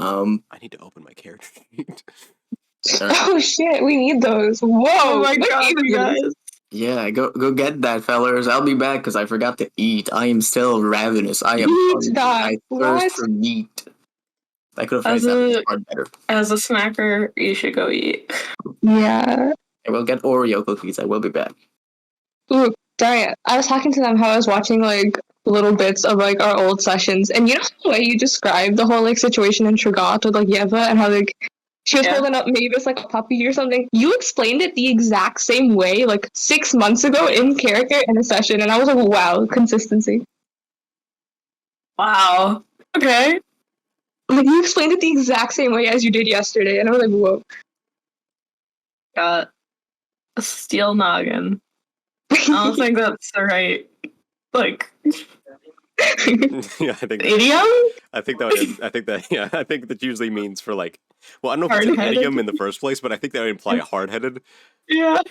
I need to open my character sheet. Oh shit, we need those. Whoa! Oh my god, you guys. Yeah, go get that, fellas. I'll be back because I forgot to eat. I am still ravenous. I am hungry. I thirst for meat. I could have phrased that part better. As a snacker, you should go eat. Yeah. I will get Oreo cookies. I will be back. Ooh, sorry. I was talking to them how I was watching like little bits of like our old sessions, and you know the way you described the whole like situation in Trigot with like Yeva and how like she was holding up Mavis like a puppy or something. You explained it the exact same way like 6 months ago in character in a session, and I was like, wow, consistency. Wow. Okay. Like you explained it the exact same way as you did yesterday, and I was like, whoa. Got a steel noggin. I don't think that's the right, like, Yeah, I think idiom? I think that usually means for like, well, I don't know if it's an idiom in the first place, but I think that would imply hard-headed. Yeah.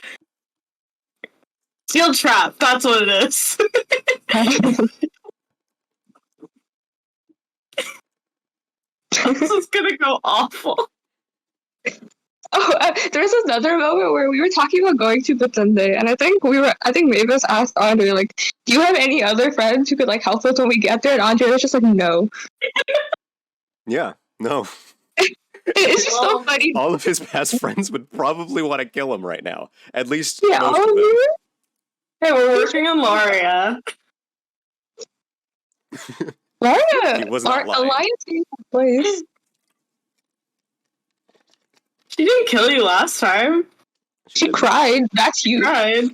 Steel trap, that's what it is. This is gonna go awful. Oh, there's another moment where we were talking about going to Batende, and I think Mavis asked Andre, like, do you have any other friends who could, like, help us when we get there? And Andre was just like, no. Yeah, no. It's just so funny. All of his past friends would probably want to kill him right now. At least yeah, most of them. Hey, we're working on Laria. He was not lying. Elias in that place. She didn't kill you last time. She cried. That's you. She cried.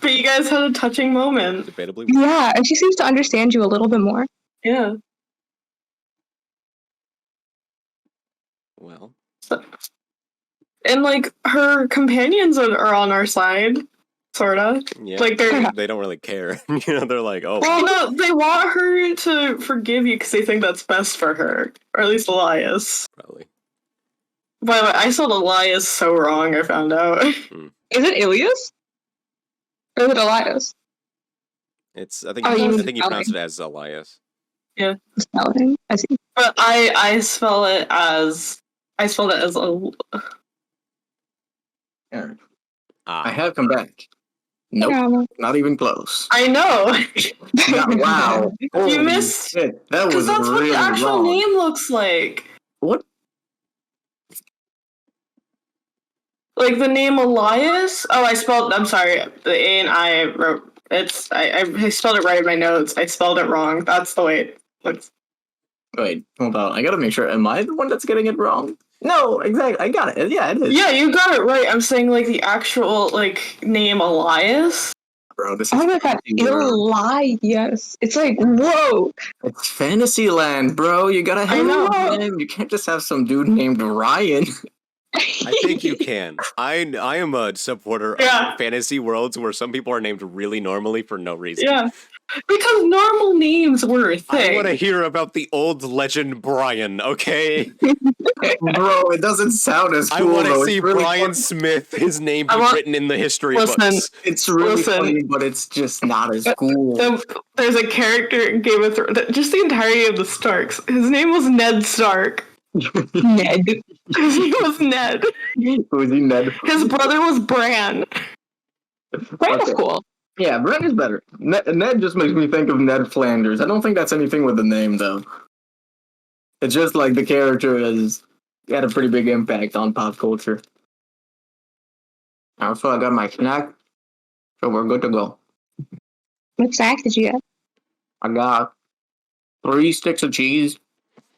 But you guys had a touching moment. Debatably. Yeah, and she seems to understand you a little bit more. Yeah. Well. And, like, her companions are on our side. Sorta. Yeah. Like, they don't really care. They're like, oh. Well, no, they want her to forgive you because they think that's best for her. Or at least Elias. Probably. By the way, I spelled Elias so wrong, I found out. Is it Ilias? Or is it Elias? I think you pronounce it as Elias. Yeah. Spelling? I see. But I spelled it as I have come back. Nope, yeah. Not even close. I know. Wow. You missed. Shit. That was that's really what the actual wrong. name looks like. What? Like the name Elias? Oh, I'm sorry. The A and I wrote it's. I spelled it right in my notes. I spelled it wrong. That's the way it looks. Wait, hold on. I gotta make sure. Am I the one that's getting it wrong? No, exactly. I got it. Yeah, it is. Yeah, you got it right. I'm saying like the actual like name Elias. Bro, this is. Oh my god, Elias. It's like, whoa. It's Fantasyland, bro. You gotta have a name. You can't just have some dude named Ryan. I think you can. I am a supporter of fantasy worlds where some people are named really normally for no reason. Yeah. Because normal names were a thing. I want to hear about the old legend Brian, okay? Bro, it doesn't sound as cool. I want to see really Brian Smith, his name be written in the history books. It's really funny, but it's just not as cool. There's a character in Game of Thrones, just the entirety of the Starks. His name was Ned Stark. Ned. His name was Ned. Was he Ned? His brother was Bran. Bran is cool. Yeah, Bran is better. Ned just makes me think of Ned Flanders. I don't think that's anything with the name, though. It's just like the character has had a pretty big impact on pop culture. Also, I got my snack, so we're good to go. What snack did you get? I got 3 sticks of cheese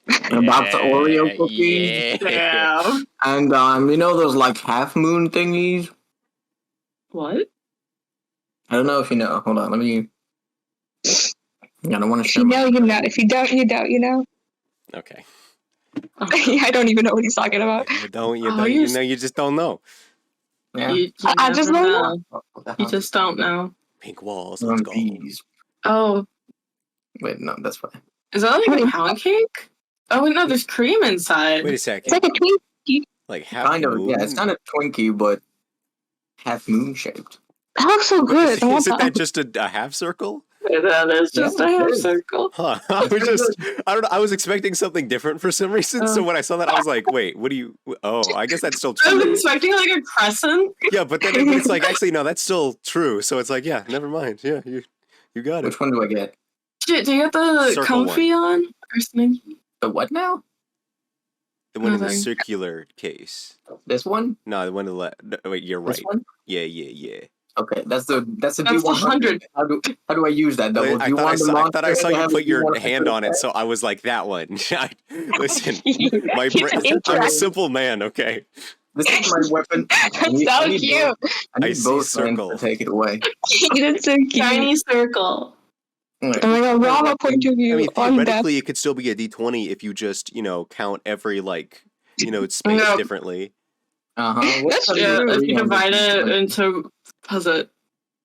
and a box of Oreo cookies. Yeah. And, you know those, like, half-moon thingies? What? I don't know if you know. Hold on, let me... I don't want to show you know, you know. If you don't, you don't, you know. Okay. I don't even know what he's talking about. You just don't know. Yeah. I just don't know. You just don't know. Pink walls, let's go. Oh. Wait, no, that's fine. Is that like a pound cake? Oh, wait, no, there's cream inside. Wait a second. It's like a Twinkie. Like half kind moon? Yeah, it's not a Twinkie, but half moon shaped. That looks so good. Isn't that just a half circle? That is just a half circle. Huh. I don't know. I was expecting something different for some reason. So when I saw that, I was like, wait, what do you? Oh, I guess that's still true. I was expecting like a crescent. Yeah, but then it's like, actually, no, that's still true. So it's like, yeah, never mind. Yeah, you got it. Which one do I get? Shit, do you get the Circle comfy on or something? The what now? The one in the Nothing. circular case. This one? No, the one to the left. No, wait, you're right. This one? Yeah. Okay, that's the That's the D100. How do I use that? Double? I thought I saw you put your hand on it, so I was like, that one. Listen, I'm a simple man, okay? This is my weapon. That's so cute. I need both hands to take it away. That's so cute. Tiny circle. Wait, Oh my god, wrong point of view. I mean, on that. theoretically, it could still be a D20 if you just, count every, space differently. What's Yeah, if you divide it into, was it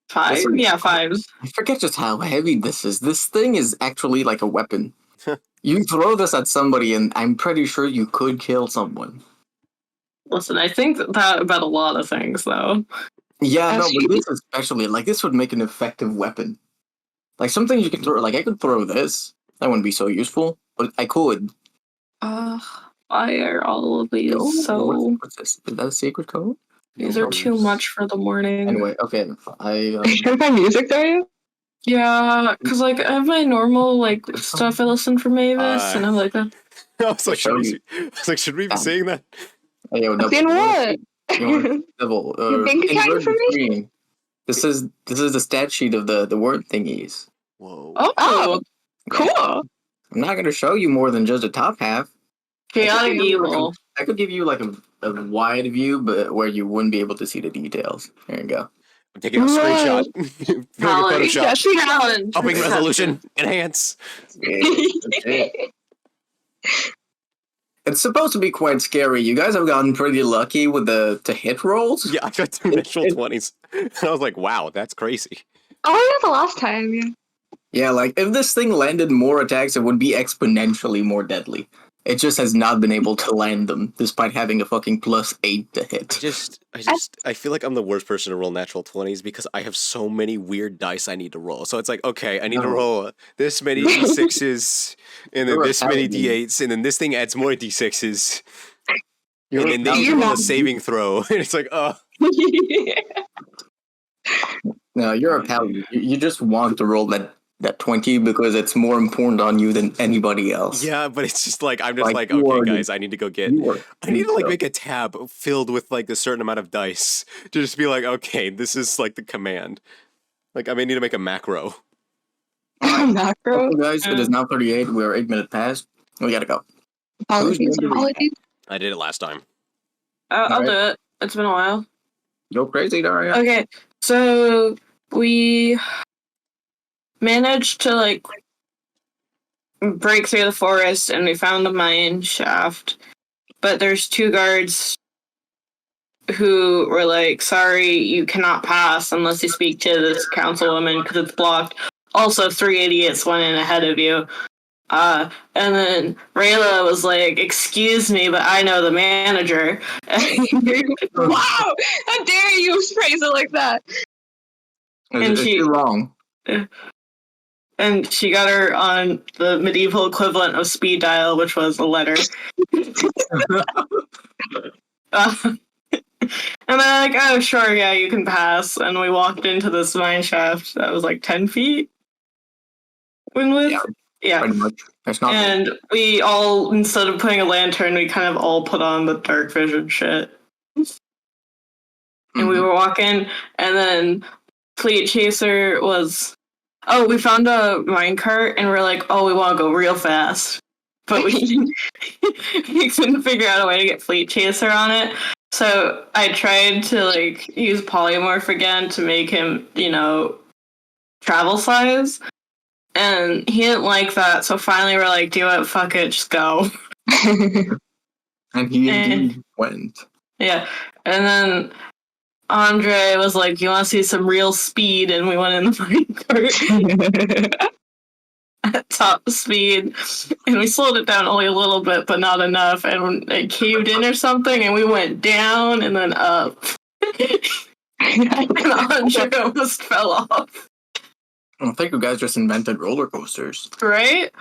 5? Listen, Yeah, 5s. I forget just how heavy this is. This thing is actually like a weapon. You throw this at somebody, and I'm pretty sure you could kill someone. Listen, I think that about a lot of things, though. Yeah, no, but this especially, this would make an effective weapon. Like, some things you can throw, I could throw this. That wouldn't be so useful, but I could. Why are all of these What's this? Is that a secret code? These are too much for the morning. Anyway, okay. Are you trying to find music, Daria? Yeah, because, I have my normal, stuff I listen for Mavis, and I'm like, I was like, should we be saying that? Hey, yo, Then what? Double. You think it's kind for me? This is the stat sheet of the word thingies. Whoa. Oh, cool. I'm not going to show you more than just the top half. chaotic evil. I could give you a wide view, but where you wouldn't be able to see the details. There you go. I'm taking a screenshot. Challenge. Upping resolution. Enhance. It's supposed to be quite scary. You guys have gotten pretty lucky with the hit rolls. Yeah, I got 2 natural 20s. And I was like, wow, that's crazy. Oh, yeah, the last time, yeah. Yeah, if this thing landed more attacks, it would be exponentially more deadly. It just has not been able to land them, despite having a fucking +8 to hit. I feel like I'm the worst person to roll natural 20s because I have so many weird dice I need to roll. So it's like, okay, I need to roll this many D6s, and then this many D8s, and then this thing adds more D6s. And then you roll a saving throw, and it's like, No, you're a paladin. You just want to roll that 20 because it's more important on you than anybody else. Yeah, but it's just I'm just okay, guys, I need to go make a tab filled with a certain amount of dice to just be like, okay, this is the command. I may need to make a macro. Macro? Okay, guys, it is now 38. We're 8 minutes past. We gotta go. Apologies. I did it last time. I'll do it. It's been a while. Go crazy, Daria. Okay, so we managed to break through the forest, and we found a mine shaft, but there's 2 guards who were like, sorry, you cannot pass unless you speak to this councilwoman because it's blocked. Also, 3 idiots went in ahead of you. And then Rayla was like, excuse me, but I know the manager. Wow! How dare you phrase it like that? And you're wrong. And she got her on the medieval equivalent of speed dial, which was a letter. And they're like, oh, sure, yeah, you can pass. And we walked into this mine shaft that was 10 feet in width. Yeah. Pretty much. That's not and bad. We all, instead of putting a lantern, we kind of all put on the dark vision shit. And we were walking, and then Fleet Chaser was... Oh, we found a minecart, and we're like, oh, we want to go real fast. But we couldn't figure out a way to get Fleet Chaser on it. So I tried to, use polymorph again to make him, travel size. And he didn't like that, so finally we're like, do it, fuck it, just go. And he indeed went. Yeah. And then Andre was like, you want to see some real speed? And we went in the minecart at top speed. And we slowed it down only a little bit, but not enough. And it caved in or something, and we went down and then up. And Andre almost fell off. I think you guys just invented roller coasters. Right?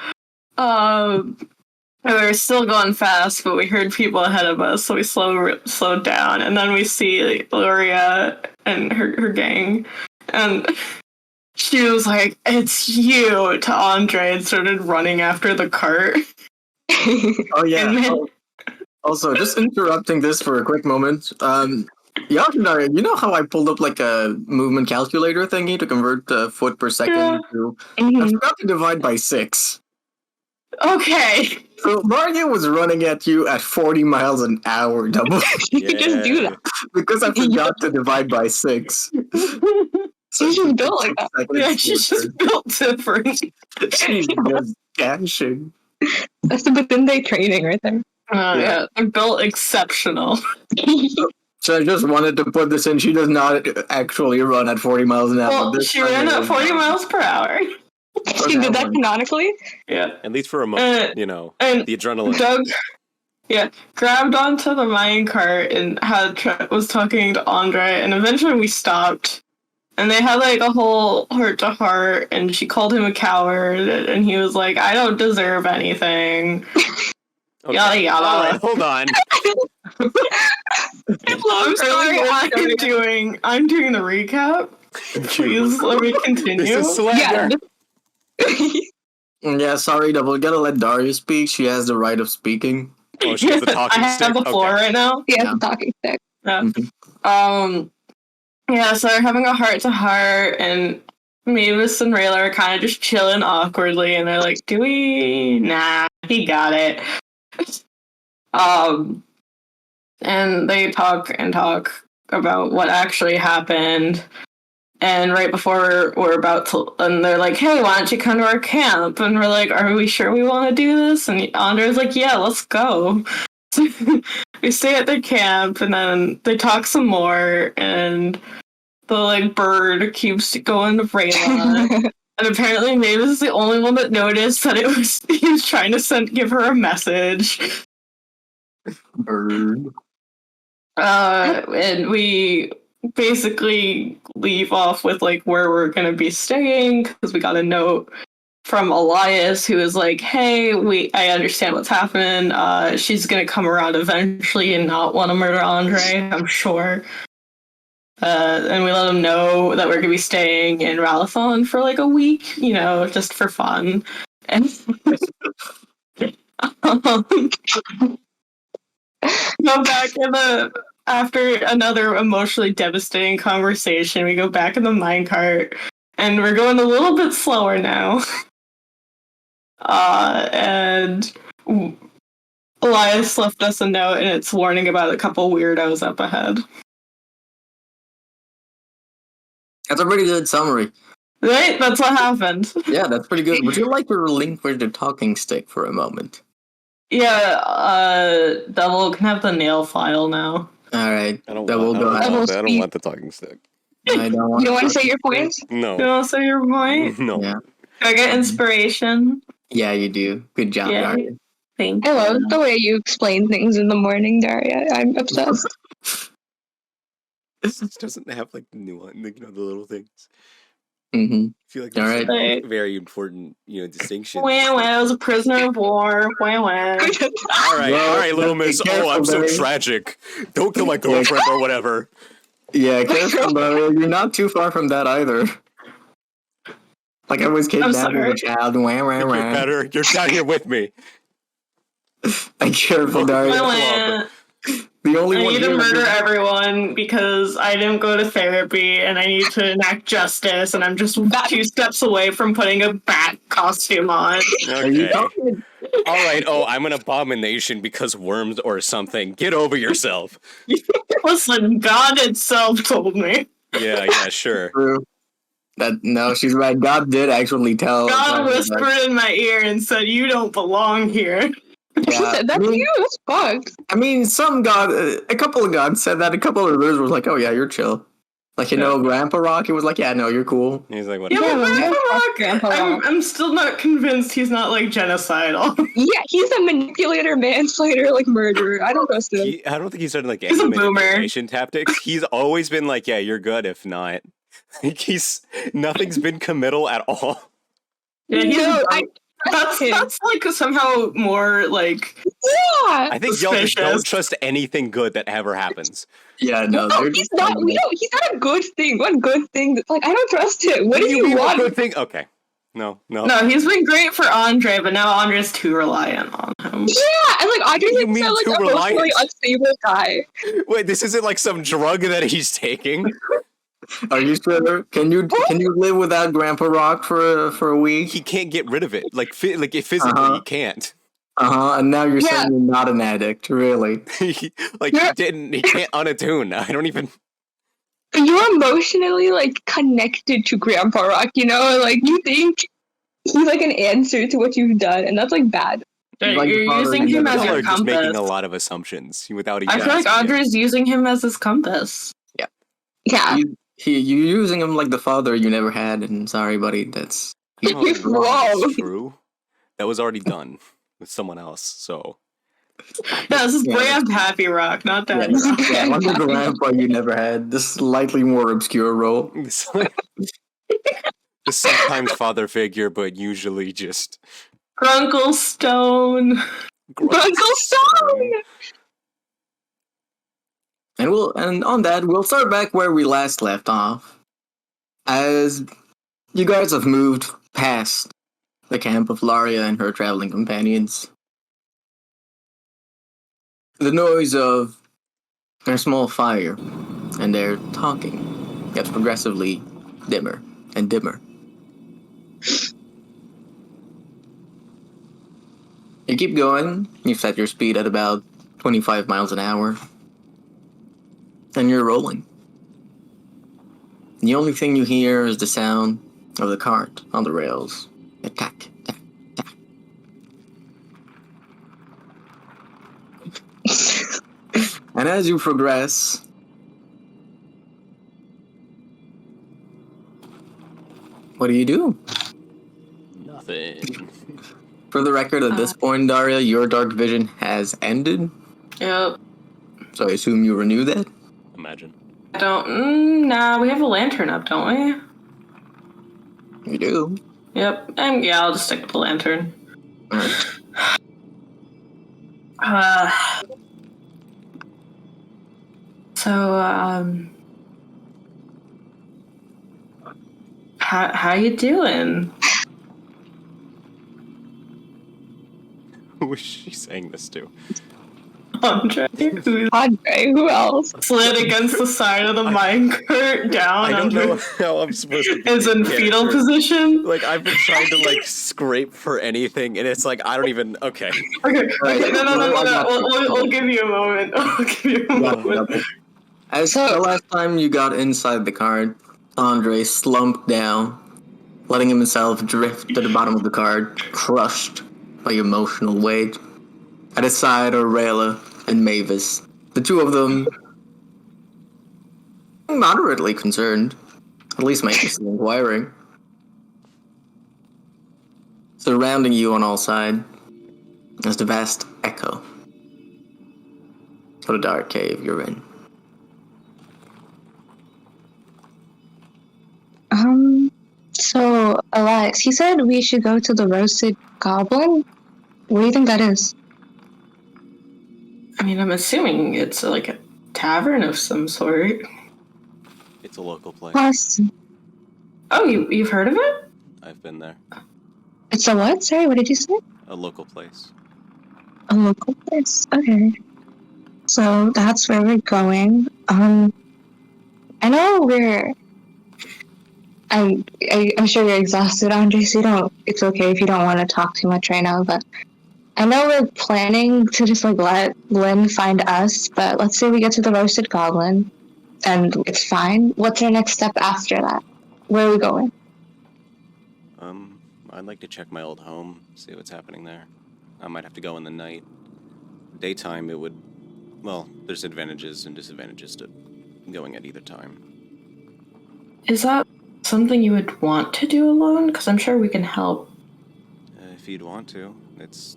We were still going fast, but we heard people ahead of us, so we slowed down, and then we see Gloria and her gang, and she was like, "It's you," to Andre, and started running after the cart. Oh yeah. Also, just interrupting this for a quick moment. Yashinari, you know how I pulled up like a movement calculator thingy to convert foot per second to? I forgot to divide by 6. Okay. So Mario was running at you at 40 miles an hour, double. You could just do that. Because I forgot to divide by 6. So she's just built like that. Yeah, she's just built different. She's just dashing. That's the within-day training right there. Yeah, they're built exceptional. So I just wanted to put this in. She does not actually run at 40 miles an hour. Well, she ran at 40 miles per hour. She did that canonically? Yeah. At least for a moment, the adrenaline. Doug, grabbed onto the minecart and was talking to Andre, and eventually we stopped. And they had like a whole heart-to-heart, and she called him a coward, and he was like, "I don't deserve anything." Okay. Yada yada. All right, hold on. I'm sorry. I'm doing the recap. Please let me continue. This is slander. Yeah, sorry, Double. You gotta let Daria speak. She has the right of speaking. Oh, she has the talking stick. I have the floor right now. Yeah, the talking stick. Yeah. Yeah, so they're having a heart-to-heart, and Mavis and Rayla are kind of just chilling awkwardly, and they're like, "Do we? Nah, he got it." And they talk about what actually happened. And right before we're about to, and they're like, "Hey, why don't you come to our camp?" And we're like, "Are we sure we want to do this?" And Andre's like, "Yeah, let's go." So we stay at their camp, and then they talk some more, and the like bird keeps going to Rayla. And apparently Mavis is the only one that noticed that he was trying to give her a message. Bird. And we basically leave off with like where we're gonna be staying, because we got a note from Elias who is like, "Hey, I understand what's happening. She's gonna come around eventually and not want to murder Andre, I'm sure." And we let them know that we're gonna be staying in Ralathon for like a week, just for fun. And go back after another emotionally devastating conversation, we go back in the minecart, and we're going a little bit slower now. And Elias left us a note, and it's warning about a couple weirdos up ahead. That's a pretty good summary. Right? That's what happened. Yeah, that's pretty good. Would you like to relinquish the talking stick for a moment? Yeah, Double can have the nail file now. Alright, I don't want the talking stick. I don't want you don't want to say your points? No. You want to say your point? No. Yeah. I get inspiration. Yeah, you do. Good job, Yeah. Daria. Thank you. I love the way you explain things in the morning, Daria. I'm obsessed. This doesn't have like nuance, the little things. Mm-hmm. I feel like All there's right. some very important, distinction. Wah, I was a prisoner of war. Wah, wah. All right, little miss. Oh, I'm so tragic. Don't kill my girlfriend or whatever. Yeah, careful though. You're not too far from that either. Like I was kidnapping a child. You're better. You're down here with me. Like careful, Daria. The only I one need to murder everyone because I didn't go to therapy and I need to enact justice, and I'm just 2 steps away from putting a bat costume on. Okay. All right. Oh, I'm an abomination because worms or something. Get over yourself. Listen, God itself told me. Yeah, sure. True. No, she's right. God did actually tell. God whispered in my ear and said, "You don't belong here." Yeah, That's you. That's fucked. I mean, a couple of gods said that. A couple of others was like, "Oh yeah, you're chill." Like Grandpa Rocky was like, "Yeah, no, you're cool." He's like, "What?" Yeah, but Grandpa Rock. I'm still not convinced he's not like genocidal. Yeah, he's a manipulator, manslayer, like murderer. I don't trust him. I don't think he started like He's any a boomer. manipulation tactics. He's always been like, "Yeah, you're good. If not, Nothing's been committal at all. Yeah, that's like somehow more like. Yeah. I think y'all just don't trust anything good that ever happens. Yeah, no, he's not. He's not a good thing. What good thing? Like, I don't trust him. What do you want? Good thing? Okay. No. No, he's been great for Andre, but now Andre's too reliant on him. Yeah, and like Andre's like an emotionally unstable guy. Wait, this isn't like some drug that he's taking. Are you sure? Can you live without Grandpa Rock for a week? He can't get rid of it. Like physically, he can't. And now you're saying you're not an addict, really? He can't unattune. I don't even. You're emotionally like connected to Grandpa Rock, you know? Like you think he's like an answer to what you've done, and that's like bad. You're using him as your compass. Just making a lot of assumptions without even. I feel like Andre's using him as his compass. Yeah. Yeah. You're using him like the father you never had, and sorry, buddy, that's wrong. True. That was already done with someone else, so. No, this is Grand Happy Rock, not that. Yeah, I'm the grandpa you never had. This slightly more obscure role. The sometimes father figure, but usually just Grunkle Stone. Grunkle Stone. And on that, we'll start back where we last left off. As you guys have moved past the camp of Laria and her traveling companions, the noise of their small fire and their talking gets progressively dimmer and dimmer. You keep going, you set your speed at about 25 miles an hour, and you're rolling. The only thing you hear is the sound of the cart on the rails. Tack, tack, tack. And as you progress, what do you do? nothing. For the record, at this point, Daria, your dark vision has ended. Yep. So I assume you renew that? Imagine. I don't. Nah, we have a lantern up, don't we? You do. Yep. Yeah, I'll just stick with the lantern. How you doing? Who is she saying this to? Andre. Who else? Slid against the side of the minecart down. I don't know how I'm supposed to be. Is in fetal position. Like, I've been trying to, like, scrape for anything, and it's like, I don't even... Okay. Okay. No. We'll give you a moment. As the last time you got inside the cart, Andre slumped down, letting himself drift to the bottom of the cart, crushed by emotional weight. At his side are Rayla and Mavis. The two of them moderately concerned. At least Mavis is inquiring. Surrounding you on all sides is the vast echo of the dark cave you're in. So, Alex, he said we should go to the roasted goblin. What do you think that is? I mean, I'm assuming it's like a tavern of some sort. It's a local place. Awesome. Oh, you've heard of it? I've been there. It's a what? Sorry, what did you say? A local place. A local place. Okay. So that's where we're going. I know I'm sure you're exhausted, Andre, so it's okay if you don't want to talk too much right now, but I know we're planning to just like let Lynn find us, but let's say we get to the roasted goblin and it's fine. What's our next step after that? Where are we going? I'd like to check my old home, see what's happening there. I might have to go in the night. Daytime, it would... Well, there's advantages and disadvantages to going at either time. Is that something you would want to do alone? Because I'm sure we can help. If you'd want to. It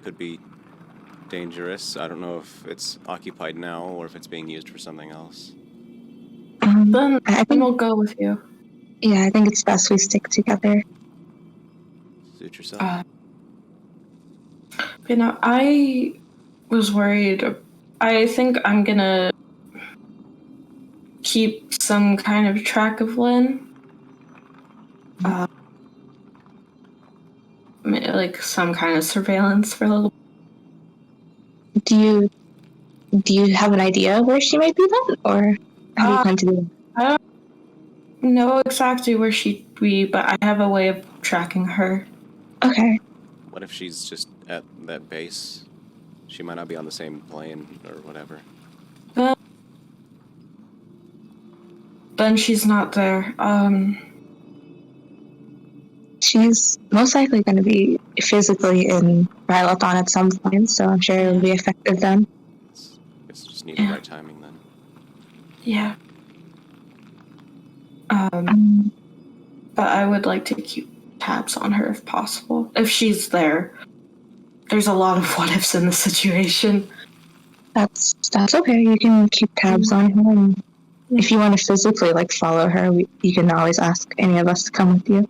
could be dangerous. I don't know if it's occupied now or if it's being used for something else. Then I think we'll go with you. Yeah, I think it's best we stick together. Suit yourself. I was worried. I think I'm gonna keep some kind of track of Lynn. Like some kind of surveillance for a little. Do you have an idea where she might be then, or have you planned to do? I don't know exactly where she'd be, but I have a way of tracking her. Okay. What if she's just at that base? She might not be on the same plane or whatever. Then she's not there. She's most likely going to be physically in Rylothon at some point, so I'm sure it'll be effective then. Guess just need the right timing then. Yeah. But I would like to keep tabs on her if possible. If she's there. There's a lot of what ifs in the situation. That's okay. You can keep tabs on her, and if you want to physically follow her, you can always ask any of us to come with you.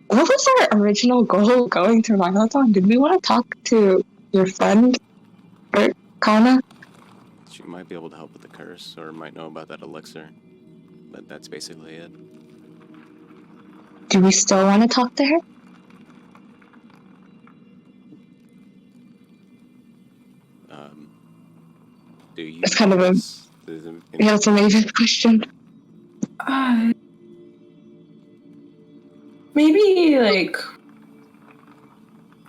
What was our original goal going to Rylothon? Did we want to talk to your friend, or Kana? She might be able to help with the curse, or might know about that elixir. But that's basically it. Do we still want to talk to her? Do you? It's kind of a... Yeah, it's a major question. Maybe,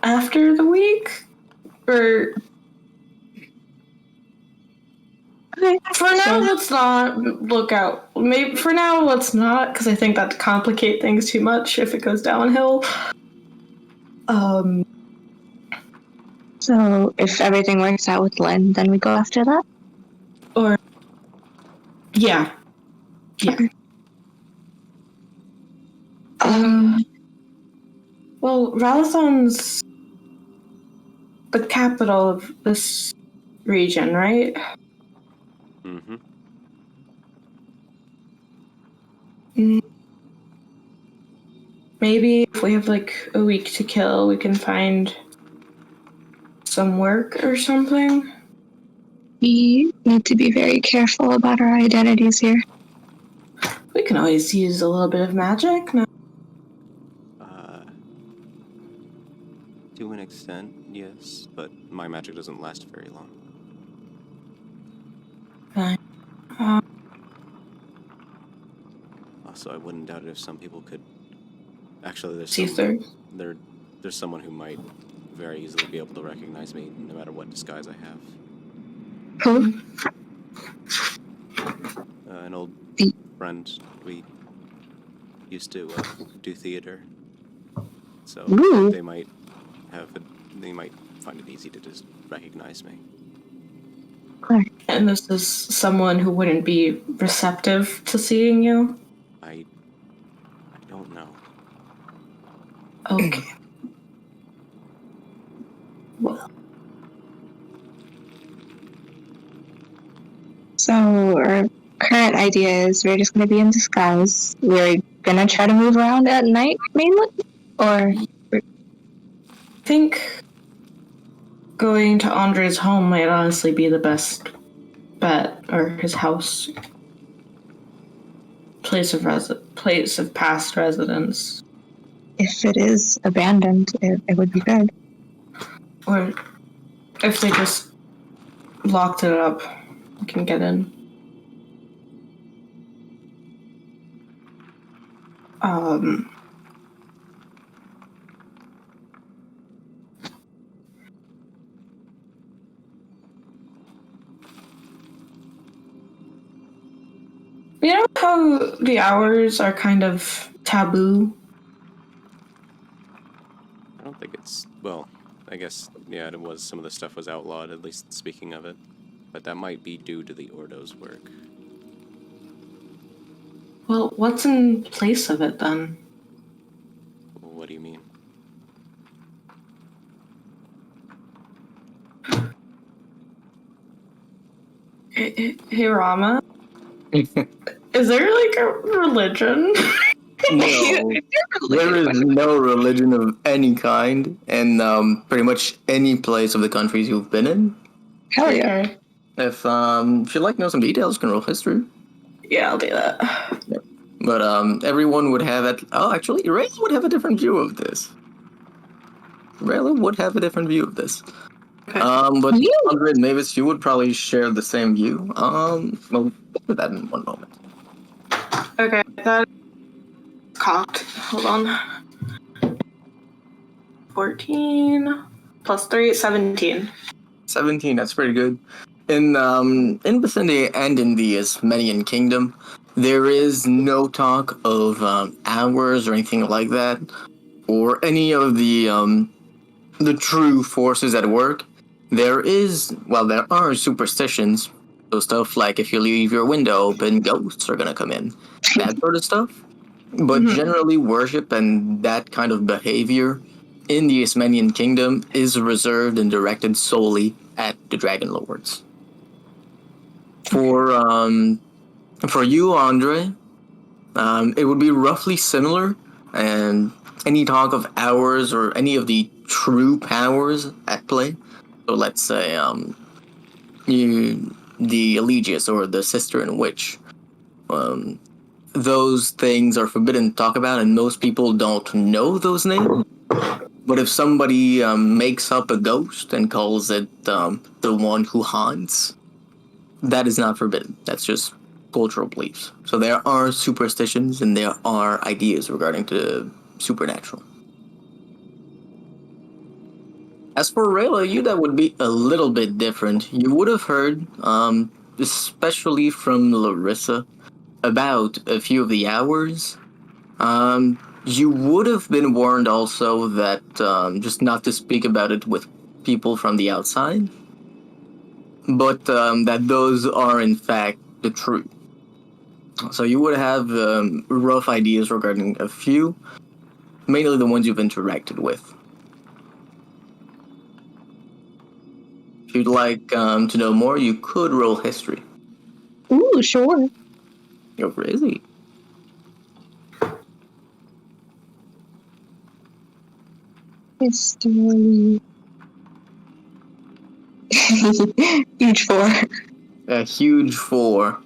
after the week? Or... Okay. For now, let's not look out. Maybe for now, let's not, because I think that'd complicate things too much if it goes downhill. So if everything works out with Lynn, then we go after that? Or... Yeah. Okay. Well, Ralathon's the capital of this region, right? Mm-hmm. Maybe if we have a week to kill, we can find some work or something. We need to be very careful about our identities here. We can always use a little bit of magic. No? To an extent, yes, but my magic doesn't last very long. Fine. Also, I wouldn't doubt it if some people could. Actually, there's someone who might very easily be able to recognize me, no matter what disguise I have. Who? An old friend. We used to do theater, so they might find it easy to just recognize me. And this is someone who wouldn't be receptive to seeing you? I don't know. Okay. Well. So our current idea is we're just going to be in disguise. We're going to try to move around at night, mainly? Or... I think going to Andre's home might honestly be the best bet, or his house. Place of past residence. If it is abandoned, it would be good. Or if they just locked it up, we can get in. You know how the hours are kind of taboo? I don't think it's... Well, I guess, yeah, it was. Some of the stuff was outlawed, at least speaking of it. But that might be due to the Ordo's work. Well, what's in place of it, then? What do you mean? Hey, Rama. Is there like a religion? No, there is no religion of any kind in pretty much any place of the countries you've been in. Hell yeah. If you'd like to know some details, you can roll history. Yeah, I'll do that. Yeah. But everyone would have it. Oh, actually, Rayla would have a different view of this. Okay. But Andre and Mavis, you would probably share the same view. We'll put that in one moment. Okay, that's cocked. Hold on. 14 plus 3, 17. 17, that's pretty good. In Vicinity and in the Ismenian Kingdom, there is no talk of hours or anything like that, or any of the true forces at work. There are superstitions. So stuff like if you leave your window open, ghosts are gonna come in. That sort of stuff. But generally, worship and that kind of behavior in the Ismenian Kingdom is reserved and directed solely at the Dragon Lords. For you, Andre, it would be roughly similar, and any talk of hours or any of the true powers at play. So let's say the Elegius or the Sister and Witch. Those things are forbidden to talk about, and most people don't know those names. But if somebody makes up a ghost and calls it the one who haunts, that is not forbidden. That's just cultural beliefs. So there are superstitions and there are ideas regarding the supernatural. As for Rayla, that would be a little bit different. You would have heard, especially from Larissa, about a few of the hours. You would have been warned also that just not to speak about it with people from the outside, but that those are in fact the truth. So you would have rough ideas regarding a few, mainly the ones you've interacted with. If you'd like to know more, you could roll history. Ooh, sure. You're crazy. History. Huge 4. A huge 4.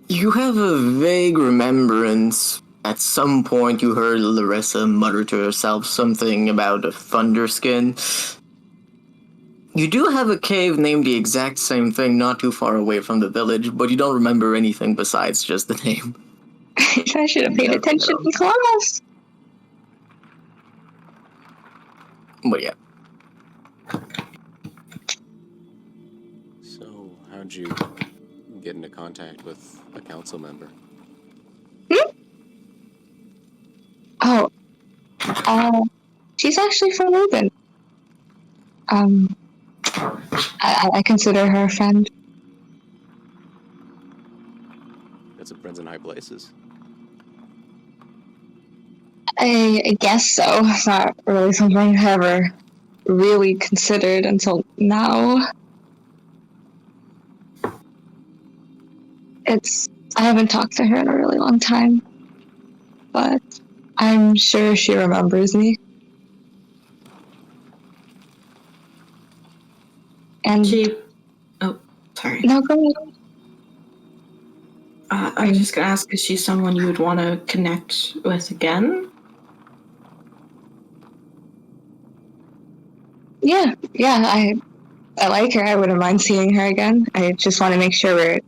You have a vague remembrance. At some point you heard Larissa mutter to herself something about a thunderskin. You do have a cave named the exact same thing not too far away from the village, but you don't remember anything besides just the name. I should have paid attention in class. But yeah. So, how'd you get into contact with a council member? Oh, she's actually from Reuben. I consider her a friend. That's a friends in high places. I guess so. It's not really something I've ever really considered until now. I haven't talked to her in a really long time, but I'm sure she remembers me. And sorry. No, go ahead. I was just gonna ask, is she someone you would want to connect with again? Yeah, I like her. I wouldn't mind seeing her again. I just want to make sure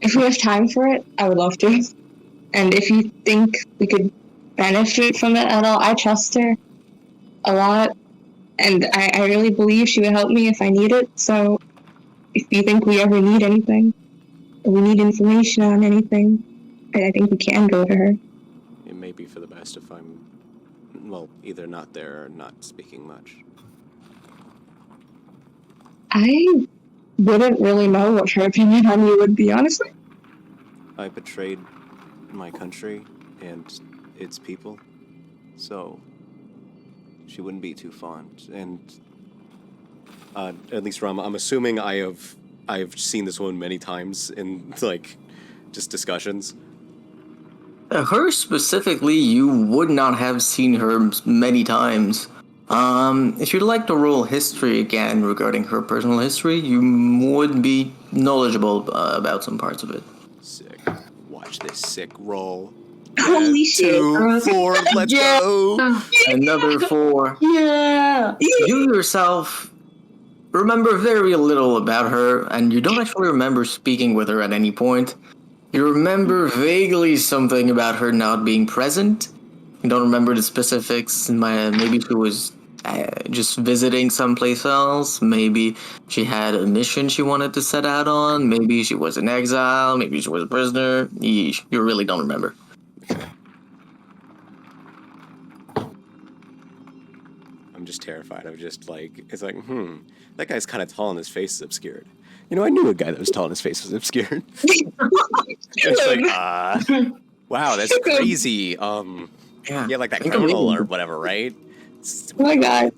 if we have time for it, I would love to. And if you think we could benefit from it at all, I trust her a lot. And I really believe she would help me if I need it. So if you think we ever need anything, or we need information on anything, I think we can go to her. It may be for the best if I'm, either not there or not speaking much. I wouldn't really know what her opinion on you would be, honestly. I betrayed my country and its people, so she wouldn't be too fond. And at least Rama, I'm assuming I've seen this woman many times in like just discussions. Her specifically, you would not have seen her many times. If you'd like to roll history again regarding her personal history, you would be knowledgeable about some parts of it. Sick. Watch this sick roll. Holy shit. 2, 4, let's go. Another 4. Yeah. You yourself remember very little about her, and you don't actually remember speaking with her at any point. You remember vaguely something about her not being present. You don't remember the specifics. Maybe she was just visiting someplace else. Maybe she had a mission she wanted to set out on. Maybe she was in exile. Maybe she was a prisoner. You really don't remember. I'm just terrified. I'm just like, it's like, that guy's kind of tall and his face is obscured. You know, I knew a guy that was tall and his face was obscured. It's like, wow, that's crazy. Yeah, like that criminal or whatever, right? Oh my god.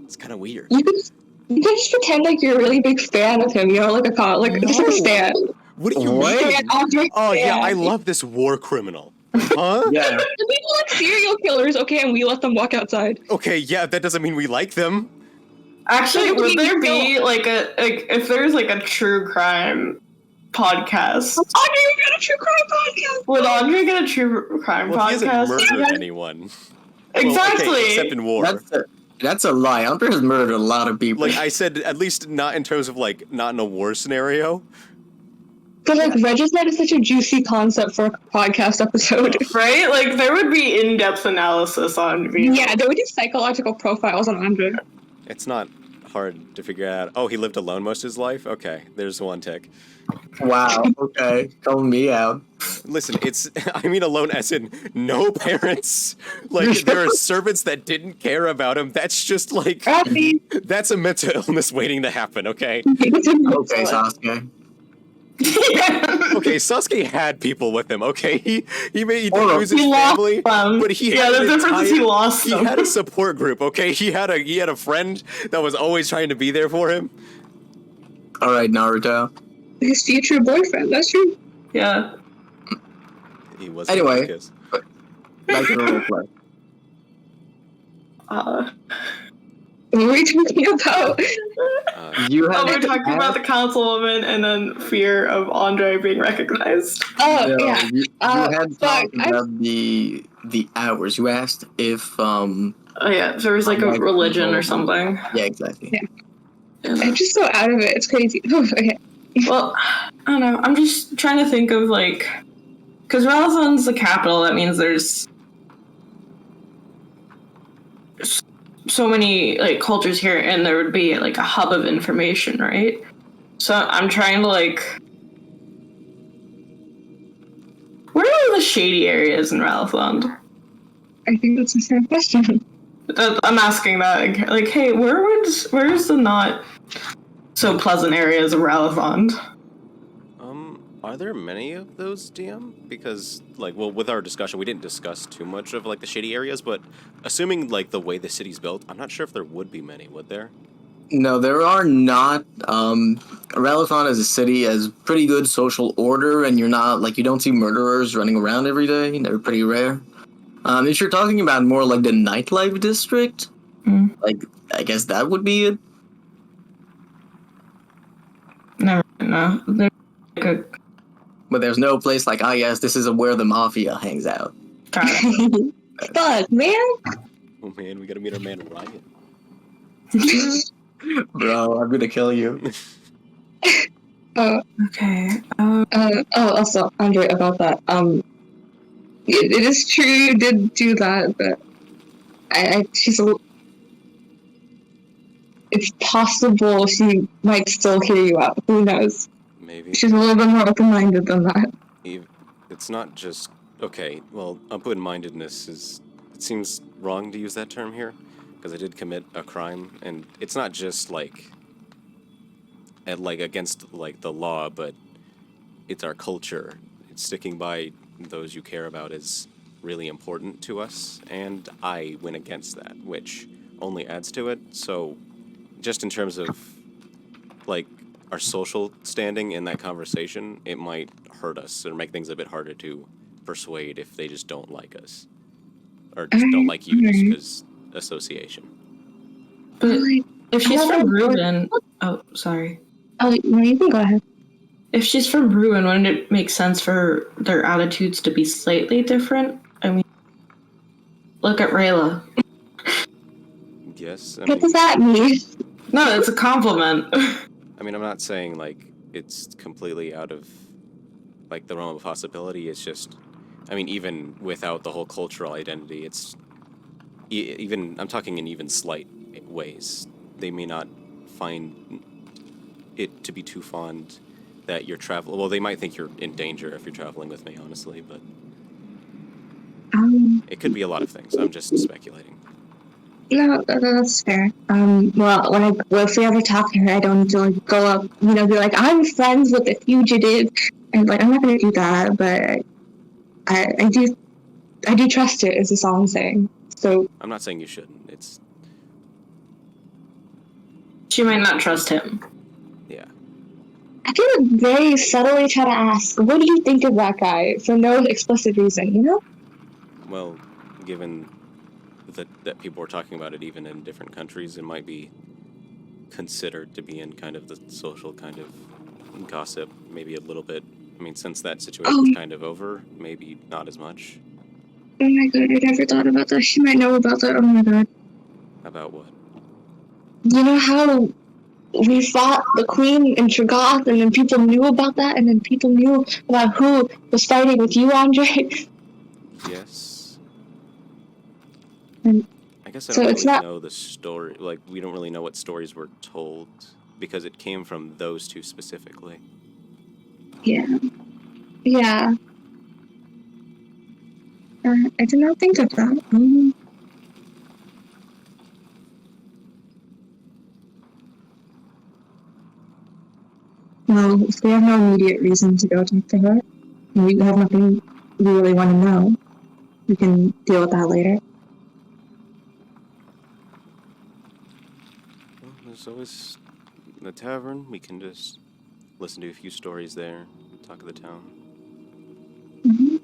It's kind of weird. You could just pretend like you're a really big fan of him, you know, just like a stan. What do you mean? Oh yeah, I love this war criminal. Huh? Yeah. The people like serial killers, okay, and we let them walk outside. Okay, yeah, that doesn't mean we like them. Actually, would there be if there's like a true crime podcast? Andre would get a true crime podcast. Would Andre get a true crime podcast? He hasn't murdered anyone. Exactly. Well, okay, except in war. That's a lie. Andre has murdered a lot of people. Like I said, at least not in terms of like not in a war scenario. But like regicide is such a juicy concept for a podcast episode, right? Like there would be in-depth analysis on. Yeah, there would be psychological profiles on Andre. It's not hard to figure out. Oh, he lived alone most of his life? Okay, there's one tick. Wow, okay. Call me out. Listen, I mean alone as in no parents. Like, there are servants that didn't care about him. That's just like, that's a mental illness waiting to happen, okay? Okay, Sasuke. Okay, Sasuke had people with him, okay? He didn't lose his family, but he had the difference is he lost them. He had a support group, okay? He had a friend that was always trying to be there for him. All right, Naruto. His future boyfriend, that's true. Yeah. He was anyway, back to the roleplay. What were we talking about? We're talking about the councilwoman and then fear of Andre being recognized. Oh, yeah. You had talked about the hours. You asked if Oh yeah, there was like a religion or something. Yeah, exactly. Yeah. I'm just so out of it. It's crazy. Okay. Well, I don't know. I'm just trying to think of like, because Ralston's the capital. That means there's so many like cultures here, and there would be like a hub of information, right? So I'm trying to like, where are the shady areas in Ralston? I think that's a fair question. I'm asking that. Like, hey, where's the not so pleasant areas of Ralston? Are there many of those, DM? Because, like, well, with our discussion, we didn't discuss too much of, like, the shady areas, but assuming, like, the way the city's built, I'm not sure if there would be many, would there? No, there are not. Ralston as a city has pretty good social order, and you're not, like, you don't see murderers running around every day. They're pretty rare. If you're talking about more, like, the nightlife district, like, I guess that would be it. No. There's like a... But there's no place like, yes, this is where the mafia hangs out. Fuck, man. Oh man, we gotta meet our man Ryan. Bro, I'm gonna kill you. Okay. Also, Andre, about that. It is true you did do that, but it's possible she might still hear you out. Who knows? Maybe. She's a little bit more open-minded than that. It's not just... Okay, well, open-mindedness is... It seems wrong to use that term here, because I did commit a crime, and it's not just, like against, like, the law, but it's our culture. It's sticking by those you care about is really important to us, and I went against that, which only adds to it, so just in terms of, like, our social standing in that conversation, it might hurt us or make things a bit harder to persuade if they just don't like us. Or just don't like you just because association. But if she's from Reuben... Oh, sorry. Oh, no, you can go ahead. If she's from Reuben, wouldn't it make sense for their attitudes to be slightly different? I mean, look at Rayla. Yes. What does that mean? No, it's a compliment. I mean, I'm not saying, like, it's completely out of, like, the realm of possibility. It's just, I mean, even without the whole cultural identity, it's, even, I'm talking in even slight ways. They may not find it to be too fond that you're traveling. Well, they might think you're in danger if you're traveling with me, honestly, but it could be a lot of things. I'm just speculating. No, that's fair. Well, if we ever talk to her, I don't need to like go up, be like, I'm friends with the fugitive, and like I'm not gonna do that, but I do trust it. Is all I'm saying. So I'm not saying you shouldn't. It's she might not trust him. Yeah. I feel like very subtly try to ask, what do you think of that guy for no explicit reason, Well, given that people are talking about it even in different countries, it might be considered to be in kind of the social kind of gossip, maybe a little bit. I mean, since that situation's kind of over, maybe not as much. Oh my god, I never thought about that. She might know about that. Oh my god. About what? You know how we fought the queen in Trigoth, and then people knew about that, and then people knew about who was fighting with you, Andre? Yes. And I guess I don't really know the story. Like, we don't really know what stories were told because it came from those two specifically. Yeah. Yeah. I did not think of that. Well, if we have no immediate reason to go talk to her, and we have nothing we really want to know, we can deal with that later. Well, there's always the tavern. We can just listen to a few stories there, talk of the town. Mm-hmm.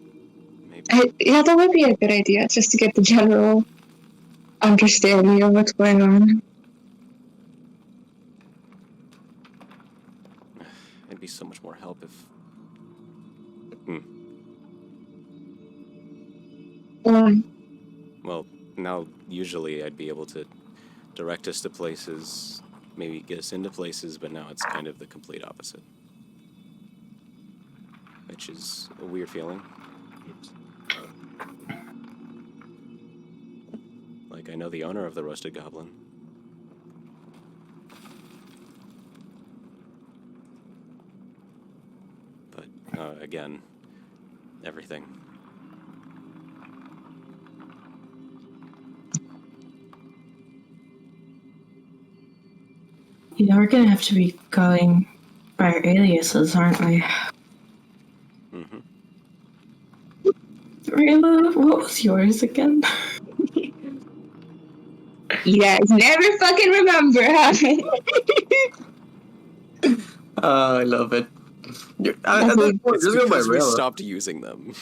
Maybe. Yeah, that would be a good idea, just to get the general understanding of what's going on. It'd be so much more help if... Well, now, usually I'd be able to direct us to places, maybe get us into places, but now it's kind of the complete opposite. Which is a weird feeling. Like, I know the owner of the Roasted Goblin. But, again, everything. Yeah, we're gonna have to be going by our aliases, aren't we? Mm-hmm. Rayla, what was yours again? You guys never fucking remember, huh? I love it. It's because we stopped using them.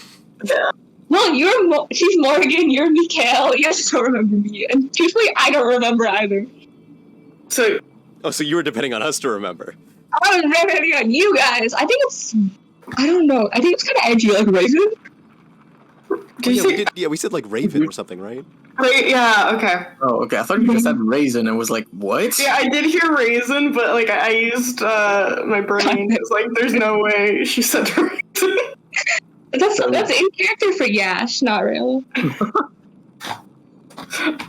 Well, she's Morgan, you're Mikael, you guys don't remember me, and truthfully, I don't remember either. So you were depending on us to remember. I was depending on you guys. I don't know. I think it's kind of edgy, like Raven. We said like Raven or something, right? Right, yeah, okay. Oh, okay. I thought you just said raisin and was like, what? Yeah, I did hear raisin, but like I used my brain. It's like, there's no way she said raisin. That's in character for Yash, not real.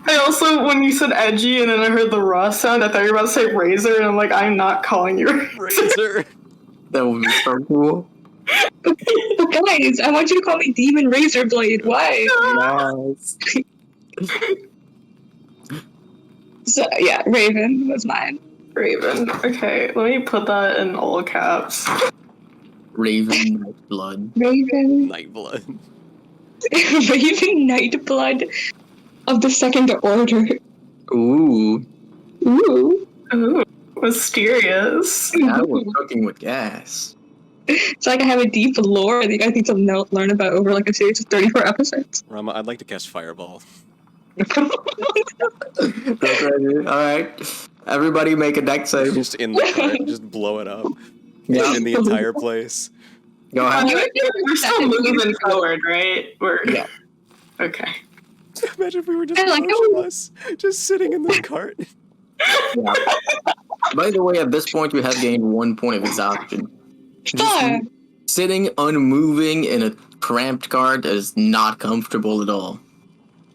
I also, when you said edgy and then I heard the raw sound, I thought you were about to say razor, and I'm like, I'm not calling you razor. That would be so cool. But guys, I want you to call me Demon Razorblade. Why? Yes. So yeah, Raven was mine. Raven. Okay, let me put that in all caps. Raven Nightblood. Raven Nightblood. Raven Nightblood of the Second Order. Ooh. Ooh. Ooh, mysterious. Now we're cooking with gas. It's like I have a deep lore that you guys need to learn about over like a series of 34 episodes. Rama, I'd like to cast Fireball. Alright. Everybody make a deck save. Just in the cart, just blow it up. Yeah. In the entire place. Go ahead. We're still moving forward, right? Yeah. Okay. Imagine if we were just I like motionless, just sitting in the cart. Yeah. By the way, at this point, we have gained 1 point of exhaustion. Just sitting unmoving in a cramped cart is not comfortable at all.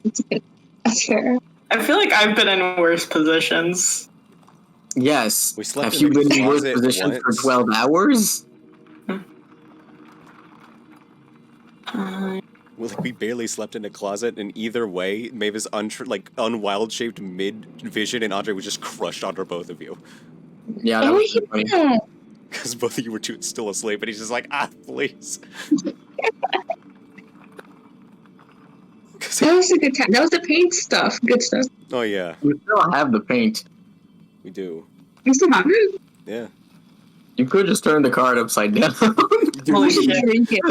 That's fair. I feel like I've been in worse positions. Yes. We slept have in you the been in worse closet positions for once. 12 hours? We barely slept in a closet, and either way, Mavis unwild shaped mid vision, and Andre was just crushed under both of you. Yeah, that was funny. Because both of you were still asleep, and he's just like, please. That was a good time. That was the paint stuff. Good stuff. Oh yeah, We still have the paint. we do. You still have it? Yeah. You could just turn the card upside down. Holy You should shit. drink it.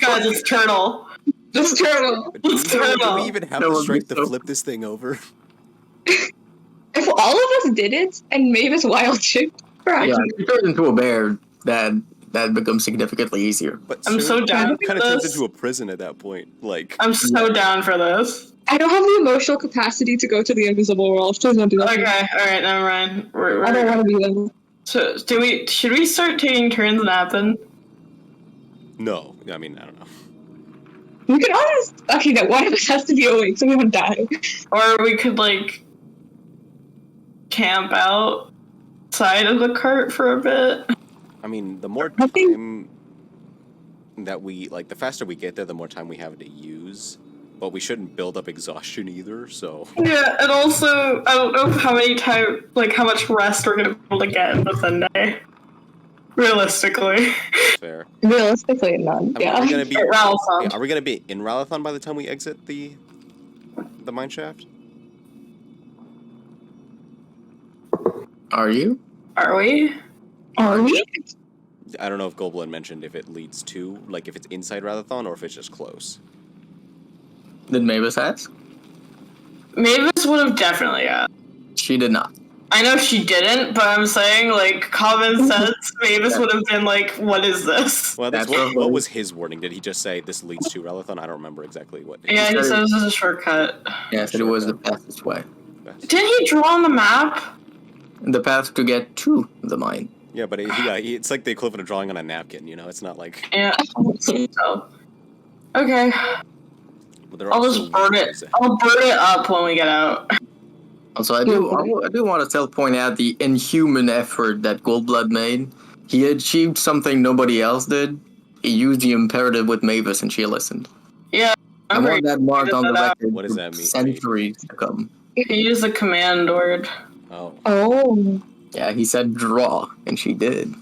Guys, it's turtle. This turtle. Do we even have That the would be strength to so- flip this thing over? If all of us did it and Mavis wild shaped, Yeah, if you turn into a bear, that becomes significantly easier. But I'm so down It kind of for turns this. into a prison at that point. Like, I'm so down for this. I don't have the emotional capacity to go to the invisible world. Please don't do that. Okay, alright, never mind. I don't want to be there. So, should we start taking turns napping? no. I mean, I don't know. We could always. Okay, no, one of us has to be awake so we don't die. Or we could, camp outside of the cart for a bit? I mean, the more I think- time that the faster we get there, the more time we have to use. But we shouldn't build up exhaustion either, so... Yeah, and also, I don't know how much rest we're gonna be able to get within a day. Realistically. Fair. Realistically, none. I mean, Yeah. Are we gonna be? Ralphon. Yeah, are we gonna be in Ralathon by the time we exit the mine shaft? Are you? Are we? Are we? I don't know if Goblin mentioned if it leads to, if it's inside Ralathon or if it's just close. Did Mavis ask? Mavis would have definitely asked. She did not. I know she didn't, but I'm saying, common sense, Mavis would have been like, what is this? Well, That's what was his wording? Did he just say this leads to Ralathon? I don't remember exactly what. Yeah, he says this is a shortcut. Yeah, said it was the fastest way. Didn't he draw on the map? The path to get to the mine. Yeah, but it's like the equivalent of drawing on a napkin. It's not like. Yeah. So. Okay. But they're I'll also just burn it. weird. I'll burn it up when we get out. Also, I do want to point out the inhuman effort that Goldblood made. He achieved something nobody else did. He used the imperative with Mavis, and she listened. Yeah. I want that marked on the record. What does that mean? Centuries to come. He used the command word. Oh. Oh. Yeah, he said draw, and she did.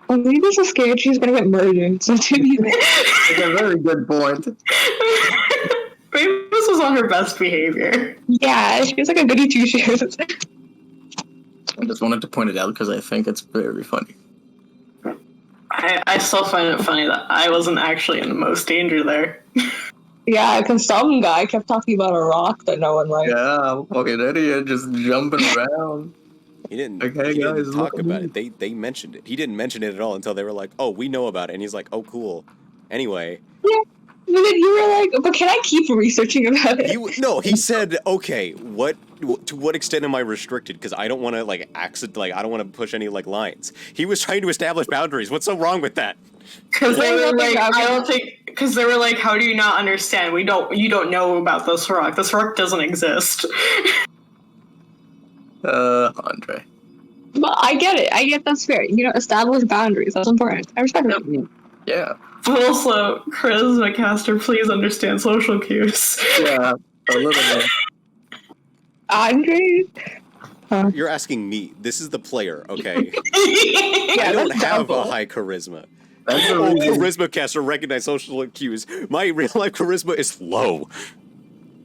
Well, Mavis was scared she was gonna get murdered, so to be It's a very good point. Mavis was on her best behavior. yeah, she was like a goody two shoes. I just wanted to point it out because I think it's very funny. I still find it funny that I wasn't actually in the most danger there. Yeah, because some guy kept talking about a rock that no one liked. Yeah, fucking idiot, just jumping around. He didn't. Okay, he guys, didn't look talk at about me. it. They mentioned it. He didn't mention it at all until they were like, "Oh, we know about it," and he's like, "Oh, cool." Anyway, But then you were like, but can I keep researching about it? he said, "Okay, to what extent am I restricted? Because I don't want to I don't want to push any lines." He was trying to establish boundaries. What's so wrong with that? Because they Yeah, were like, yeah. I don't think. Because they were like, how do you not understand? You don't know about this rock. This rock doesn't exist. Andre. But I get it. I get that's fair. Establish boundaries. That's important. I respect it. Yeah. But also, charisma caster, please understand social cues. Yeah, a little bit. Andre? You're asking me. This is the player, okay? Yeah, I don't that's have a double. high charisma. That's the Oh, reason. charisma caster recognize social cues. My real life charisma is low.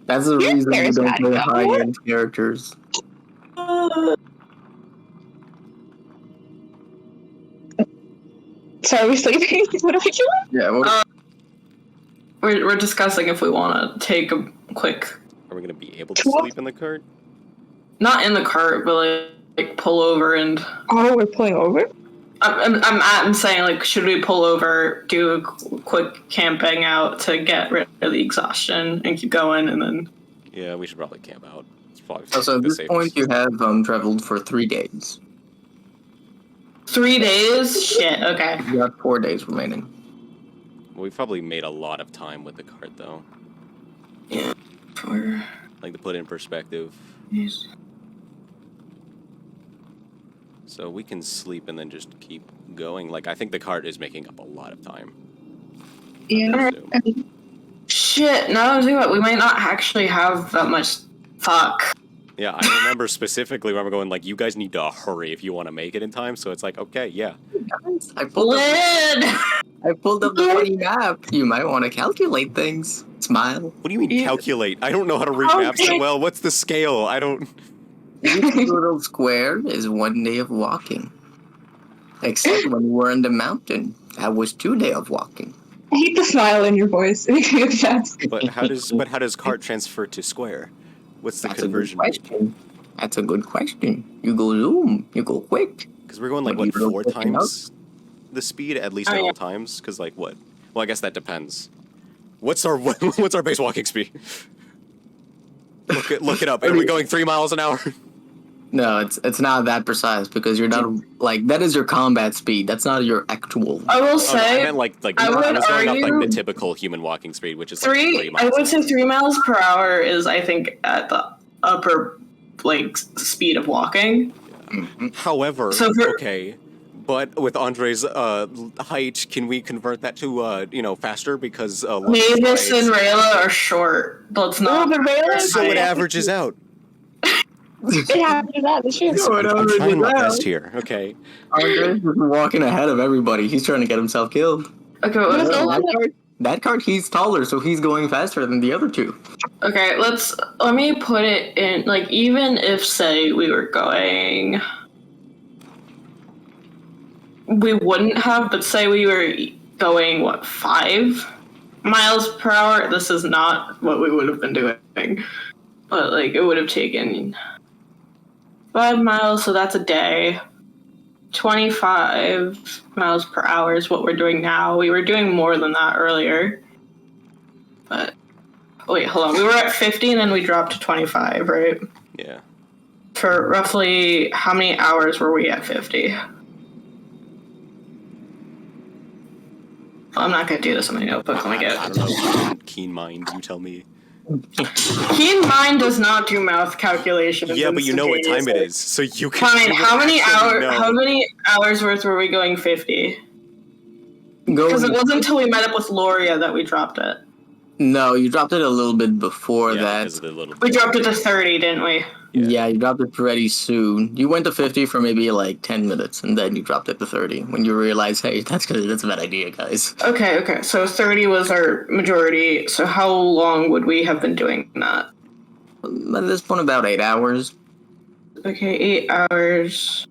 That's the reason we don't play high-end characters. So are we sleeping? What are we doing? Yeah, we're discussing if we want to take a quick... Are we going to be able to sleep in the cart? Not in the cart, but like pull over and... Oh, we're pulling over? I'm saying, like, should we pull over, do a quick camping out to get rid of the exhaustion and keep going, and then... Yeah, we should probably camp out. It's probably so at this point, you have traveled for 3 days. 3 days? Shit, okay. You have 4 days remaining. Well, we've probably made a lot of time with the cart, though. Yeah. Like, to put it in perspective. Yes. So we can sleep and then just keep going. Like, I think the cart is making up a lot of time. Yeah. Shit, now I'm thinking about it, we might not actually have that much... Fuck. Yeah, I remember specifically where I'm going, like, you guys need to hurry if you want to make it in time. So it's like, okay, yeah. Guys, I pulled up the funny map. You might want to calculate things. Smile. What do you mean calculate? I don't know how to read maps that well. What's the scale? I don't... Each little square is 1 day of walking. Except when we're in the mountain. That was 2 days of walking. I hate the smile in your voice. But how does cart transfer to square? What's the conversion rate? That's a good question. You go zoom. You go quick. Because we're going like what, 4 times the speed at least at all times? Because like what? Well, I guess that depends. What's our base walking speed? Look it up. Are we going 3 miles an hour? No, it's not that precise because you're not like that is your combat speed. That's not your actual. I will say. I meant like I was going up like the typical human walking speed, which is like 3 miles. I would say 3 miles per hour is I think at the upper like speed of walking. Yeah. However, okay, but with Andre's height, can we convert that to faster because Mavis and Rayla are short. Let's not. So it averages out. It averages out. This shit. I'm trying my best here. Okay. Andre's just walking ahead of everybody. He's trying to get himself killed. Okay. That card, he's taller, so he's going faster than the other two. Okay, let me put it in, like, even if, say, we were going... We wouldn't have, but say we were going, what, 5 miles per hour? This is not what we would have been doing. But, like, it would have taken 5 miles, so that's a day. 25 miles per hour is what we're doing now. We were doing more than that earlier. But, wait, hold on. We were at 50 and then we dropped to 25, right? Yeah. For roughly, how many hours were we at 50? I'm not going to do this on my notebook. Let me get I don't know. Keen mind, you tell me. Keen mind does not do math calculations. Yeah, but you know what time it is, so you can. Fine. How many hours worth were we going 50? Because it wasn't until we met up with Loria that we dropped it. No, you dropped it a little bit before that. We dropped it to 30, didn't we? Yeah, you dropped it pretty soon. You went to 50 for maybe like 10 minutes, and then you dropped it to 30 when you realized, hey, that's a bad idea, guys. Okay. So 30 was our majority. So how long would we have been doing that? At this point, about 8 hours. Okay, 8 hours.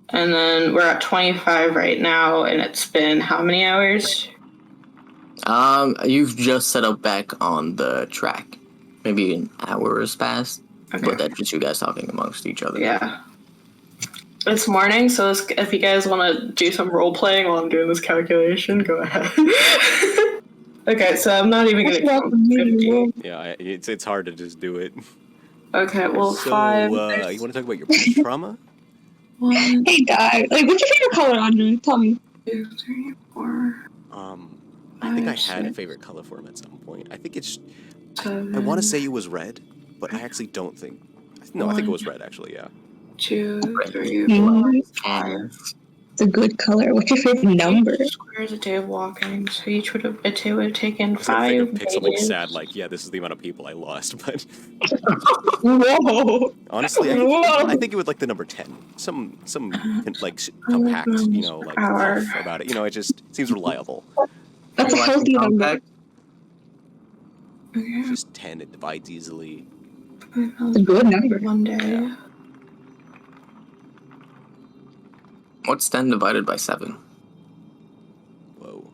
And then we're at 25 right now, and it's been how many hours? You've just set up back on the track. Maybe an hour has passed. Okay. But that's just you guys talking amongst each other. Yeah. It's morning, so if you guys want to do some role-playing while I'm doing this calculation, go ahead. Okay, so I'm not even going to count 50. Yeah, it's hard to just do it. Okay, well, so, 5... you want to talk about your past trauma? 1, hey, guy. Like, what's your favorite color, Andre? Tell me. 2, 3, 4... I think I had a favorite color for him at some point. I think it's... 7, I want to say it was red, but I actually don't think... No, I think it was red, actually, yeah. 2, 3, 4, 5. It's a good color. What's your favorite number? Squares a day of walking, so each would have taken 5 I pick something sad, like, yeah, this is the amount of people I lost, but... Whoa! Honestly, I think it would like the number 10. Some like, compact, like, puff about it. It just seems reliable. That's a healthy number. Okay. Just 10, it divides easily. It's a good number. One day. Yeah. What's 10 divided by 7? Whoa.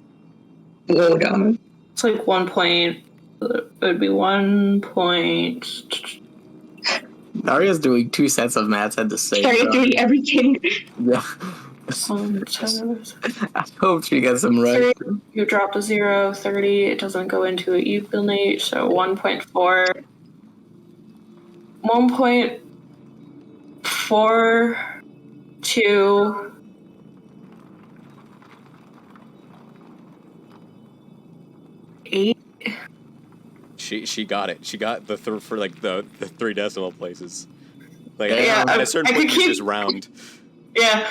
Whoa, God. It's like 1 point. It would be 1 point. Daria's doing 2 sets of maths at the same Sorry, time. doing everything. Yeah. I hope she gets them right. You drop a 0, 30. It doesn't go into it evenly, so 1.4. 1.42. She got it. She got the for like the 3 decimal places. Like Yeah, at a certain I point, could you just round. Yeah.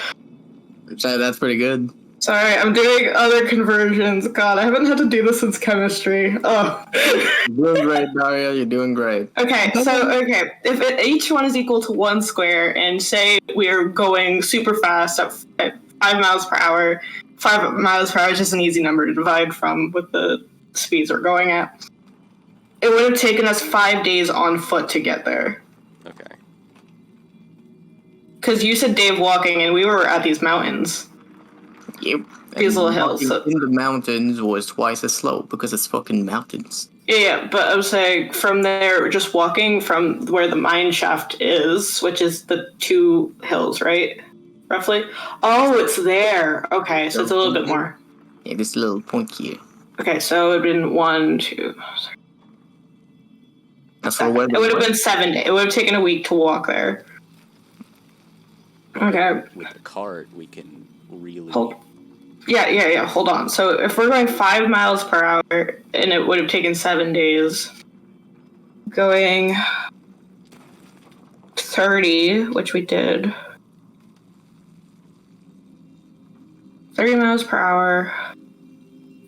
So that's pretty good. Sorry, I'm doing other conversions. God, I haven't had to do this since chemistry. Oh. You're doing great, Daria. You're doing great. Okay, if each one is equal to 1 square, and say we're going super fast at 5 miles per hour, 5 miles per hour is just an easy number to divide from with the speeds we're going at. It would have taken us 5 days on foot to get there. Okay. Because you said Dave walking, and we were at these mountains. Yep. These little hills. Walking So. in the mountains was twice as slow because it's fucking mountains. Yeah, but I was saying from there, just walking from where the mine shaft is, which is the 2 hills, right? Roughly? Oh, it's there. Okay, so it's a little bit more. Yeah, this little point here. Okay, so it would have been 1, 2, 3. That's for weather. It would have been 7 days. It would have taken a week to walk there. Okay. With the cart, we can really. Yeah. Hold on. So if we're going 5 miles per hour, and it would have taken 7 days, going 30, which we did. 30 miles per hour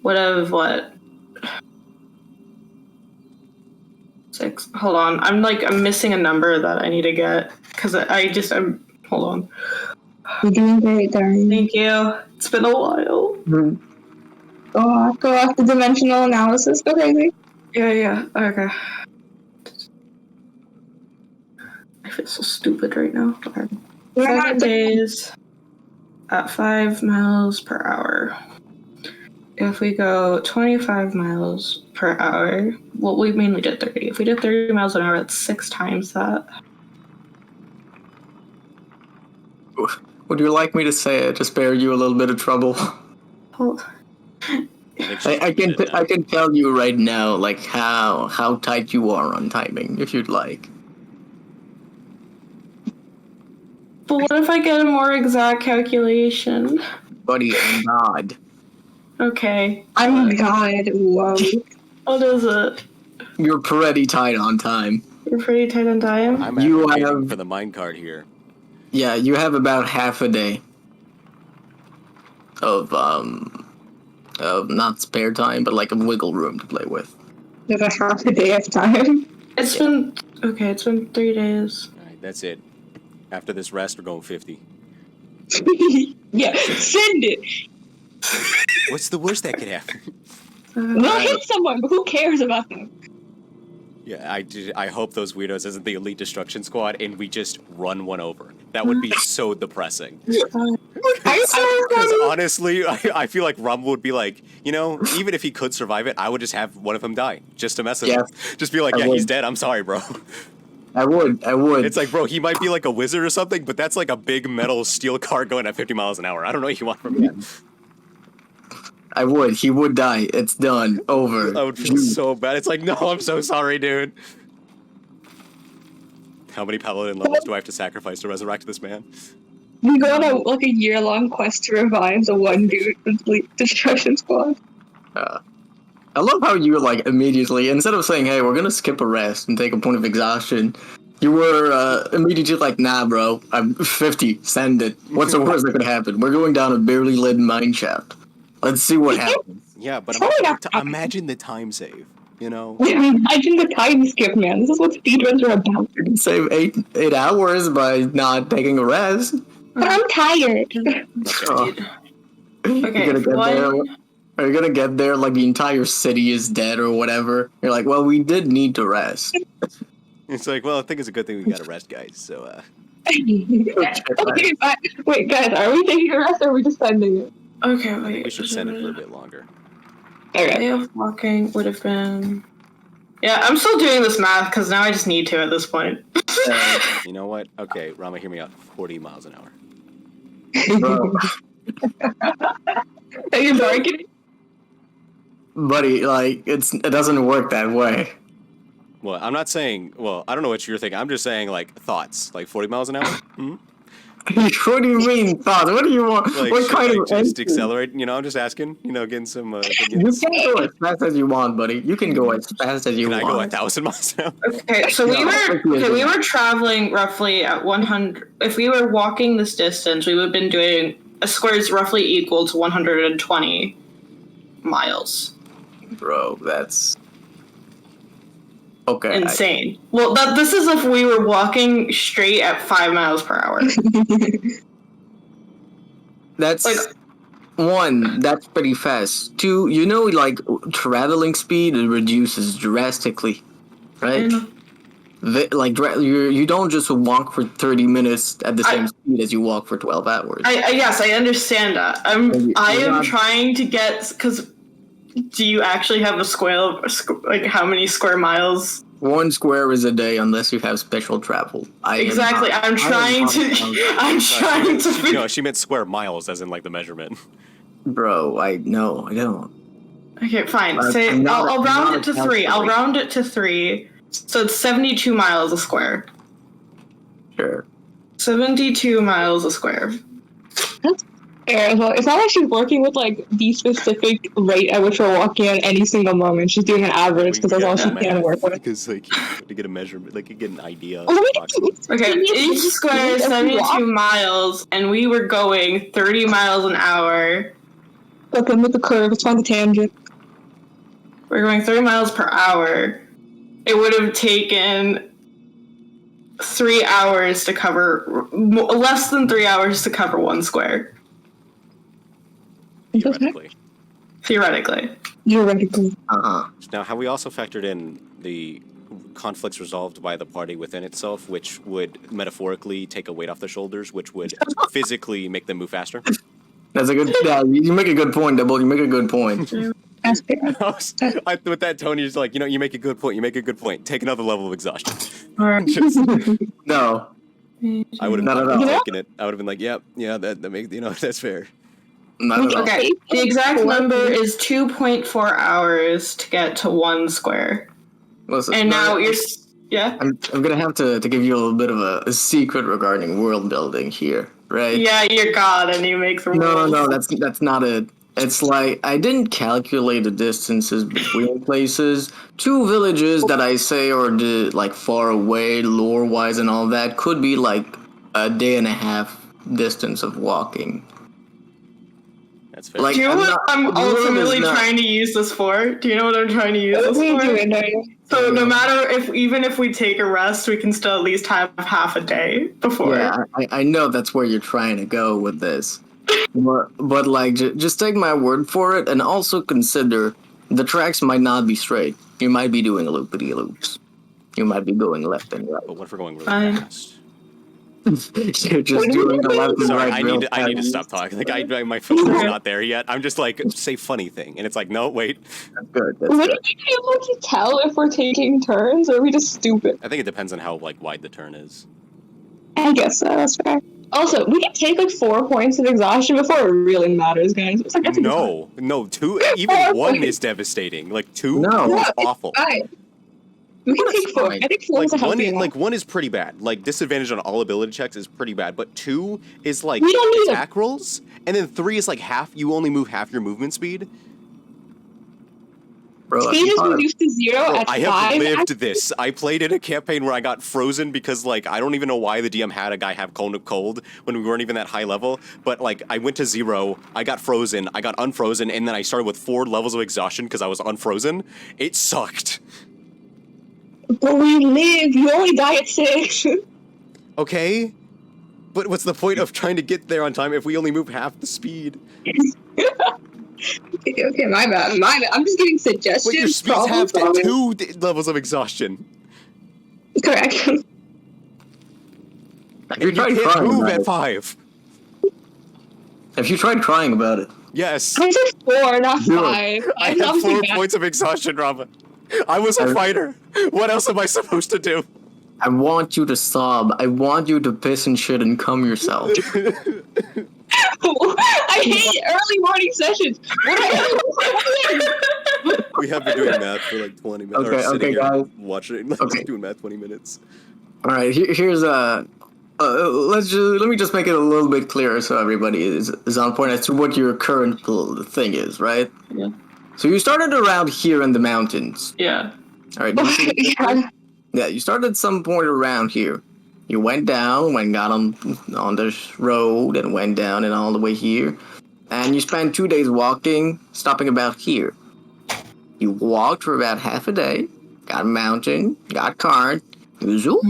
would have what? 6. Hold on. I'm missing a number that I need to get because I'm. Hold on. You're doing great, Daria. Thank you. It's been a while. Mm-hmm. Go off the dimensional analysis. Go crazy. Yeah. Okay. I feel so stupid right now. Okay. 7 days at 5 miles per hour. If we go 25 miles per hour, well, we mainly did 30. If we did 30 miles an hour, that's 6 times that. Would you like me to say it to spare you a little bit of trouble? Hold. I can tell you right now, like how tight you are on timing, if you'd like. But what if I get a more exact calculation? Buddy, I'm God. Okay. I'm God. Whoa. What is it? You're pretty tight on time. You're pretty tight on time? I'm You advocating have- for the minecart here. Yeah, you have about half a day of not spare time, but like a wiggle room to play with. There's a half a day of time. It's been 3 days. Alright, that's it. After this rest, we're going 50. Yeah, send it. What's the worst that could happen? We'll hit someone, but who cares about them? Yeah, I hope those weirdos isn't the Elite Destruction Squad and we just run one over. That would be so depressing. Because honestly, I feel like Rumble would be like, even if he could survive it, I would just have one of them die. Just to mess with him. Just be like, he's dead, I'm sorry, bro. I would. It's like, bro, he might be like a wizard or something, but that's like a big metal steel car going at 50 miles an hour. I don't know what you want from him. I would. He would die. It's done. Over. I would feel so bad. It's like, no, I'm so sorry, dude. How many paladin levels do I have to sacrifice to resurrect this man? We go on a year-long quest to revive the one dude from Fleet Destruction Squad. I love how you immediately, instead of saying, hey, we're gonna skip a rest and take a point of exhaustion, you were immediately like, nah, bro, I'm 50, send it. What's the worst that could happen? We're going down a barely lit mine shaft. Let's see what happens. Yeah, but imagine the time save, Imagine the time skip, man. This is what speedruns are about. You can save 8 hours by not taking a rest. But I'm tired. Okay, Are you gonna get there like the entire city is dead or whatever? You're like, well, we did need to rest. It's like, well, I think it's a good thing we got to rest, guys. So, Okay, wait, guys, are we taking a rest or are we just sending it? Okay, wait. we should send it for a bit longer. Okay. Day of walking would have been. Yeah, I'm still doing this math because now I just need to at this point. You know what? Okay, Rama, hear me out. 40 miles an hour. Bro. Are you bargaining? Buddy, like, it doesn't work that way. Well, I'm not saying, well, I don't know what you're thinking. I'm just saying, like, thoughts. Like 40 miles an hour? Hmm? What do you mean, thoughts? What do you want? Like, what kind of just accelerate? You know, I'm just asking. You know, getting some. You can go as fast as you want, buddy. You can go as fast as you Can want. I go 1,000 miles an hour? Okay, so we were traveling roughly at 100. If we were walking this distance, we would have been doing a square is roughly equal to 120 miles. Bro, that's okay. Insane. Well, this is if we were walking straight at 5 miles per hour. That's like, one. That's pretty fast. Two, you know, like traveling speed it reduces drastically, right? You don't just walk for 30 minutes at the same speed as you walk for 12 hours. Yes, I understand that. I am trying to get because. Do you actually have a square? Like how many square miles? 1 square is a day, unless you have special travel. Exactly. I'm trying to. No, she meant square miles, as in like the measurement. Bro, I don't. Okay, fine. Say I'll round it to 3. I'll round it to 3. So it's 72 miles a square. Sure. 72 miles a square. That's fair as well. It's not like she's working with like the specific rate at which we're walking at any single moment. She's doing an average because that's all she can work with. Because like you have to get a measurement, like you get an idea. Okay, each square is 72 miles, and we were going 30 miles an hour. Look, I'm with the curve. Let's find the tangent. We're going 30 miles per hour. It would have taken 3 hours to cover, less than 3 hours to cover 1 square. Theoretically. Theoretically. Now, have we also factored in the conflicts resolved by the party within itself, which would metaphorically take a weight off their shoulders, which would physically make them move faster? That's a good. Yeah, you make a good point, Double. You make a good point. That's fair. With that tone, you're just like, you make a good point. You make a good point. Take another level of exhaustion. No. I would have not taken it. I would have been like, yeah, that makes, that's fair. Okay, the exact number is 2.4 hours to get to 1 square. Listen, and now you're... Yeah? I'm gonna have to give you a little bit of a secret regarding world building here, right? Yeah, you're God and you make the rules. No, that's not it. It's like, I didn't calculate the distances between places. 2 villages that I say are like far away, lore-wise and all that, could be like a day and a half distance of walking. That's fair. Like, do you know what I'm ultimately trying to use this for? Do you know what I'm trying to use this for? So no matter even if we take a rest, we can still at least have half a day before. Yeah, I know that's where you're trying to go with this. But like, just take my word for it, and also consider the tracks might not be straight. You might be doing loopity-loops. You might be going left and right. But what if we're going really fast? You're just doing the left and right. I need to stop talking. Like, my phone is not there yet. I'm just like, say funny thing, and it's like, no, wait. That's good. Would we be able to tell if we're taking turns, or are we just stupid? I think it depends on how wide the turn is. I guess so. That's fair. Also, we can take like 4 points of exhaustion before it really matters, guys. It's like, no, 2. Even 1 is devastating. Like 2 is awful. We can take 4. I think 4 is a healthy amount. Like 1 is pretty bad. Like disadvantage on all ability checks is pretty bad. But 2 is like attack rolls, and then 3 is like half. You only move half your movement speed. Bro, speed is reduced to 0 at 5. I have lived this. I played in a campaign where I got frozen because, like, I don't even know why the DM had a guy have cold when we weren't even that high level. But, like, I went to 0, I got frozen, I got unfrozen, and then I started with 4 levels of exhaustion because I was unfrozen. It sucked. But we live. You only die at 6. Okay. But what's the point of trying to get there on time if we only move half the speed? Okay, my bad. I'm just giving suggestions. But your speeds have solving. 2 levels of exhaustion. Correct. You can't move at 5. Have you tried crying about it? Yes. I said 4, not 5. I have 4 points of exhaustion, Rama. I was a fighter. What else am I supposed to do? I want you to sob. I want you to piss and shit and cum yourself. I hate early morning sessions. We have been doing math for like 20 minutes. Okay, or sitting here guys. watching, doing math 20 minutes. All right, here's a. Let me just make it a little bit clearer so everybody is on point as to what your current thing is, right? Yeah. So you started around here in the mountains. Yeah. All right. Yeah, you started at some point around here. You went down, got on the road, and went down and all the way here. And you spent 2 days walking, stopping about here. You walked for about half a day, got a mountain, got card, usual.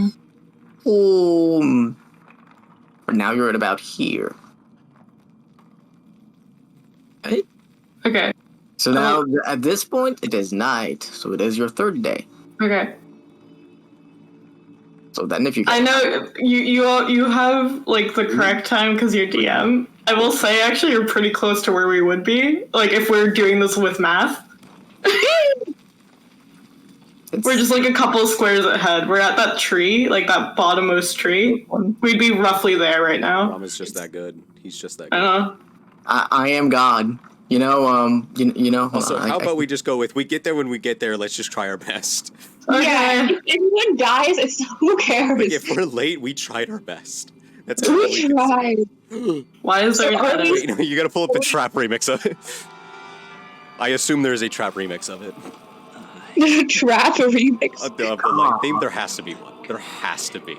But now you're at about here. Right? Okay. So now, at this point, it is night. So it is your 3rd day. Okay. So then if you... I know you have, like, the correct time because you're DM. I will say, actually, you're pretty close to where we would be. Like, if we're doing this with math. We're just, like, a couple squares ahead. We're at that tree, like, that bottommost tree. We'd be roughly there right now. Rama's just that good. He's just that good. I know. I am God. You know, you know. Also, how about we just go with, we get there when we get there, let's just try our best. Okay. Yeah, if anyone dies, who cares? Like, if we're late, we tried our best. That's We tried. Why is there an edit? Wait, no, you gotta pull up the trap remix of it. I assume there is a trap remix of it. Trap remix. There has to be one. There has to be.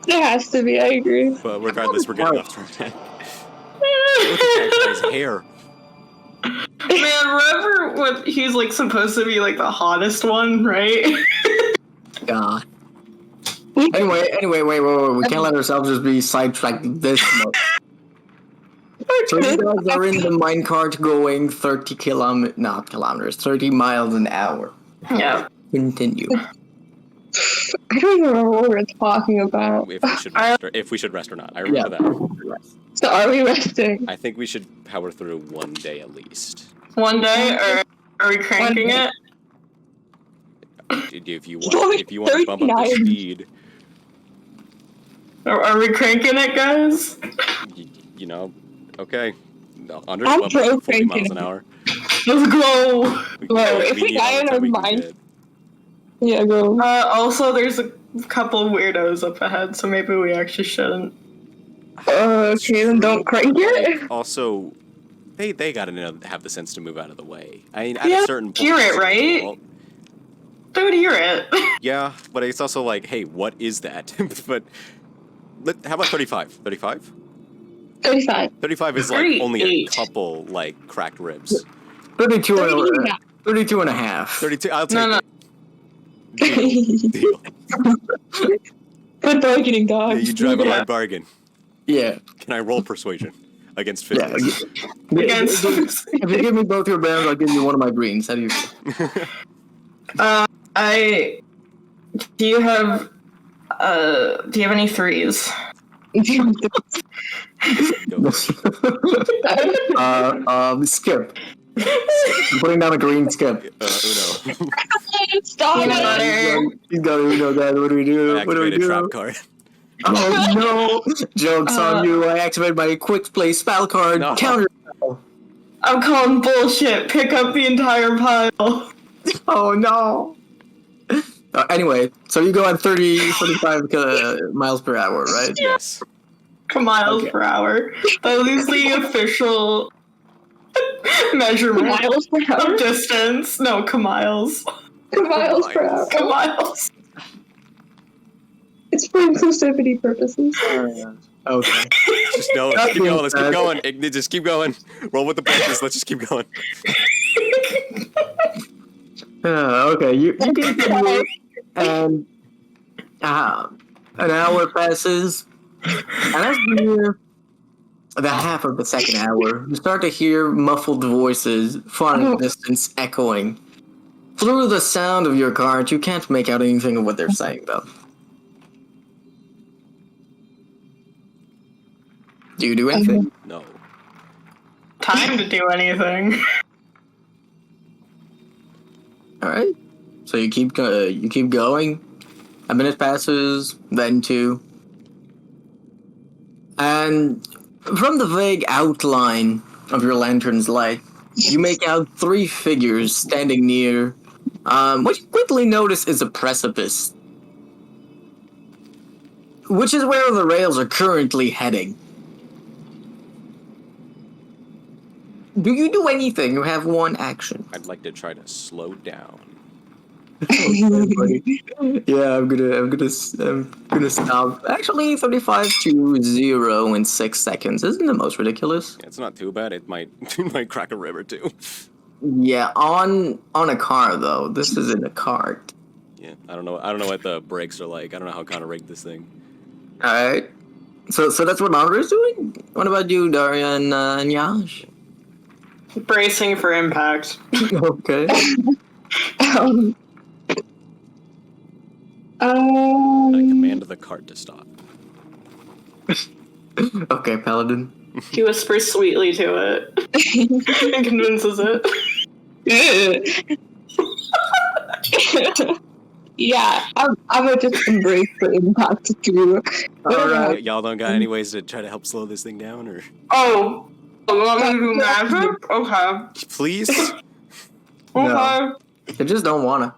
There has to be, I agree. But regardless, we're getting off track. Look at that guy's hair. Man, remember what he's like supposed to be like the hottest one, right? God. Anyway, wait. We can't let ourselves just be sidetracked this much. So you guys are in the minecart going 30 miles an hour. Yeah. Continue. I don't even remember what we're talking about. If we should rest or not. I remember that. So are we resting? I think we should power through 1 day at least. 1 day, or are we cranking it? If you want to bump up the speed. Are we cranking it, guys? You know, okay. Under I'm 40 miles an hour. Let's go! If we die in our mind... Yeah, go. Also, there's a couple of weirdos up ahead, so maybe we actually shouldn't. Okay, then don't crank it. Also, they gotta have the sense to move out of the way. I mean, at a certain point... Hear it, right? They would hear it. Yeah, but it's also like, hey, what is that? But how about 35? 35? 35. 35 is like only a couple like cracked ribs. 32 and a half. 32. I'll take No. Deal. Good bargaining, dog. Yeah, you drive a hard bargain. Yeah. Can I roll persuasion against fitness? Yeah. If you give me both your browns, I'll give you one of my greens. How do you feel? Do you have any 3s? Skip. I'm putting down a green skip. Uno. Stop it! He's got Uno, guys. What do we do? Activated trap card. Oh no! Joke's on you. I activated my quick play spell card. No. Counter. I'm calling bullshit. Pick up the entire pile. Oh no! Anyway, so you go at 45 miles per hour, right? Yes. Miles per hour. That is the official measurement miles per hour? of distance. No, miles. Miles per hour. Miles. It's for inclusivity purposes. Okay. Just no, let's keep going. Let's keep going. Just keep going. Roll with the punches. Let's just keep going. Okay, you continue, and an hour passes, and the half of the second hour, you start to hear muffled voices far in the distance echoing. Through the sound of your cart, you can't make out anything of what they're saying, though. Do you do anything? No. Time to do anything. All right. So you keep going. A minute passes, then 2. And from the vague outline of your lantern's light, you make out 3 figures standing near. What you quickly notice is a precipice, which is where the rails are currently heading. Do you do anything? You have 1 action. I'd like to try to slow down. Yeah, I'm gonna stop. Actually, 35 to 0 in 6 seconds isn't the most ridiculous. Yeah, it's not too bad. It might crack a rib or 2. Yeah, on a car though. This isn't a cart. Yeah, I don't know what the brakes are like. I don't know how kind of rigged this thing. All right. So that's what Andre's doing. What about you, Daria and Yash? Bracing for impact. Okay. I command the cart to stop. Okay, Paladin. He whispers sweetly to it and convinces it. Yeah, I would just embrace the impact too. Alright. Y'all don't got any ways to try to help slow this thing down, or? Oh, you want me to do magic? Okay. Please? Okay. They just don't wanna.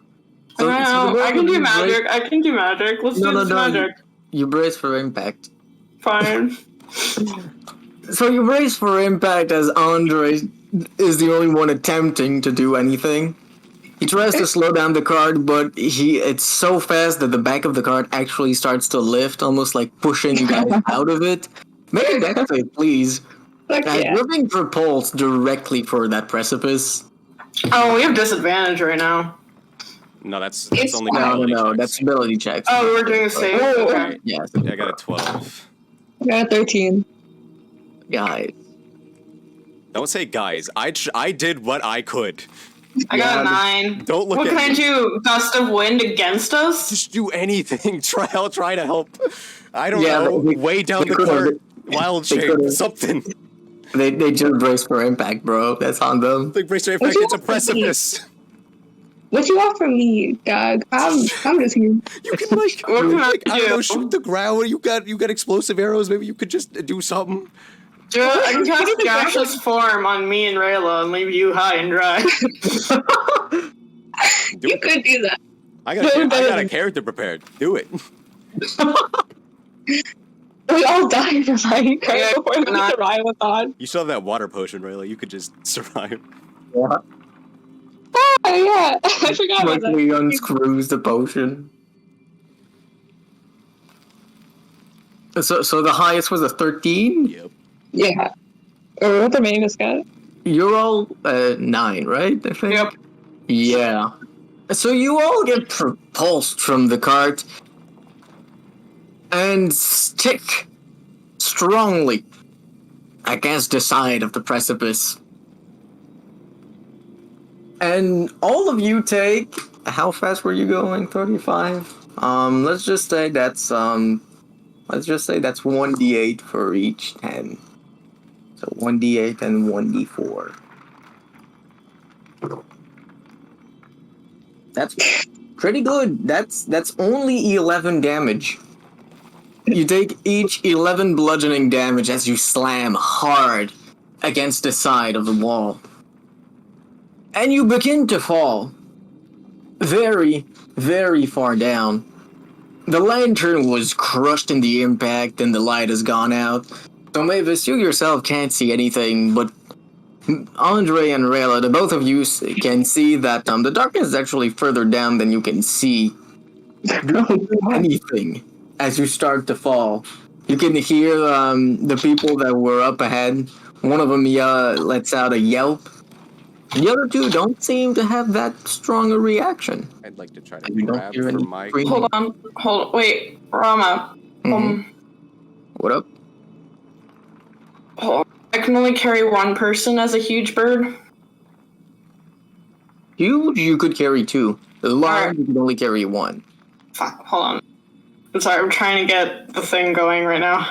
I can do magic. I can do magic. Let's do this magic. You brace for impact. Fine. So you brace for impact as Andre is the only one attempting to do anything. He tries to slow down the cart, but it's so fast that the back of the cart actually starts to lift, almost like pushing you guys out of it. Make a dex save, please. You're being propulsed directly for that precipice. Oh, we have disadvantage right now. No, that's It's only fine. ability No, checks. that's ability checks. Oh, we're doing a save? Okay. Yes. Yeah, I got a 12. I got a 13. Guys. Don't say guys. I did what I could. I got a 9. Don't look what at can I me. do? Gust of wind against us? Just do anything. I'll try to help. I don't Yeah, know. they- Way down they the could've- cart. Wild they shape. could've- Something. They just brace for impact, bro. That's on them. Big brace effect. It's a precipice. What you want from me, Doug? I'm just here. You can like, What can I I don't know, do? shoot the ground. You got explosive arrows. Maybe you could just do something. Dude, I can cast gaseous form on me and Rayla and leave you high and dry. Do You it. could do that. I got a character prepared. Do it. We all died in like Yeah, before the not- survival was on. You still have that water potion, Rayla. You could just survive. Yeah. Oh yeah, I forgot about that. Quickly unscrews the potion. So the highest was a 13? Yep. Yeah. Or what the Mavis got? You're all 9, right? I think? Yep. Yeah. So you all get propulsed from the cart and stick strongly against the side of the precipice. And all of you take... How fast were you going? 35? Let's just say that's 1d8 for each 10. So 1d8 and 1d4. That's pretty good. That's only 11 damage. You take each 11 bludgeoning damage as you slam hard against the side of the wall. And you begin to fall very, very far down. The lantern was crushed in the impact and the light has gone out. So Mavis, you yourself can't see anything, but Andre and Rayla, the both of you can see that the darkness is actually further down than you can see. Anything as you start to fall. You can hear the people that were up ahead. One of them lets out a yelp. The other two don't seem to have that strong a reaction. I'd like to try to You don't grab hear for any my. screaming. Hold on. Wait, Rama. What up? Oh, I can only carry one person as a huge bird. Huge, you could carry 2. The large, Alright. you could only carry 1. Fuck, hold on. I'm sorry, I'm trying to get the thing going right now.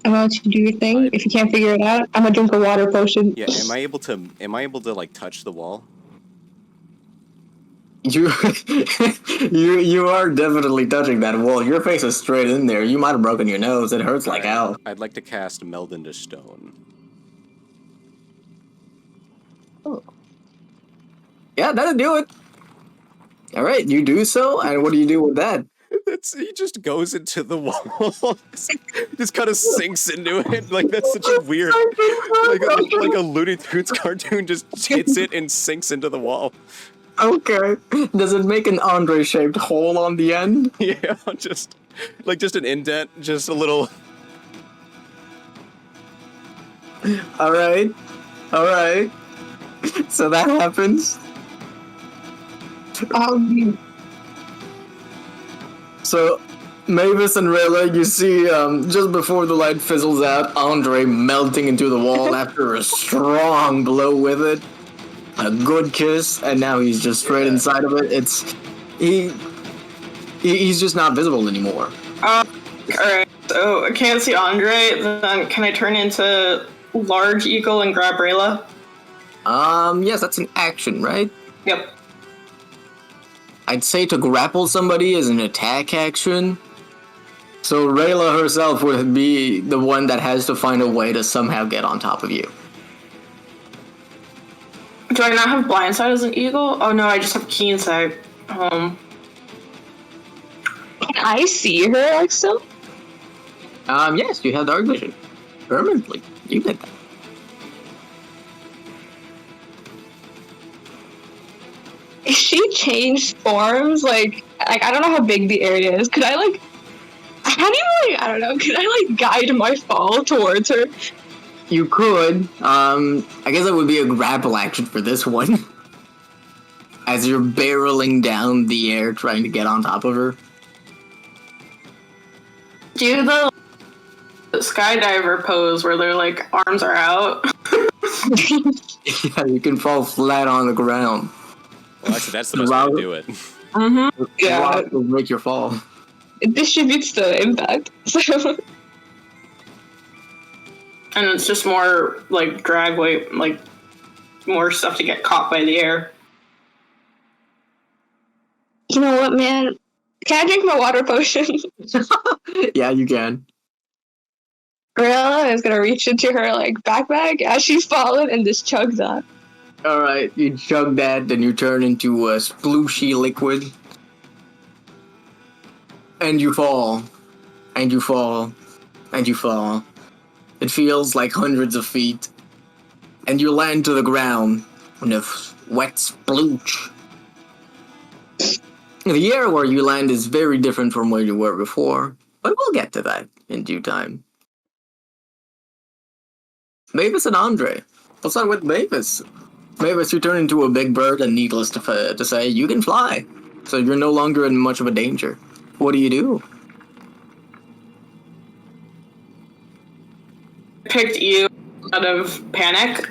I'm gonna let you do your thing. If you can't figure it out, I'm gonna drink a water potion. Yeah, am I able to like touch the wall? You are definitely touching that wall. Your face is straight in there. You might have broken your nose. It hurts like hell. I'd like to cast Meld into Stone. Oh. Yeah, that'll do it. All right, you do so, and what do you do with that? He just goes into the wall, just kind of sinks into it. Like that's such a weird, like a Looney Tunes cartoon just hits it and sinks into the wall. Okay. Does it make an Andre-shaped hole on the end? Yeah, just an indent, just a little. All right. So that happens. So, Mavis and Rayla, you see, just before the light fizzles out, Andre melting into the wall after a strong blow with it. A good kiss, and now he's just straight inside of it. He's just not visible anymore. Alright, so I can't see Andre, then can I turn into Large Eagle and grab Rayla? Yes, that's an action, right? Yep. I'd say to grapple somebody is an attack action. So Rayla herself would be the one that has to find a way to somehow get on top of you. Do I not have Blindside as an eagle? Oh no, I just have Keen Sight. Can I see her, Axel? Yes, you have dark vision. Permanently. You did that. If she changed forms, like I don't know how big the area is. Could I I don't know, could I guide my fall towards her? You could. I guess it would be a grapple action for this one. As you're barreling down the air trying to get on top of her. Do the skydiver pose where their arms are out. Yeah, you can fall flat on the ground. Well, actually, that's the best way to do it. Mm-hmm. Yeah. Rock will make your fall. It distributes the impact. So. And it's just more drag weight, more stuff to get caught by the air. You know what, man? Can I drink my water potion? Yeah, you can. Rayla is gonna reach into her backpack as she's falling and just chug that. Alright, you chug that, then you turn into a splooshy liquid. And you fall. And you fall. And you fall. It feels like hundreds of feet. And you land to the ground in a wet splooch. The air where you land is very different from where you were before, but we'll get to that in due time. Mavis and Andre. We'll start with Mavis. Mavis, you turn into a big bird, and needless to say, you can fly. So you're no longer in much of a danger. What do you do? Picked you out of panic,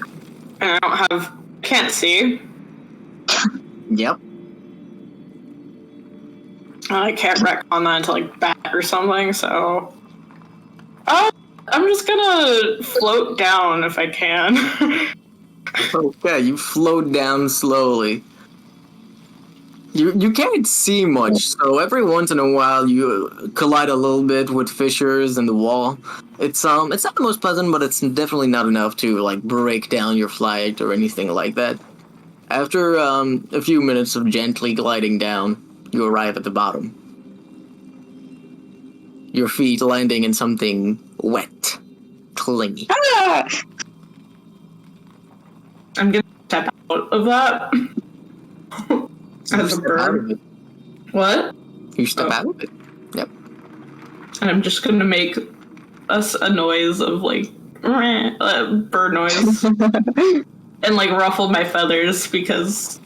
and I can't see. Yep. I can't wreck on that into bat or something, so I'm just gonna float down if I can. Okay, you float down slowly. You can't see much, so every once in a while you collide a little bit with fissures in the wall. It's not the most pleasant, but it's definitely not enough to break down your flight or anything like that. After a few minutes of gently gliding down, you arrive at the bottom. Your feet landing in something wet, clingy. Ah! I'm gonna step out of that. As a bird. What? You step out of it. Yep. And I'm just gonna make us a noise of bird noise. And ruffle my feathers because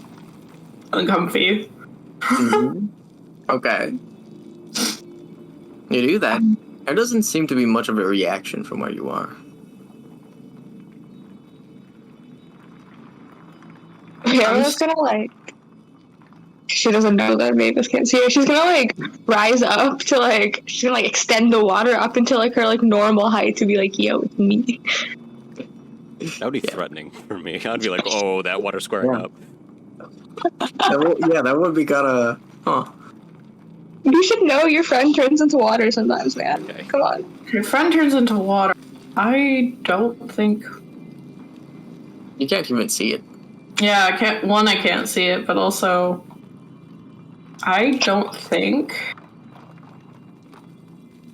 I'm comfy. Mm-hmm. Okay. You do that. There doesn't seem to be much of a reaction from where you are. Hera's gonna like. She doesn't know that Mavis can't see her. She's gonna like rise up to like. She's gonna like extend the water up into like her like normal height to be like, yo, it's me. That would be threatening for me. I'd be like, oh, that water's squaring up. That would be kinda... Huh. You should know your friend turns into water sometimes, man. Okay. Come on. Your friend turns into water. I don't think... You can't even see it. Yeah, I can't see it, but also... I don't think...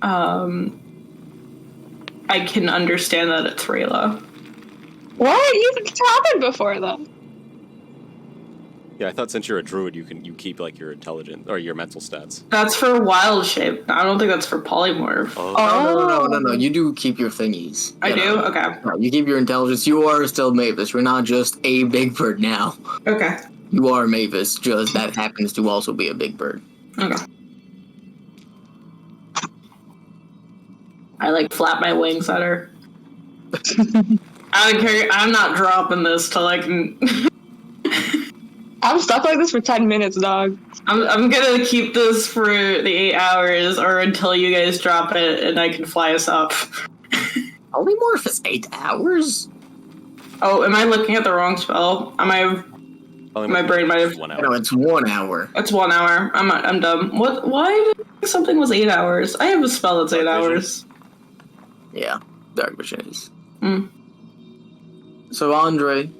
I can understand that it's Rayla. What? It's happened before, though. Yeah, I thought since you're a druid, you keep like your intelligence or your mental stats. That's for wild shape. I don't think that's for polymorph. Oh. No. You do keep your thingies. I do? Okay. No, you keep your intelligence. You are still Mavis. You're not just a big bird now. Okay. You are Mavis, just that happens to also be a big bird. Okay. I like flap my wings at her. I don't care. I'm not dropping this till like. I'm stuck like this for 10 minutes, dog. I'm gonna keep this for the 8 hours or until you guys drop it and I can fly us up. Polymorph is 8 hours? Oh, am I looking at the wrong spell? My brain might have. 1 hour. No, it's 1 hour. It's 1 hour. I'm dumb. What? Why did I think something was 8 hours? I have a spell that's 8 hours. Yeah, Dark Vision is. Mm. So Andre,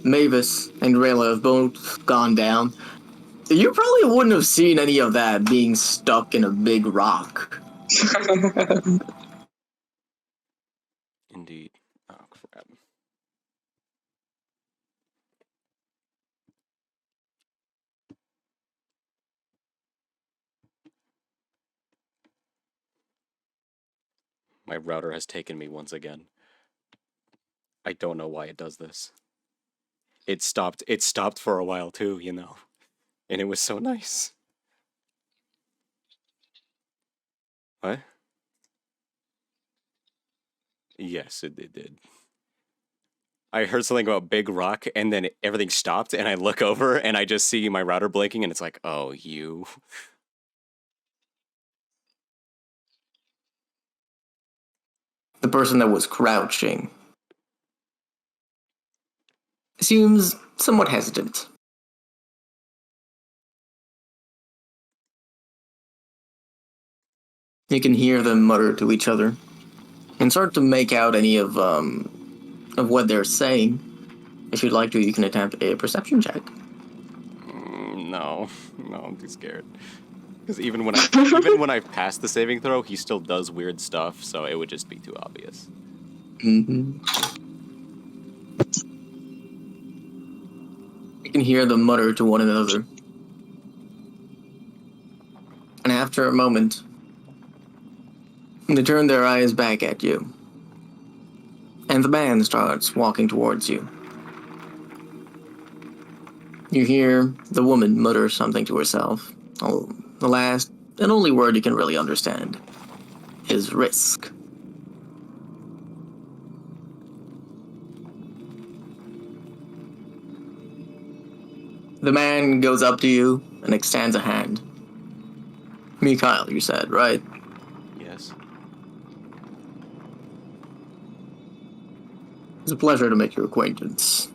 Mavis, and Rayla have both gone down. You probably wouldn't have seen any of that being stuck in a big rock. Indeed. Oh, crap. My router has taken me once again. I don't know why it does this. It stopped for a while too, you know. And it was so nice. What? Yes, it did. I heard something about big rock, and then everything stopped, and I look over, and I just see my router blinking, and it's like, oh, you. The person that was crouching seems somewhat hesitant. You can hear them mutter to each other and start to make out any of what they're saying. If you'd like to, you can attempt a perception check. No, I'm too scared. Because even when I pass the saving throw, he still does weird stuff, so it would just be too obvious. Mm-hmm. You can hear them mutter to one another. And after a moment, they turn their eyes back at you. And the man starts walking towards you. You hear the woman mutter something to herself. Oh, the last and only word you can really understand is risk. The man goes up to you and extends a hand. Mikhail, you said, right? Yes. It's a pleasure to make your acquaintance.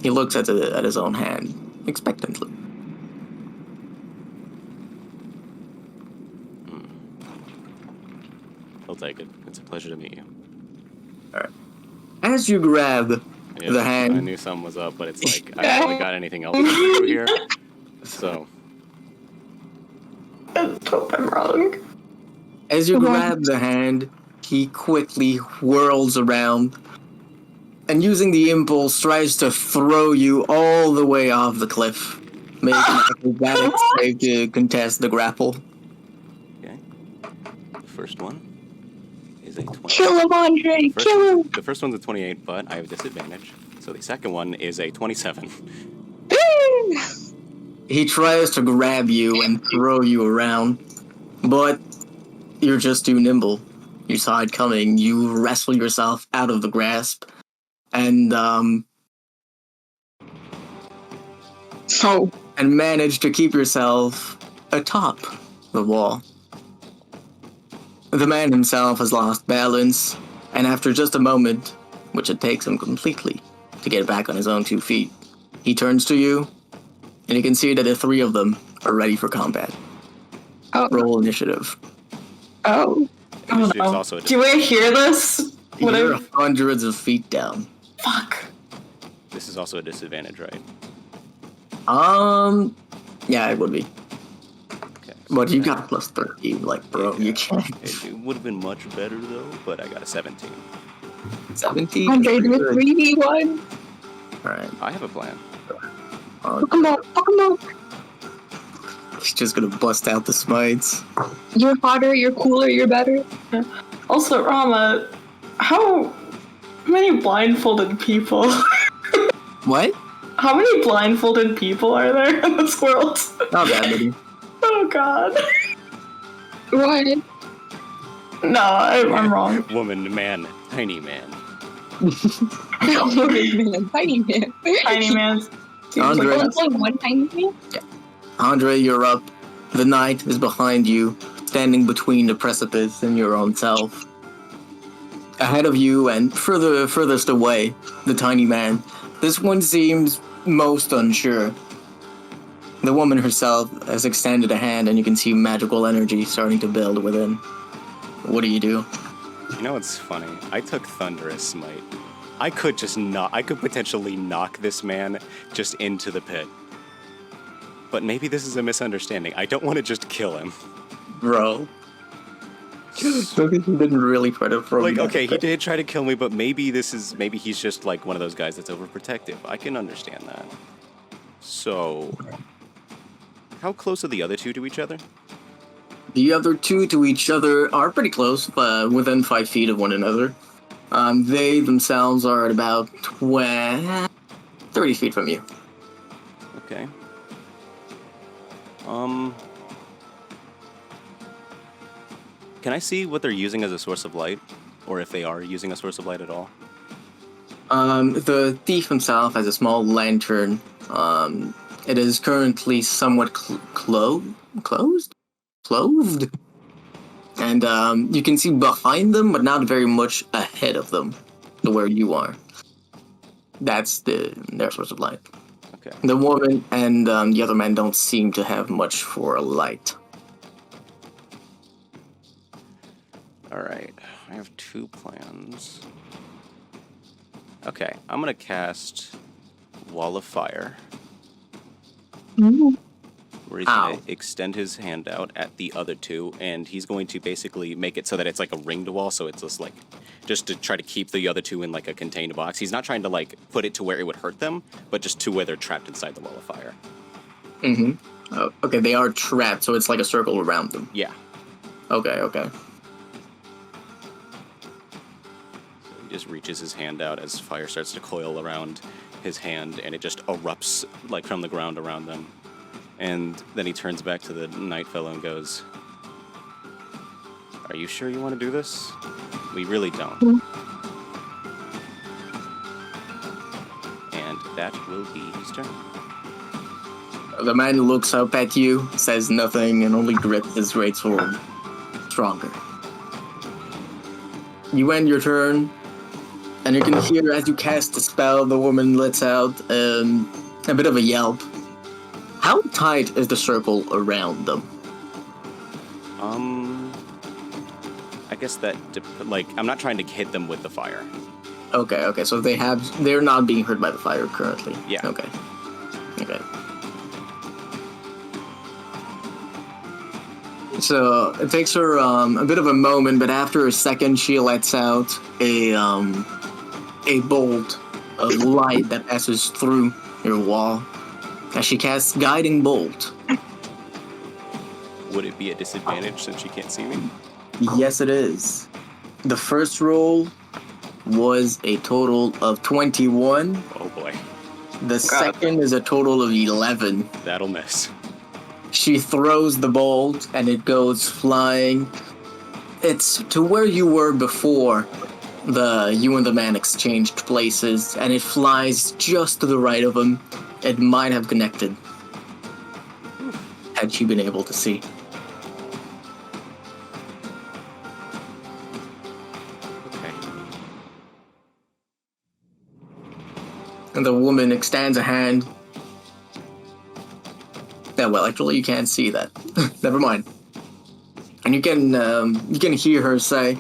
He looks at his own hand, expectantly. I'll take it. It's a pleasure to meet you. Alright. As you grab the hand... I knew something was up, but it's like, I haven't got anything else to do here. So... I hope I'm wrong. As you grab the hand, he quickly whirls around and using the impulse tries to throw you all the way off the cliff. Make an acrobatics save to contest the grapple. Okay. The first one is a 20. Kill him, Andre! Kill him! The first one's a 28, but I have disadvantage. So the second one is a 27. He tries to grab you and throw you around, But you're just too nimble. You saw it coming. You wrestle yourself out of the grasp, and manage to keep yourself atop the wall. The man himself has lost balance, and after just a moment, which it takes him completely to get back on his own 2 feet, he turns to you, and you can see that the 3 of them are ready for combat. Roll initiative. Also do I hear this? You're hundreds of feet down. Fuck. This is also a disadvantage, right? Yeah, it would be. Okay. But you got a plus 13, like, bro, you can't. It would have been much better, though, but I got a 17. 17? 100 with 3v1. Alright. I have a plan. Come on. He's just gonna bust out the smites. You're hotter, you're cooler, you're better. Also, Rama, how many blindfolded people? What? How many blindfolded people are there in this world? Not that many. Oh god. What? No, I'm wrong. Woman, man, tiny man. Tiny man. Tiny man. Andre, One tiny man? Andre, you're up. The knight is behind you, standing between the precipice and your own self. Ahead of you and furthest away, the tiny man. This one seems most unsure. The woman herself has extended a hand, and you can see magical energy starting to build within. What do? You know what's funny? I took Thunderous Smite. I could potentially knock this man just into the pit. But maybe this is a misunderstanding. I don't want to just kill him. Bro. Maybe he didn't really try to throw me. Okay, he did try to kill me, but maybe he's just like one of those guys that's overprotective. I can understand that. So, how close are the other 2 to each other? The other 2 to each other are pretty close, within 5 feet of one another. They themselves are at about 30 feet from you. Okay. Can I see what they're using as a source of light? Or if they are using a source of light at all? The thief himself has a small lantern. It is currently somewhat clothed? And you can see behind them, but not very much ahead of them, to where you are. That's their source of light. Okay. The woman and the other man don't seem to have much for light. Alright, I have 2 plans. Okay, I'm gonna cast Wall of Fire. Where he's gonna extend his hand out at the other 2, and he's going to basically make it so that it's like a ringed wall, so it's just to try to keep the other 2 in like a contained box. He's not trying to like put it to where it would hurt them, but just to where they're trapped inside the Wall of Fire. Oh, okay, they are trapped, so it's like a circle around them. Yeah. Okay. Just reaches his hand out as fire starts to coil around his hand, and it just erupts like from the ground around them. And then he turns back to the Night Fellow and goes, "Are you sure you want to do this? We really don't." And that will be his turn. The man looks up at you, says nothing, and only grips his great sword stronger. You end your turn, and you can hear as you cast the spell, the woman lets out a bit of a yelp. How tight is the circle around them? I guess that, I'm not trying to hit them with the fire. Okay, so they're not being hurt by the fire currently. Yeah. Okay. So it takes her a bit of a moment, but after a second, she lets out a bolt of light that passes through your wall as she casts Guiding Bolt. Would it be a disadvantage since she can't see me? Yes, it is. The first roll was a total of 21. Oh boy. The second is a total of 11. That'll miss. She throws the bolt, and it goes flying. It's to where you were before you and the man exchanged places, and it flies just to the right of him. It might have connected, had she been able to see. Okay. And the woman extends a hand. Yeah, well, actually, you can't see that. Never mind. And you can hear her say,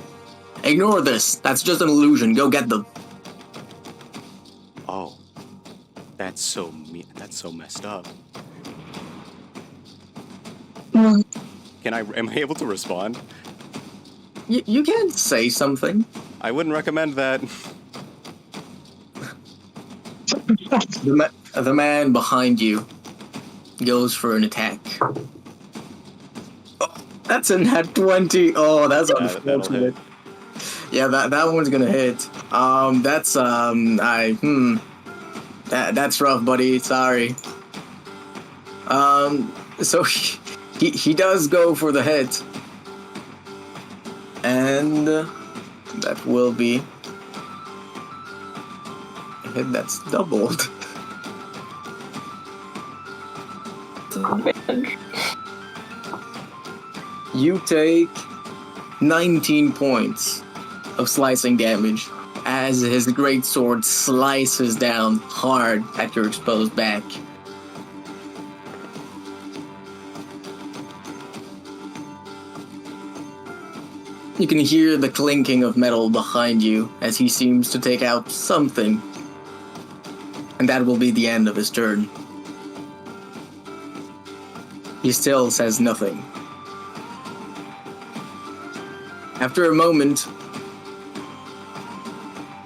"Ignore this. That's just an illusion. Go get them." Oh, that's so messed up. Am I able to respond? You can say something. I wouldn't recommend that. The man behind you goes for an attack. Oh, that's a nat 20. Oh, that's unfortunate. Yeah, that one's gonna hit. That's rough, buddy. Sorry. So he does go for the hit, and that will be a hit that's doubled. You take 19 points of slicing damage as his greatsword slices down hard at your exposed back. You can hear the clinking of metal behind you as he seems to take out something. And that will be the end of his turn. He still says nothing. After a moment,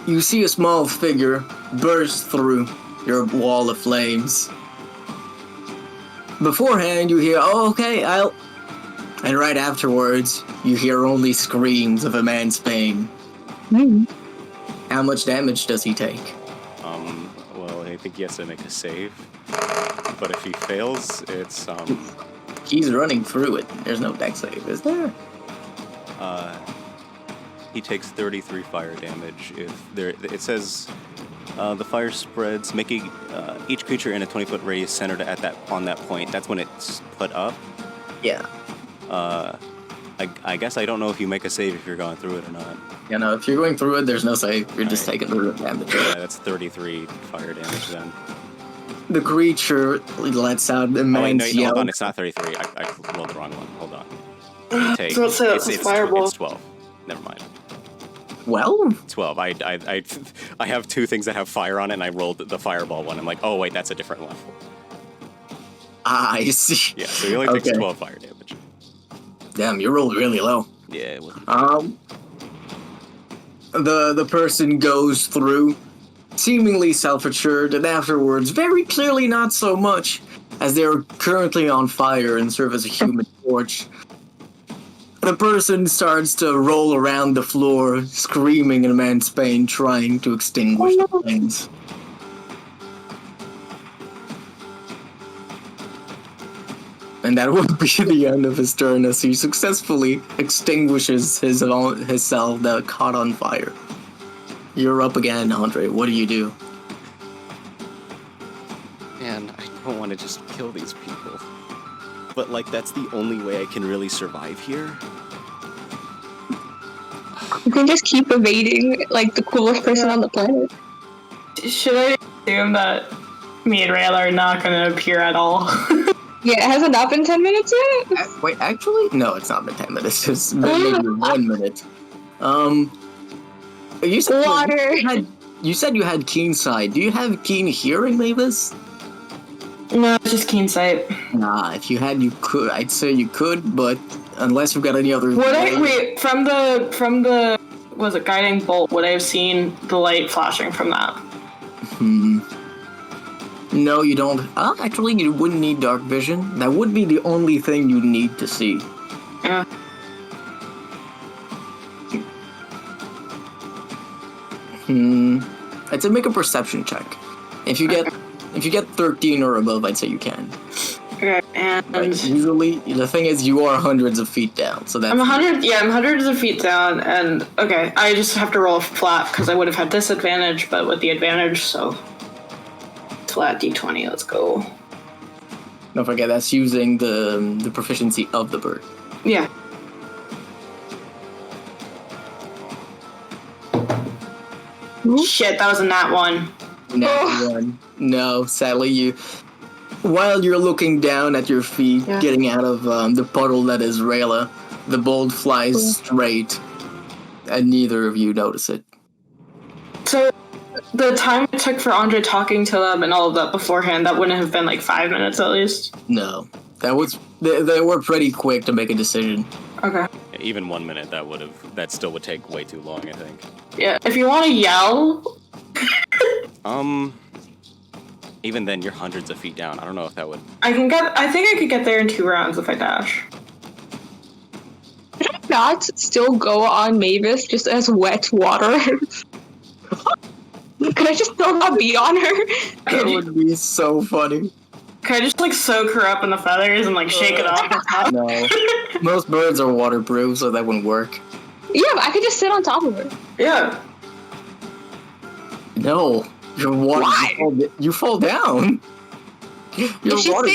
you see a small figure burst through your wall of flames. Beforehand, you hear, "Oh, okay, I'll..." And right afterwards, you hear only screams of a man's pain. How much damage does he take? Well, I think he has to make a save. But if he fails, it's, He's running through it. There's no dex save, is there? He takes 33 fire damage. It says the fire spreads, making each creature in a 20-foot radius centered on that point. That's when it's put up. Yeah. I guess I don't know if you make a save if you're going through it or not. Yeah, no, if you're going through it, there's no save. You're just taking the damage. Yeah, that's 33 fire damage then. The creature lets out an immense yell. Hold on, it's not 33. I rolled the wrong one. Hold on. It's fireball. It's 12. Never mind. Well? 12. I have two things that have fire on it, and I rolled the fireball one. I'm like, oh, wait, that's a different one. I see. Yeah, so he only takes 12 fire damage. Damn, you rolled really low. Yeah, it wasn't. The person goes through, seemingly self-assured, and afterwards, very clearly not so much, as they are currently on fire and serve as a human torch. The person starts to roll around the floor, screaming in immense pain, trying to extinguish the flames. And that will be the end of his turn as he successfully extinguishes his cell that caught on fire. You're up again, Andre. What do you do? Man, I don't want to just kill these people. But, like, that's the only way I can really survive here. You can just keep evading, like, the coolest person on the planet. Should I assume that me and Rael are not going to appear at all? Yeah, has it not been 10 minutes yet? Wait, actually? No, it's not been 10 minutes. It's been maybe 1 minute. You said Water. You said you had keen sight. Do you have keen hearing, Mavis? No, it's just keen sight. Nah, if you had, you could. I'd say you could, but unless you've got any other... From the was it guiding bolt, would I have seen the light flashing from that? No, you don't. Actually, you wouldn't need dark vision. That would be the only thing you'd need to see. Yeah. I'd say make a perception check. If you get 13 or above, I'd say you can. Okay, and Like, usually, the thing is, you are hundreds of feet down, so that's... I'm hundreds of feet down, and okay, I just have to roll flat, because I would have had disadvantage, but with the advantage, so... Flat d20, let's go. Don't forget, that's using the proficiency of the bird. Yeah. Shit, that was a nat 1. Nat 1. No, sadly, you... While you're looking down at your feet, getting out of the puddle that is Rayla, the bolt flies straight, and neither of you notice it. So, the time it took for Andre talking to them and all of that beforehand, that wouldn't have been like 5 minutes at least? No. That was... They were pretty quick to make a decision. Okay. Even 1 minute, that still would take way too long, I think. Yeah, if you want to yell... Even then, you're hundreds of feet down. I don't know if that would... I think I could get there in 2 rounds if I dash. Could I not still go on Mavis just as wet water? Could I just still not be on her? That would be so funny. Can I just like soak her up in the feathers and like shake it off the top? No. Most birds are waterproof, so that wouldn't work. Yeah, but I could just sit on top of her. Yeah. No. Your water... Why? You fall down. Your water...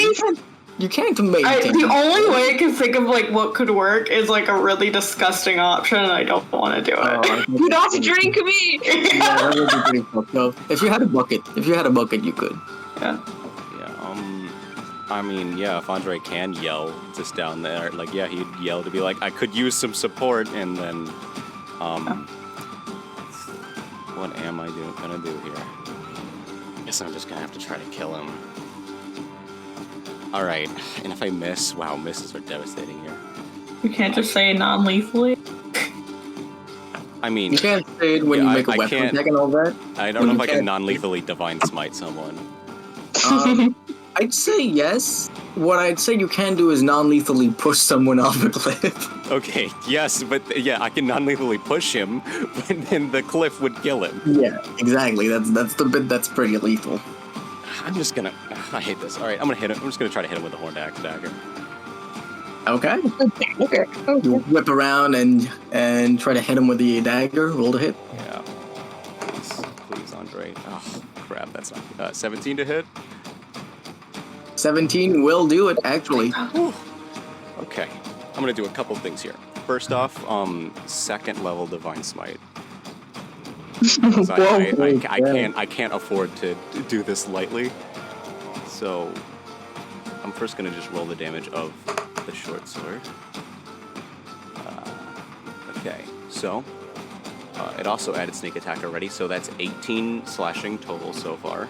You can't maintain. The only way I can think of like what could work is like a really disgusting option, and I don't want to do it. Do not drink me. Yeah, that would be pretty fucked up. If you had a bucket, you could. Yeah. I mean, yeah, if Andre can yell just down there, like, yeah, he'd yell to be like, I could use some support, and then, what am I gonna do here? Guess I'm just gonna have to try to kill him. Alright, and if I miss, wow, misses are devastating here. You can't just say non-lethally. I mean... You can't say it when you make a weapon check and all that. I don't know if I can non-lethally divine smite someone. I'd say yes. What I'd say you can do is non-lethally push someone off a cliff. Okay, yes, but yeah, I can non-lethally push him, but then the cliff would kill him. Yeah, exactly. That's the bit that's pretty lethal. I'm just gonna... I hate this. Alright, I'm gonna hit him. I'm just gonna try to hit him with a horned dagger. Okay. You whip around and try to hit him with the dagger. Roll to hit. Yeah. Please, Andre. Oh, crap, that's not... 17 to hit? 17 will do it, actually. Okay. I'm gonna do a couple things here. First off, second level divine smite. I can't afford to do this lightly. So I'm first gonna just roll the damage of the short sword. Okay, so it also added sneak attack already, so that's 18 slashing total so far.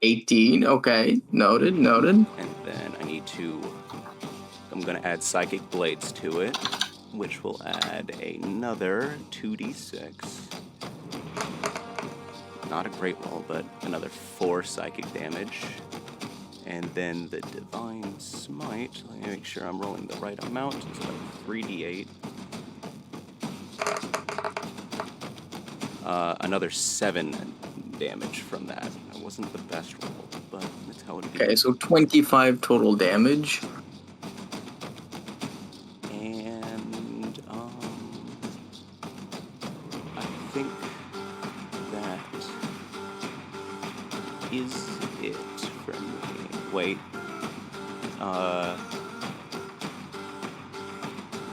18, okay. Noted. And then I'm gonna add psychic blades to it, which will add another 2d6. Not a great roll, but another 4 psychic damage. And then the divine smite, let me make sure I'm rolling the right amount, it's like 3d8. Another 7 damage from that. It wasn't the best roll, but that's how it is. Okay, so 25 total damage. And I think that is it for me. Wait.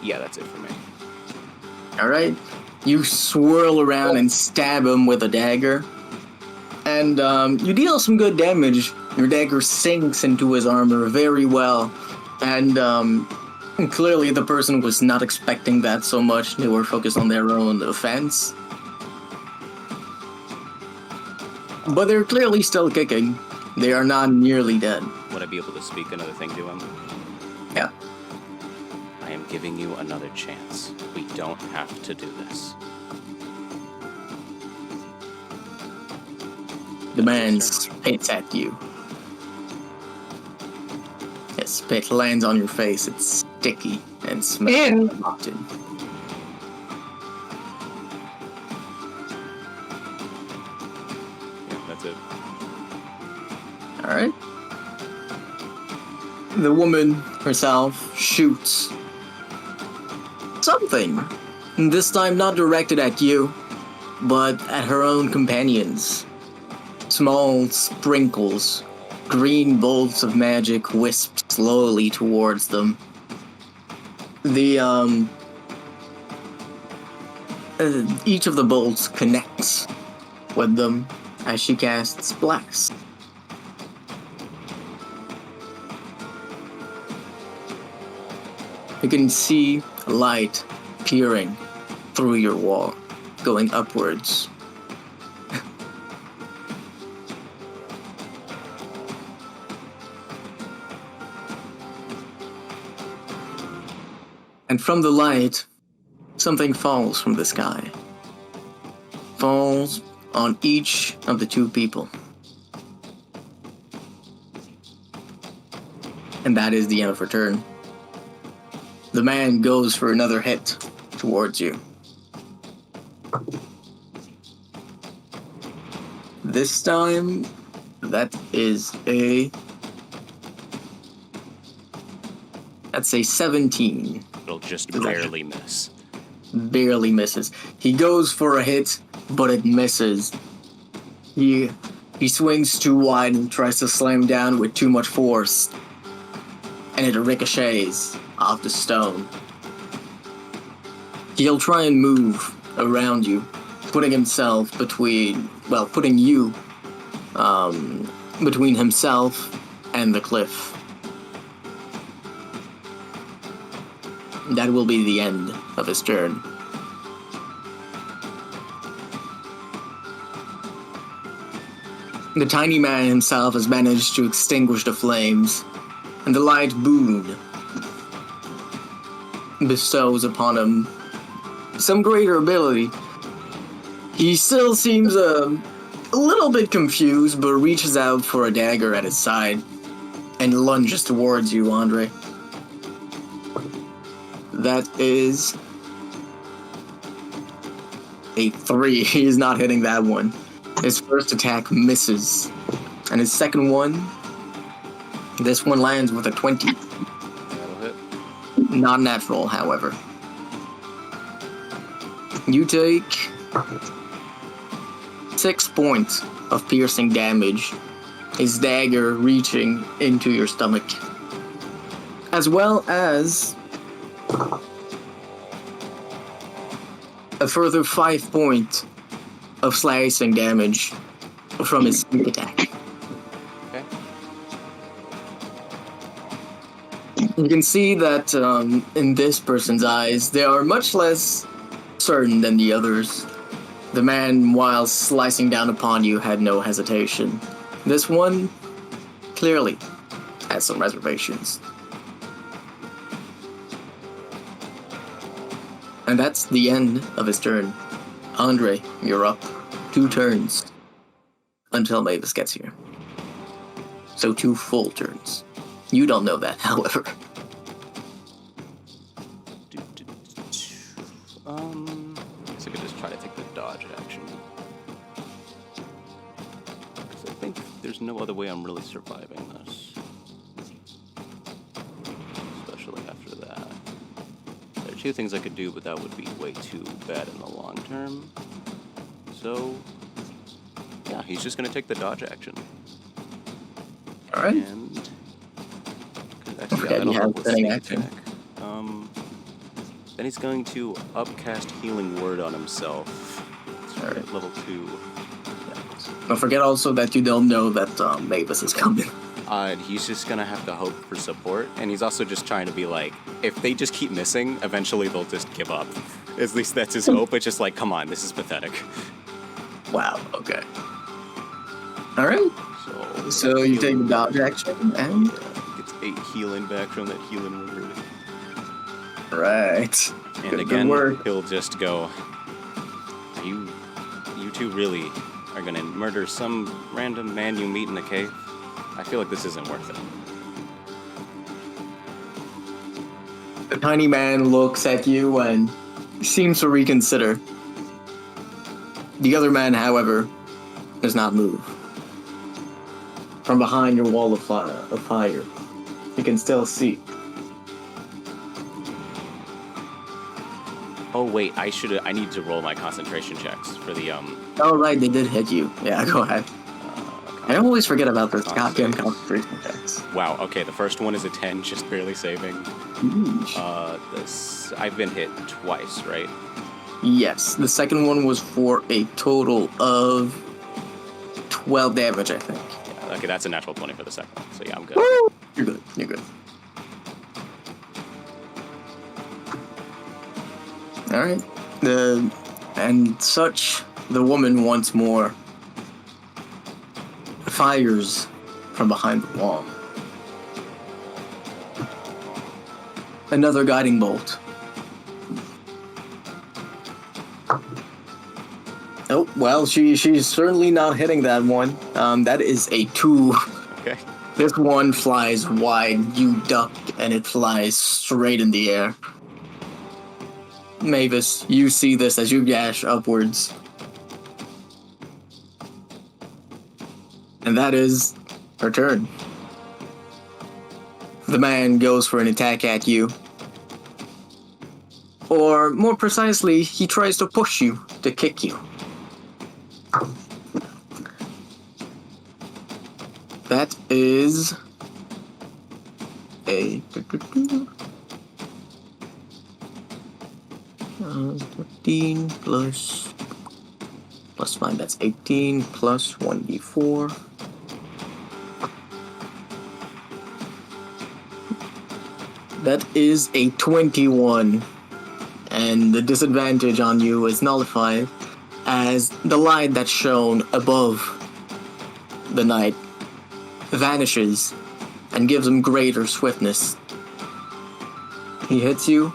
Yeah, that's it for me. Alright. You swirl around and stab him with a dagger. And you deal some good damage. Your dagger sinks into his armor very well. And clearly the person was not expecting that so much. They were focused on their own offense. But they're clearly still kicking. They are not nearly dead. Would I be able to speak another thing to him? Yeah. I am giving you another chance. We don't have to do this. The man spits at you. His spit lands on your face. It's sticky and smells rotten. Yeah, that's it. Alright. the woman herself shoots something. This time not directed at you, but at her own companions. Small sprinkles, green bolts of magic wisp slowly towards them. Each of the bolts connects with them as she casts Blast. You can see light peering through your wall, going upwards. And from the light, something falls from the sky. Falls on each of the two people. And that is the end of her turn. The man goes for another hit towards you. This time, that's a 17. It'll just barely miss. Barely misses. He goes for a hit, but it misses. He swings too wide and tries to slam down with too much force. And it ricochets off the stone. He'll try and move around you, putting you between himself and the cliff. That will be the end of his turn. The tiny man himself has managed to extinguish the flames, and the light boon bestows upon him some greater ability. He still seems a little bit confused, but reaches out for a dagger at his side and lunges towards you, Andre. That is a 3. He's not hitting that one. His first attack misses. And his second one, this one lands with a 20. That'll hit. Not natural, however. You take 6 points of piercing damage, his dagger reaching into your stomach, as well as a further 5 points of slicing damage from his sneak attack. Okay. You can see that in this person's eyes, they are much less certain than the others. The man, while slicing down upon you, had no hesitation. This one clearly has some reservations. And that's the end of his turn. Andre, you're up. 2 turns until Mavis gets here. So 2 full turns. You don't know that, however. So I could just try to take the dodge action. Because I think there's no other way I'm really surviving this. Especially after that. There are 2 things I could do, but that would be way too bad in the long term. So, yeah, he's just going to take the dodge action. Alright. And actually, Okay, that'll you help have with sneak sneak action. attack. Then he's going to upcast Healing Word on himself. Alright. Level 2. Don't forget also that you don't know that Mavis is coming. He's just gonna have to hope for support, and he's also just trying to be like, if they just keep missing, eventually they'll just give up. At least that's his hope. It's just like, come on, this is pathetic. Wow, okay. Alright. So you take the dodge action and... Gets 8 healing back from that healing word. Right. And Good again, work. he'll just go, you two really are gonna murder some random man you meet in a cave? I feel like this isn't worth it. The tiny man looks at you and seems to reconsider. The other man, however, does not move. From behind your wall of fire, You can still see. Oh wait, I need to roll my concentration checks for the Oh right, they did hit you. Yeah, go ahead. I always forget about those goddamn concentration checks. Wow, okay, the first one is a 10, just barely saving. I've been hit twice, right? Yes, the second one was for a total of 12 damage, I think. Yeah, okay, that's a natural 20 for the second one, so yeah, I'm good. Woo! You're good, you're good. Alright, and such, the woman once more fires from behind the wall. Another guiding bolt. Oh, well, she's certainly not hitting that one. That is a 2. Okay. This one flies wide, you duck, and it flies straight in the air. Mavis, you see this as you dash upwards. And that is her turn. The man goes for an attack at you. Or, more precisely, he tries to push you, to kick you. That is a 15 plus 5, that's 18 plus 1d4. That is a 21, and the disadvantage on you is nullified as the light that shone above the knight vanishes and gives him greater swiftness. He hits you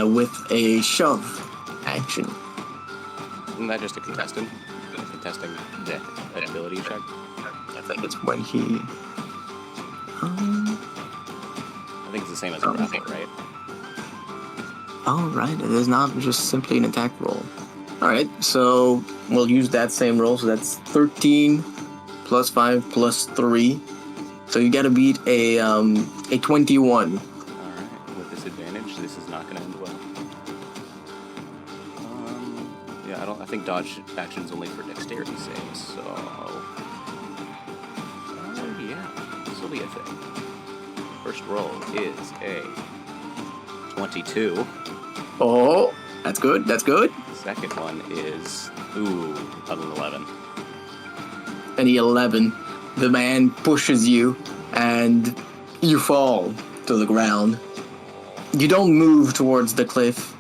with a shove action. Isn't that just a contesting the ability check? I think it's when he... I think it's the same as a grapple, right? Oh, right. It is not just simply an attack roll. Alright, so we'll use that same roll. So that's 13 plus 5 plus 3. So you gotta beat a 21. Alright, with disadvantage, this is not gonna end well. Yeah, I think dodge action's only for dexterity saves, so... yeah, this will be a thing. First roll is a 22. Oh, that's good, that's good. Second one is, an 11. And the 11, the man pushes you, and you fall to the ground. You don't move towards the cliff.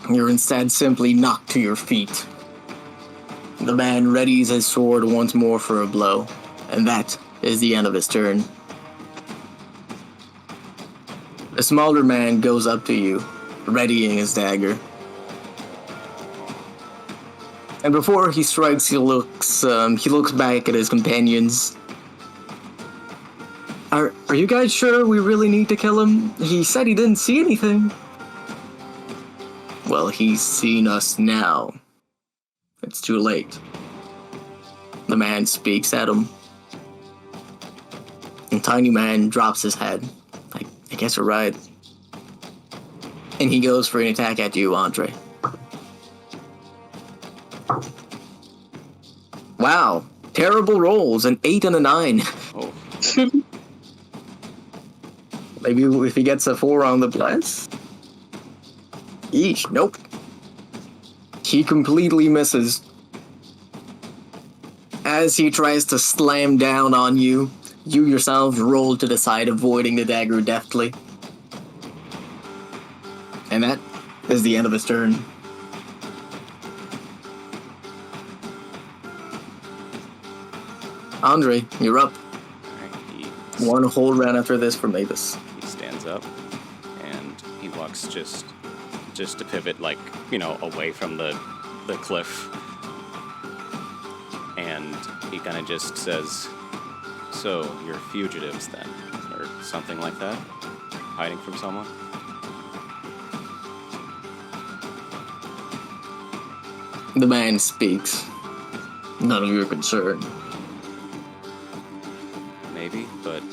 You're instead simply knocked to your feet. The man readies his sword once more for a blow, and that is the end of his turn. A smaller man goes up to you, readying his dagger. And before he strikes, he looks back at his companions. Are you guys sure we really need to kill him? He said he didn't see anything. Well, he's seen us now. It's too late. The man speaks at him. And Tiny Man drops his head. I guess you're right. And he goes for an attack at you, Andre. Wow. Terrible rolls. An 8 and a 9. Oh. Maybe if he gets a 4 on the bless? Eesh, nope. He completely misses. As he tries to slam down on you, you yourself roll to the side, avoiding the dagger deftly. And that is the end of his turn. Andre, you're up. Alright, One whole round after this for Mavis. he stands up, and he walks just to pivot, away from the cliff. And he kind of just says, "So, you're fugitives then?" Or something like that? Hiding from someone? The man speaks. None of your concern. Maybe, but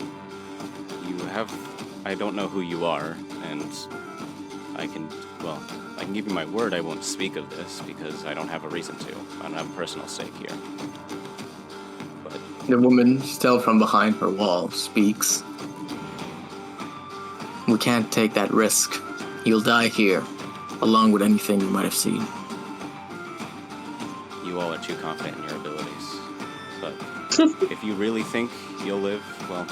I don't know who you are, and I can give you my word I won't speak of this, because I don't have a reason to. I don't have a personal stake here. But the woman, still from behind her wall, speaks. We can't take that risk. You'll die here, along with anything you might have seen. You all are too confident in your abilities. But if you really think you'll live, well,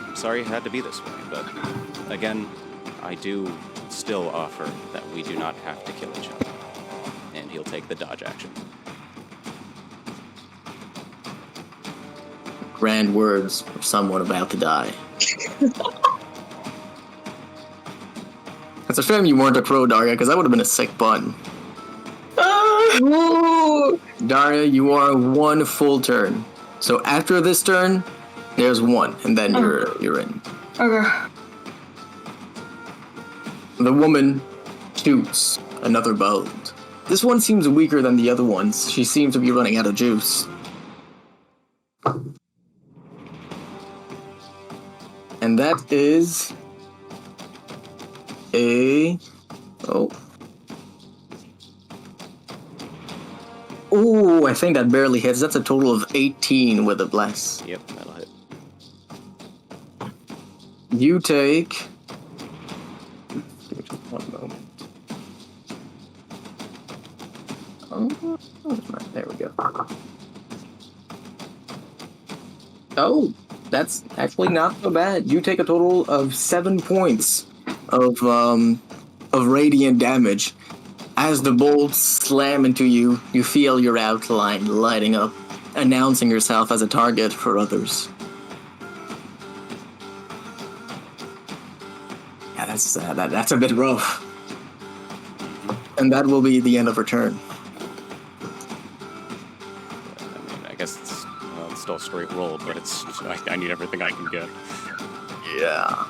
I'm sorry it had to be this way, but again, I do still offer that we do not have to kill each other. And he'll take the dodge action. Grand words for someone about to die. It's a shame you weren't a crow, Daria, because that would have been a sick pun. Daria, you are one full turn. So after this turn, there's one, and then you're in. Okay. The woman shoots another bolt. This one seems weaker than the other ones. She seems to be running out of juice. And that is a... Oh, I think that barely hits. That's a total of 18 with a bless. Yep, that'll hit. You take... Just one moment. There we go. Oh, that's actually not so bad. You take a total of 7 points of radiant damage. As the bolts slam into you, you feel your outline lighting up, announcing yourself as a target for others. Yeah, that's a bit rough. And that will be the end of her turn. I mean, I guess it's still a straight roll, but I need everything I can get. Yeah.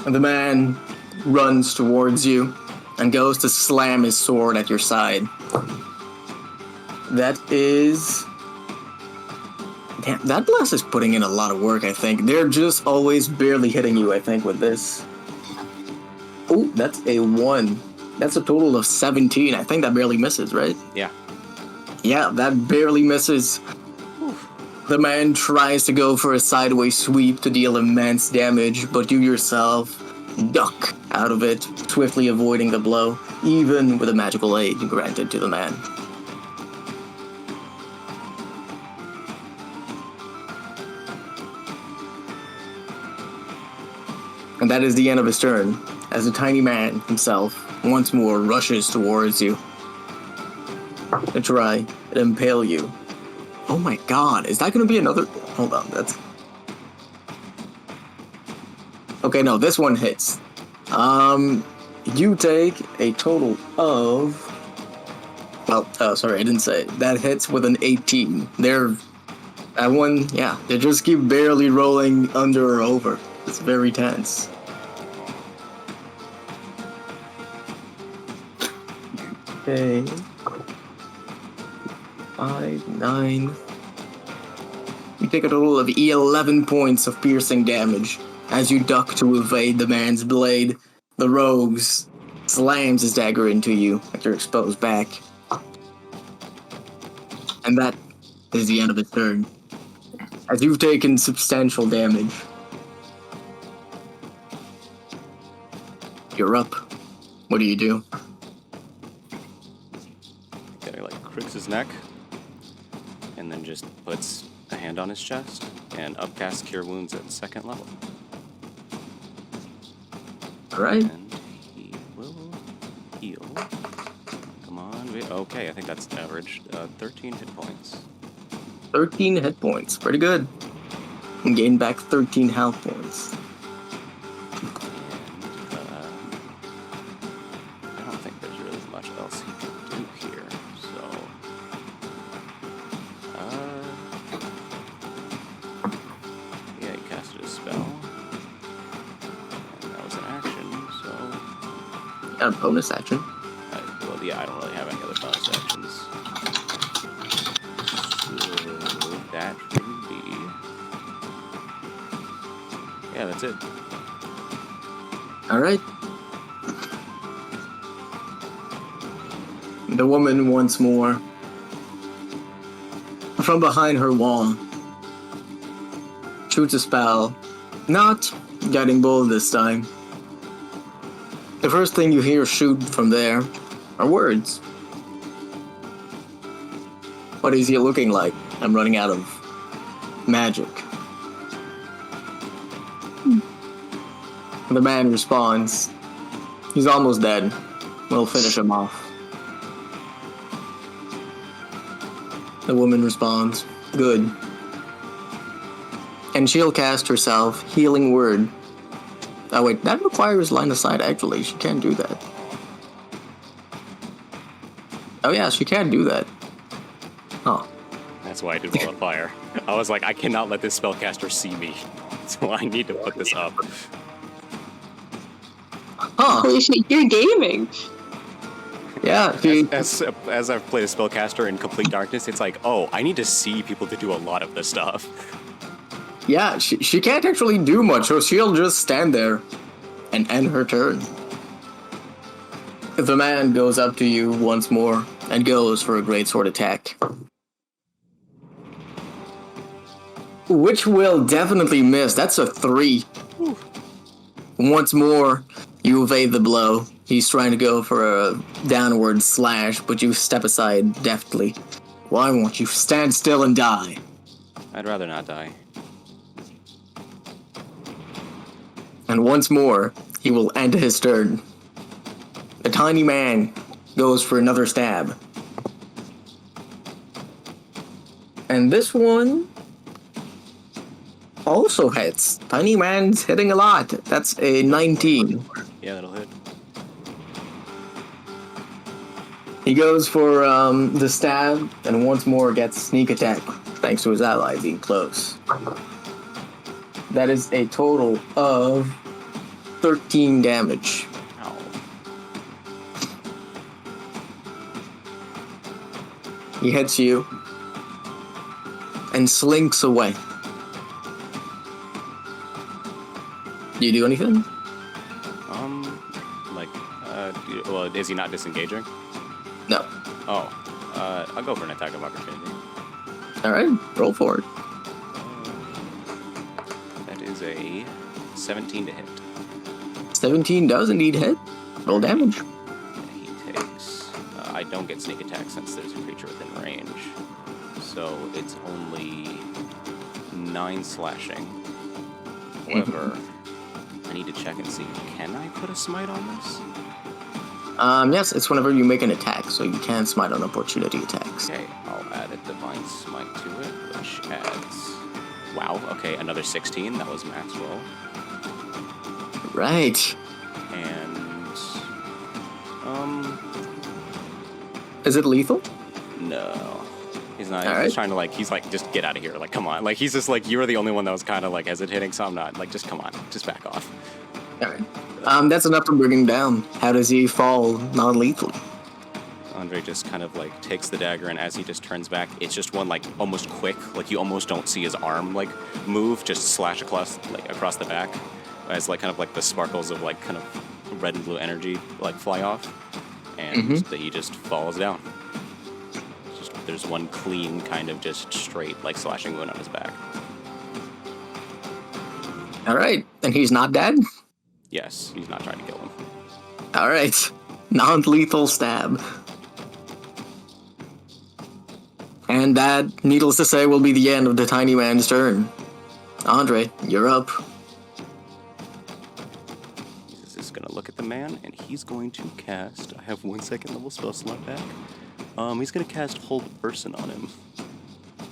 And the man runs towards you and goes to slam his sword at your side. That is... Damn, that blast is putting in a lot of work, I think. They're just always barely hitting you, I think, with this. Oh, that's a 1. That's a total of 17. I think that barely misses, right? Yeah. Yeah, that barely misses. The man tries to go for a sideways sweep to deal immense damage, but you yourself duck out of it, swiftly avoiding the blow, even with a magical aid granted to the man. And that is the end of his turn, as the tiny man himself once more rushes towards you to try and impale you. Oh my god, is that going to be another... Hold on, that's... Okay, no, this one hits. You take a total of... Well, sorry, I didn't say it. That hits with an 18. That one, yeah, they just keep barely rolling under or over. It's very tense. Okay. 5, 9... You take a total of 11 points of piercing damage. As you duck to evade the man's blade, the rogue slams his dagger into you at your exposed back. And that is the end of his turn. As you've taken substantial damage. You're up. What do you do? Okay, cricks his neck, and then just puts a hand on his chest, and upcast Cure Wounds at 2nd level. Alright. And he will heal. Come on. Okay, I think that's average. 13 hit points. 13 hit points. Pretty good. And gain back 13 health points. And I don't think there's really much else he can do here. So, yeah, he casted a spell. A bonus action. Yeah, I don't really have any other bonus actions. So that would be Yeah, that's it. All right. The woman once more, from behind her wall, shoots a spell, not getting bold this time. The first thing you hear shoot from there are words. What is he looking like? I'm running out of magic. The man responds, he's almost dead. We'll finish him off. The woman responds, good. And she'll cast herself Healing Word. Oh wait, that requires line of sight actually. She can't do that. Oh yeah, she can do that. Oh. That's why I did Wall of Fire. I was like, I cannot let this spellcaster see me. So I need to put this up. Huh. Holy shit, you're gaming. Yeah, as I've played a spellcaster in complete darkness, it's like, oh, I need to see people to do a lot of this stuff. Yeah, she can't actually do much, so she'll just stand there and end her turn. The man goes up to you once more and goes for a greatsword attack. Which will definitely miss. That's a 3. Ooh. Once more, you evade the blow. He's trying to go for a downward slash, but you step aside deftly. Why won't you stand still and die? I'd rather not die. And once more, he will end his turn. The tiny man goes for another stab. And this one also hits. Tiny man's hitting a lot. That's a 19. Yeah, that'll hit. He goes for the stab, and once more gets sneak attack, thanks to his ally being close. That is a total of 13 damage. Ow. He hits you and slinks away. Do you do anything? Well, is he not disengaging? No. Oh, I'll go for an attack of opportunity. Alright, roll for it. That is a 17 to hit. 17 does indeed hit. Roll damage. He takes... I don't get sneak attack since there's a creature within range. So it's only 9 slashing. However, I need to check and see, can I put a smite on this? Yes, it's whenever you make an attack, so you can smite on opportunity attacks. Okay, I'll add a divine smite to it, which adds... Wow, okay, another 16. That was max roll. Right. And... Is it lethal? No. He's not. All He's right. trying to, like, he's like, just get out of here. Like, come on. Like, he's just like, you were the only one that was kind of, like, hesitating, so I'm not. Like, just come on. Just back off. Alright. That's enough to bring him down. How does he fall non-lethally? Andre just kind of, like, takes the dagger, and as he just turns back, it's just one, like, almost quick. Like, you almost don't see his arm, like, move, just slash across the back. As, like, kind of, like, the sparkles of, like, kind of red and blue energy, like, fly off. And he just falls down. There's one clean, kind of just straight, like, slashing wound on his back. Alright, and he's not dead? Yes, he's not trying to kill him. Alright, non-lethal stab. And that, needless to say, will be the end of the tiny man's turn. Andre, you're up. He's just gonna look at the man, and he's going to cast... I have 1 second level spell slot back. He's gonna cast Hold Person on him.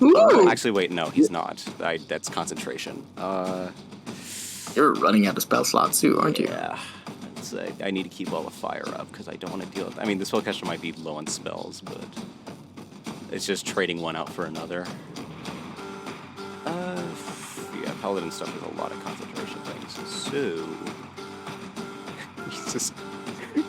Ooh. Actually, wait, no, he's not. That's concentration. You're running out of spell slots too, aren't you? Yeah. I need to keep all the fire up, because I don't want to deal with... I mean, the spellcaster might be low on spells, but... It's just trading one out for another. Yeah, Paladin stuff is a lot of concentration things, so... He's just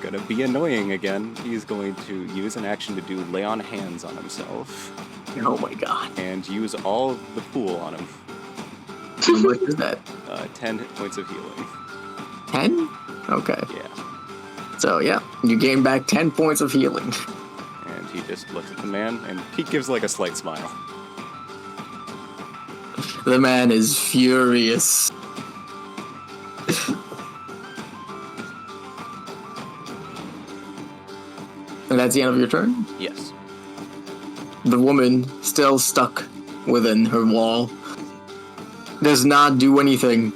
gonna be annoying again. He's going to use an action to do Lay on Hands on himself. Oh my god. And use all the pool on him. How much is that? 10 points of healing. 10? Okay. Yeah. So, yeah, you gain back 10 points of healing. And he just looks at the man, and he gives like a slight smile. The man is furious. And that's the end of your turn? Yes. The woman, still stuck within her wall, does not do anything.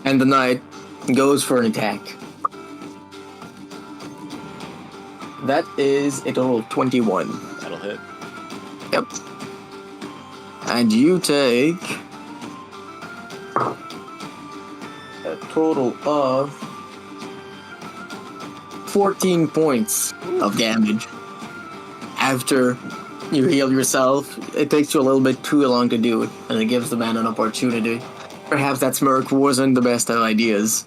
And the knight goes for an attack. That is a total of 21. That'll hit. Yep. And you take a total of 14 points of damage. After you heal yourself, it takes you a little bit too long to do it, and it gives the man an opportunity. Perhaps that smirk wasn't the best of ideas.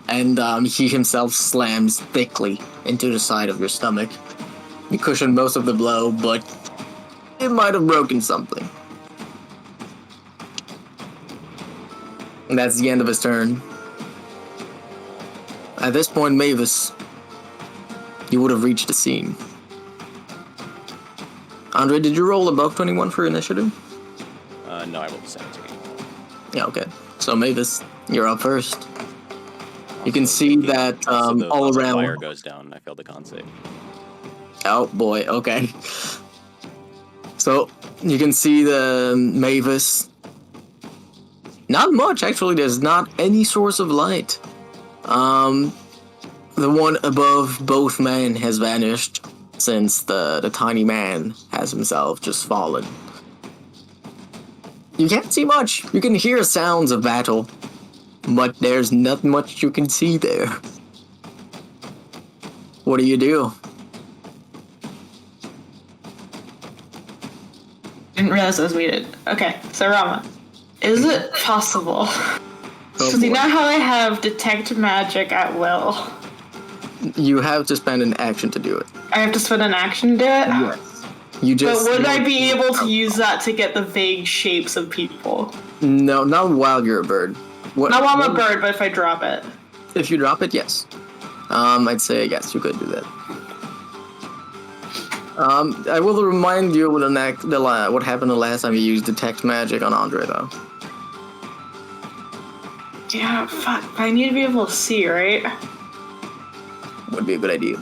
And he himself slams thickly into the side of your stomach. You cushion most of the blow, but it might have broken something. And that's the end of his turn. At this point, Mavis, you would have reached the scene. Andre, did you roll above 21 for initiative? No, I rolled 17. Yeah, okay. So Mavis, you're up first. You can see that all the around. fire goes down. I failed the con save. Oh boy, okay. So you can see the Mavis. Not much, actually. There's not any source of light. The one above both men has vanished since the tiny man has himself just fallen. You can't see much. You can hear sounds of battle, but there's not much you can see there. What do you do? Didn't realize it was muted. Okay, so Rama, is it possible? So you know how I have detect magic at will? You have to spend an action to do it. I have to spend an action to do it? Yes. You just. But would I be able to use that to get the vague shapes of people? No, not while you're a bird. Not while I'm a bird, but if I drop it. If you drop it, yes. I'd say yes, you could do that. I will remind you of what happened the last time you used detect magic on Andre, though. Yeah, fuck. But I need to be able to see, right? Would be a good idea.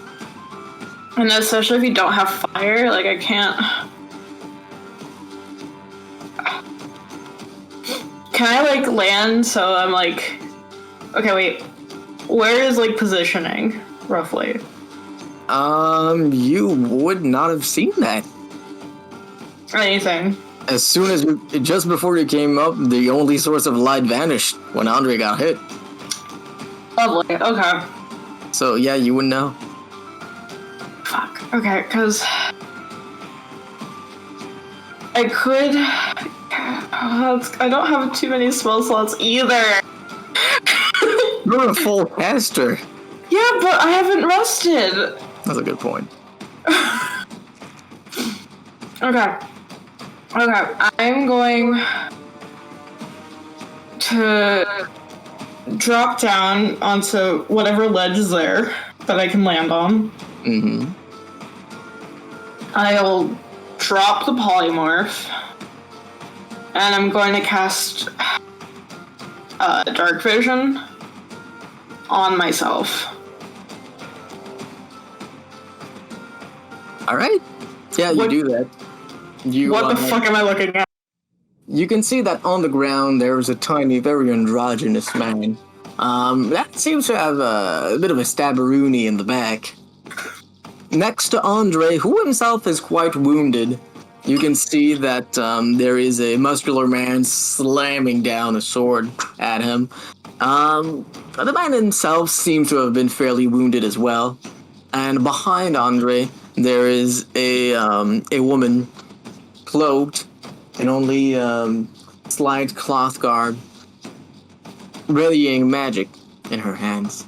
And especially if you don't have fire, like I can't. Can I like land so I'm like, okay, wait, where is like positioning roughly? You would not have seen that. Anything. As soon as just before you came up, the only source of light vanished when Andre got hit. Lovely. Okay. So yeah, you wouldn't know. Fuck. Okay, because I could. I don't have too many spell slots either. You're a full caster. Yeah, but I haven't rested. That's a good point. Okay. I'm going to drop down onto whatever ledge is there that I can land on. Mm-hmm. I'll drop the polymorph, and I'm going to cast Dark Vision on myself. All right. Yeah, you do that. What the fuck am I looking at? You can see that on the ground there is a tiny, very androgynous man. That seems to have a bit of a stabberoonie in the back. Next to Andre, who himself is quite wounded, you can see that there is a muscular man slamming down a sword at him. The man himself seems to have been fairly wounded as well. And behind Andre, there is a woman cloaked in only slight cloth garb, rallying magic in her hands.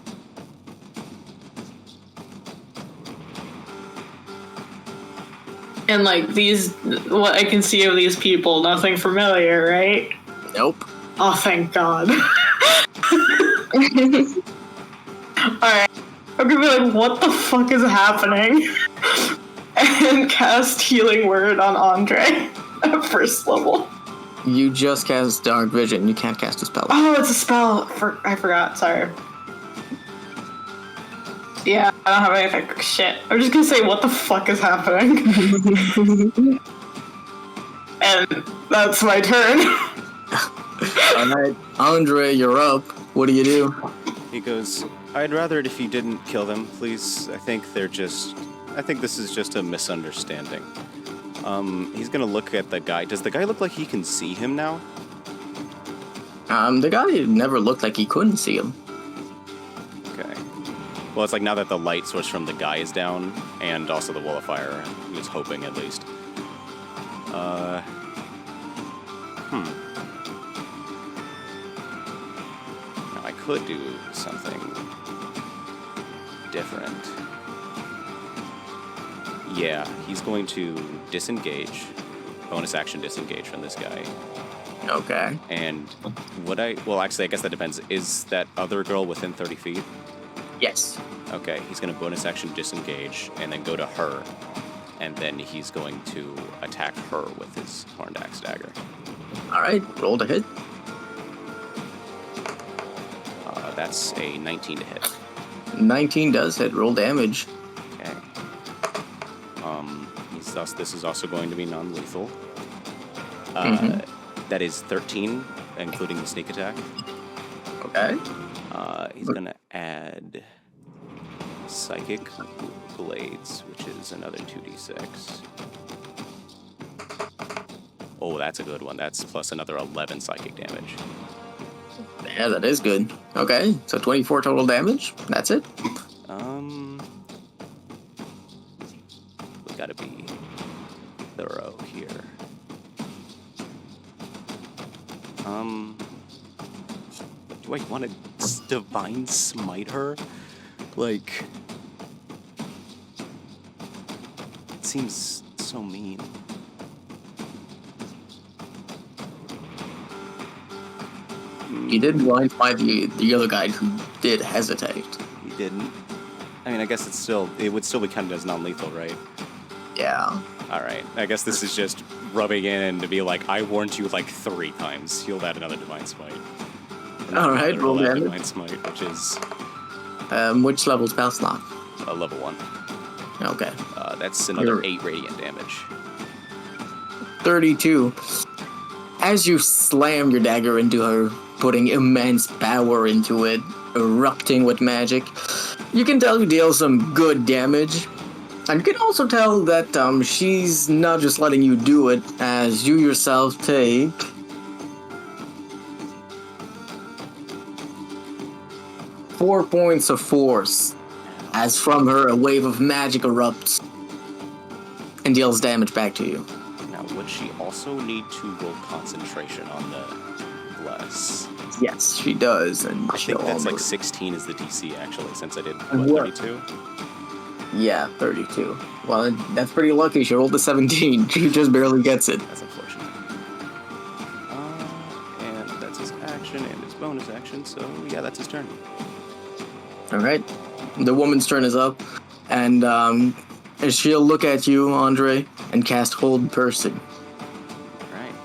And like what I can see of these people, nothing familiar, right? Nope. Oh, thank God. Alright. I'm gonna be like, what the fuck is happening? And cast Healing Word on Andre at first level. You just cast Dark Vision. You can't cast a spell. Oh, it's a spell. I forgot. Sorry. Yeah, I don't have anything. Shit. I'm just gonna say, what the fuck is happening? And that's my turn. Alright, Andre, you're up. What do you do? He goes, I'd rather it if you didn't kill them, please. I think this is just a misunderstanding. He's gonna look at the guy. Does the guy look like he can see him now? The guy never looked like he couldn't see him. Okay. Well, it's like now that the light source from the guy is down, and also the wall of fire, he was hoping at least. Now I could do something different. Yeah, he's going to disengage, bonus action disengage from this guy. Okay. And well, actually, I guess that depends. Is that other girl within 30 feet? Yes. Okay, he's going to bonus action disengage and then go to her. And then he's going to attack her with his horned axe dagger. Alright, roll to hit. That's a 19 to hit. 19 does hit. Roll damage. Okay. This is also going to be non-lethal. That is 13, including the sneak attack. Okay. He's going to add Psychic Blades, which is another 2d6. Oh, that's a good one. That's plus another 11 psychic damage. Yeah, that is good. Okay, so 24 total damage. That's it. We gotta be thorough here. Do I want to divine smite her? Like, it seems so mean. You did blind by the other guy who did hesitate. He didn't. I mean, I guess it would still be counted as non-lethal, right? Yeah. Alright, I guess this is just rubbing in to be like, I warned you like 3 times. He'll add another Divine Smite. Alright, roll damage. Divine Smite, which is... which level spell slot? Level 1. Okay. That's another 8 radiant damage. 32. As you slam your dagger into her, putting immense power into it, erupting with magic, you can tell you deal some good damage. And you can also tell that she's not just letting you do it, as you yourself take 4 points of force, as from her a wave of magic erupts and deals damage back to you. Now, would she also need to roll concentration on the bless? Yes, she does, and I she'll think that's like almost... 16 is the DC, actually, since I did, What? 32? Yeah, 32. Well, that's pretty lucky. She rolled a 17. She just barely gets it. That's unfortunate. And that's his action and his bonus action, so yeah, that's his turn. Alright. The woman's turn is up, and she'll look at you, Andre, and cast Hold Person. Alright.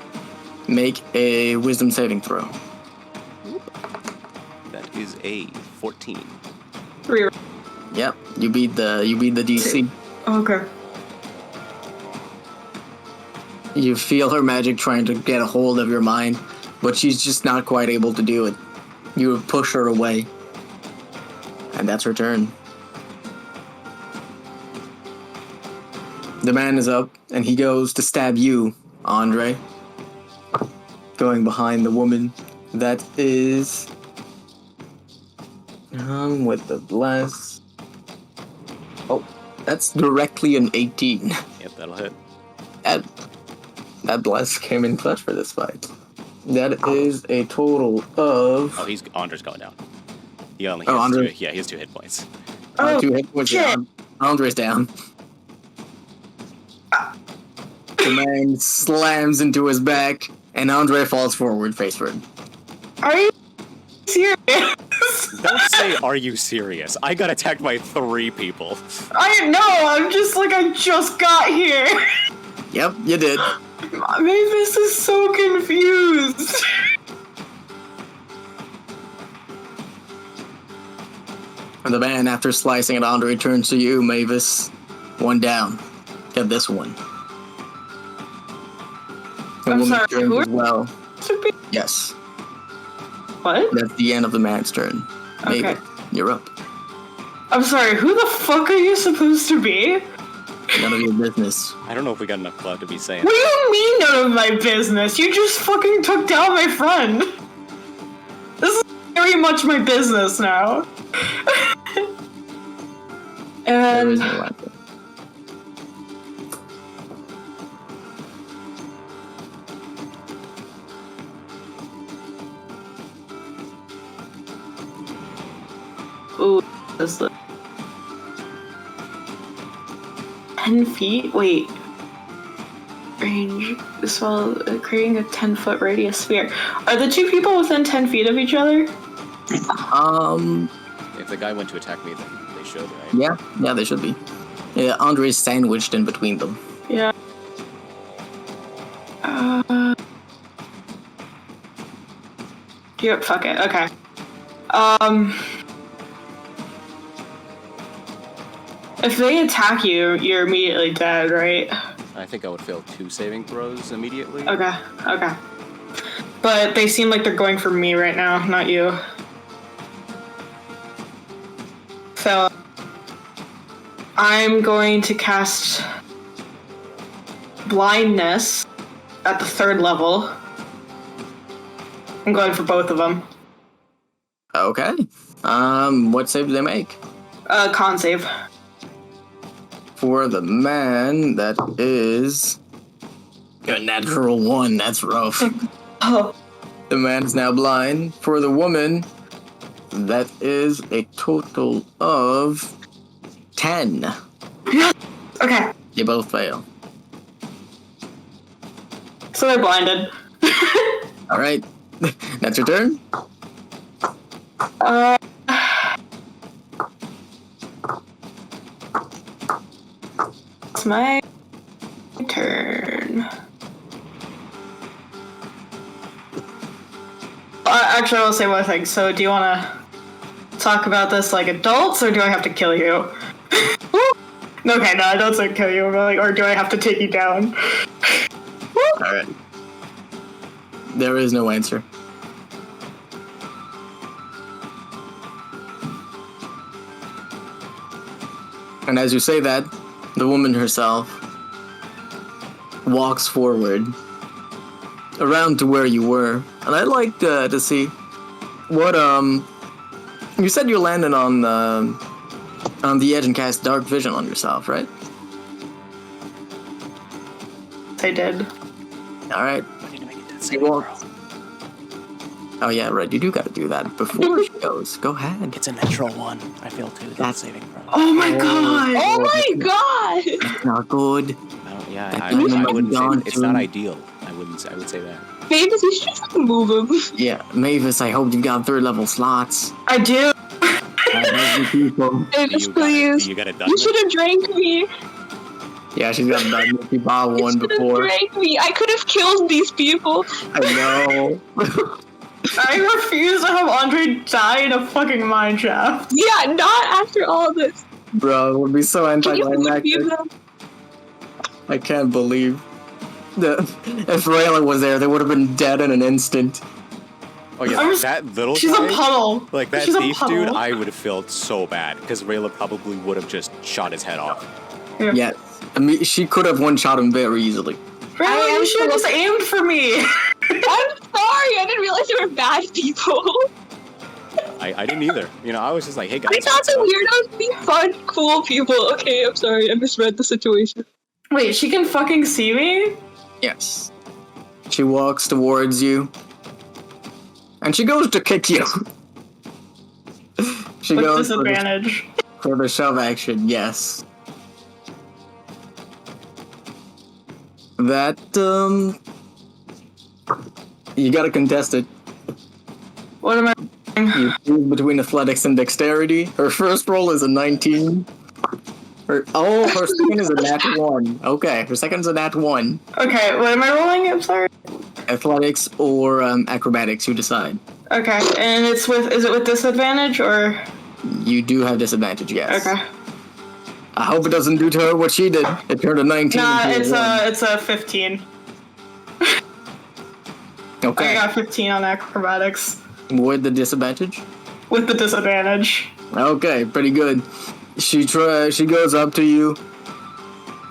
Make a wisdom saving throw. That is a 14. 3. Yep, you beat the DC. Okay. You feel her magic trying to get a hold of your mind, but she's just not quite able to do it. You push her away. And that's her turn. The man is up, and he goes to stab you, Andre. Going behind the woman. That is... with the bless... Oh, that's directly an 18. Yep, that'll hit. That bless came in clutch for this fight. That is a total of... Oh, Andre's going down. He only has he has 2 hit points. 2 hit points down. Andre's down. The man slams into his back, and Andre falls forward face first. Are you serious? Don't say, are you serious? I got attacked by 3 people. I know, I'm just like, I just got here. Yep, you did. Mavis is so confused. And the man, after slicing at Andre, turns to you, Mavis. 1 down. Get this one. The I'm woman sorry, turns who as well. are- Yes, What? that's the end of the man's turn. Okay. Mavis, you're up. I'm sorry, who the fuck are you supposed to be? None of your business. I don't know if we got enough clout to be saying. What do you mean none of my business? You just fucking took down my friend. This is very much my business now. There is And no answer. ooh, this is the 10 feet? Wait. Range. This while creating a 10-foot radius sphere. Are the 2 people within 10 feet of each other? If the guy went to attack me, then they should, right? Yeah, they should be. Yeah, Andre's sandwiched in between them. Yeah. Yep, fuck it. Okay. If they attack you, you're immediately dead, right? I think I would fail 2 saving throws immediately. Okay, okay. But they seem like they're going for me right now, not you. So, I'm going to cast blindness at the 3rd level. I'm going for both of them. Okay. What save do they make? Con save. For the man, that is a natural 1. That's rough. Oh, The man is now blind. For the woman, that is a total of 10. okay. They both fail. So they're blinded. All right. That's your turn. It's my turn. Actually, I will say one thing. So, do you want to talk about this like adults, or do I have to kill you? Okay, no, I don't say kill you, but like, or do I have to take you down? All right. There is no answer. And as you say that, the woman herself walks forward around to where you were. And I'd like to see what you said you landed on the edge and cast dark vision on yourself, right? I did. All right. You walk. Oh yeah, right. You do got to do that before she goes. Go ahead. It's a natural 1. I failed 2. That's saving throw. Oh my god! Oh my god! That's not good. I wouldn't say it's not ideal. I would say that. Mavis, you should fucking move him. Yeah, Mavis, I hope you got 3rd level slots. I do. Mavis, please. You got a You should have drank me. Yeah, she's got that Mickey Bob You one should have before. drank me. I could have killed these people. I know. I refuse to have Andre die in a fucking mine shaft. Yeah, not after all this. Bro, it would be so Can you anticlimactic. believe them? I can't believe that if Rayla was there, they would have been dead in an instant. Oh yeah, that little She's guy, a puddle. like that She's a thief puddle. dude, I would have felt so bad because Rayla probably would have just shot his head off. Yeah. Yeah, I mean, she could have one-shot him very easily. Really? You should have just aimed for me. I'm sorry. I didn't realize they were bad people. I didn't either. You know, I was just like, hey guys. I thought the weirdos would be fun, cool people. Okay, I'm sorry. I misread the situation. Wait, she can fucking see me? Yes. She walks towards you. And she goes to kick you. She With goes disadvantage. for the shove action, yes. That, you gotta contest it. What am I? You choose between athletics and dexterity. Her first roll is a 19. Her second is a nat 1. Okay, her second is a nat 1. Okay, what am I rolling? I'm sorry. Athletics or acrobatics, you decide. Okay, and is it with disadvantage or? You do have disadvantage, yes. Okay. I hope it doesn't do to her what she did. It turned a 19. Nah, it's a 15. Okay. I got 15 on acrobatics. With the disadvantage? With the disadvantage. Okay, pretty good. She goes up to you,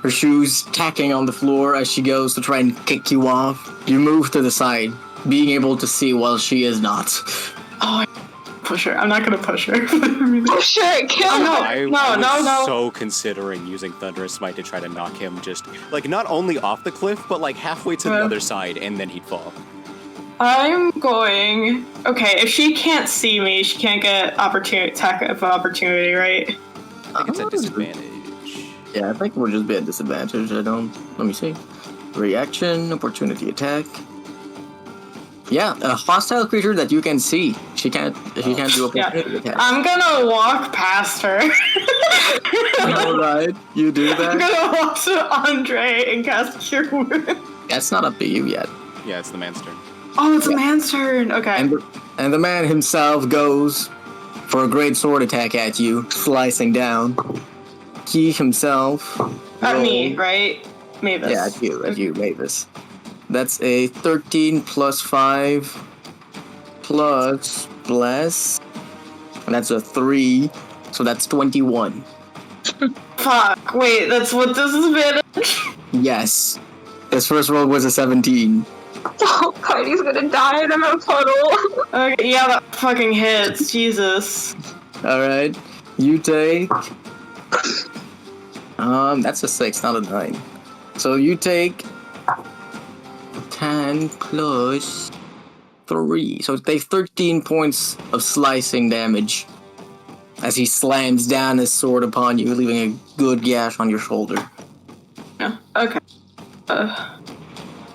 her shoes tacking on the floor as she goes to try and kick you off. You move to the side, being able to see while she is not. Oh, push her. I'm not gonna push her. Push her, kill her. I was so considering using Thunderous Smite to try to knock him just, like, not only off the cliff, but, like, halfway to the other side, and then he'd fall. I'm going... Okay, if she can't see me, she can't get attack of opportunity, right? I think it's a disadvantage. Yeah, I think it would just be a disadvantage. Let me see. Reaction, opportunity attack. Yeah, a hostile creature that you can see. She can't do opportunity attack. I'm gonna walk past her. Alright, you do that. I'm gonna walk to Andre and cast Cure Wounds. That's not up to you yet. Yeah, it's the man's turn. Oh, it's a man's turn. Okay. And the man himself goes for a great sword attack at you, slicing down. He himself... At me, right? Mavis. Yeah, at you, Mavis. That's a 13 plus 5 plus bless. And that's a 3, so that's 21. Fuck, wait, that's what this is advantage? Yes. His first roll was a 17. Oh, Heidi's gonna die in a puddle. Okay, yeah, that fucking hits. Jesus. Alright. You take... that's a 6, not a 9. So you take 10 plus 3. So take 13 points of slicing damage as he slams down his sword upon you, leaving a good gash on your shoulder. Yeah, okay.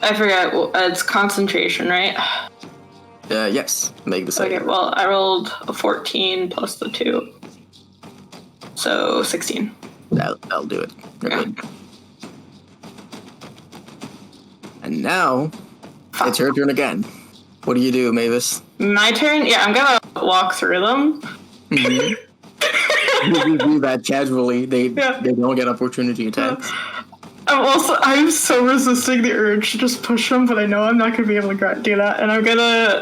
I forget, it's concentration, right? Yes. Make the save. Okay, well, I rolled a 14 plus the 2. So, 16. That'll do it. You're good. And now, it's your turn again. What do you do, Mavis? My turn? Yeah, I'm gonna walk through them. Mm-hmm. You do that casually. They don't get opportunity attacks. I'm so resisting the urge to just push them, but I know I'm not gonna be able to do that. And I'm gonna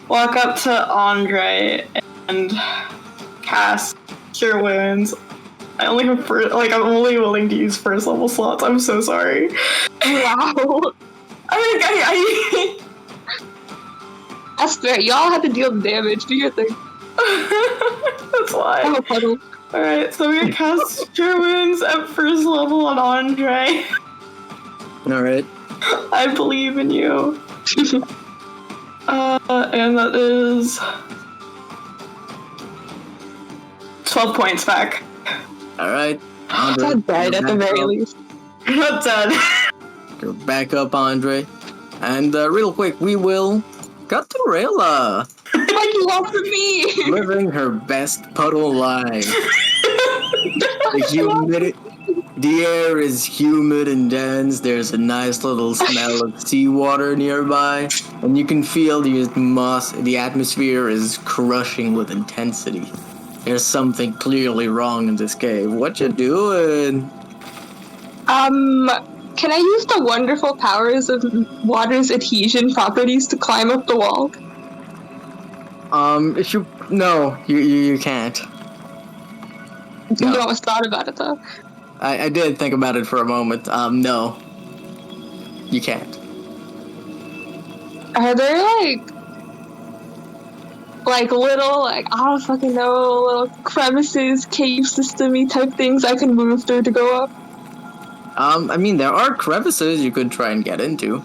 walk up to Andre and cast Cure Wounds. I only have I'm only willing to use first level slots. I'm so sorry. Wow. I That's fair. Y'all have to deal with damage. Do your thing. That's why. I'm a puddle. Alright, so we're gonna cast Cure Wounds at first level on Andre. Alright. I believe in you. And that is 12 points back. Alright. Not dead at the very least. You're not dead. You're back up, Andre. And real quick, we will cut to Rayla. What do you want from me? Living her best puddle life. The air is humid and dense. There's a nice little smell of seawater nearby, and you can feel the atmosphere is crushing with intensity. There's something clearly wrong in this cave. What you doing? Can I use the wonderful powers of water's adhesion properties to climb up the wall? You can't. You always thought about it though. I did think about it for a moment. No. You can't. Are there little, I don't fucking know, little crevices, cave system-y type things I can move through to go up? There are crevices you could try and get into.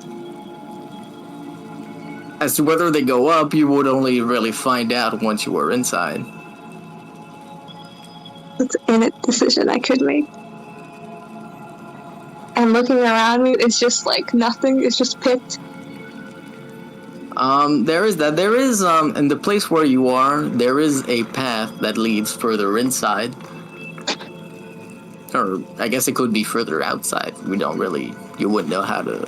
As to whether they go up, you would only really find out once you were inside. It's a decision I could make. and looking around me, it's just like nothing. It's just pit. There is that. There is in the place where you are, there is a path that leads further inside. Or I guess it could be further outside. You wouldn't know how to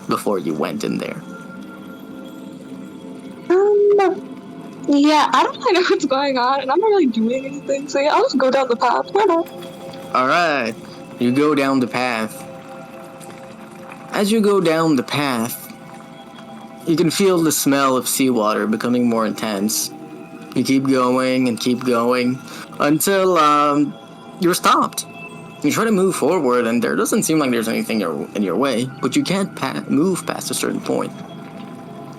before you went in there. Yeah, I don't really know what's going on, and I'm not really doing anything, so yeah, I'll just go down the path. Why not? Alright, you go down the path. As you go down the path, you can feel the smell of seawater becoming more intense. You keep going and keep going until you're stopped. You try to move forward, and there doesn't seem like there's anything in your way, but you can't move past a certain point.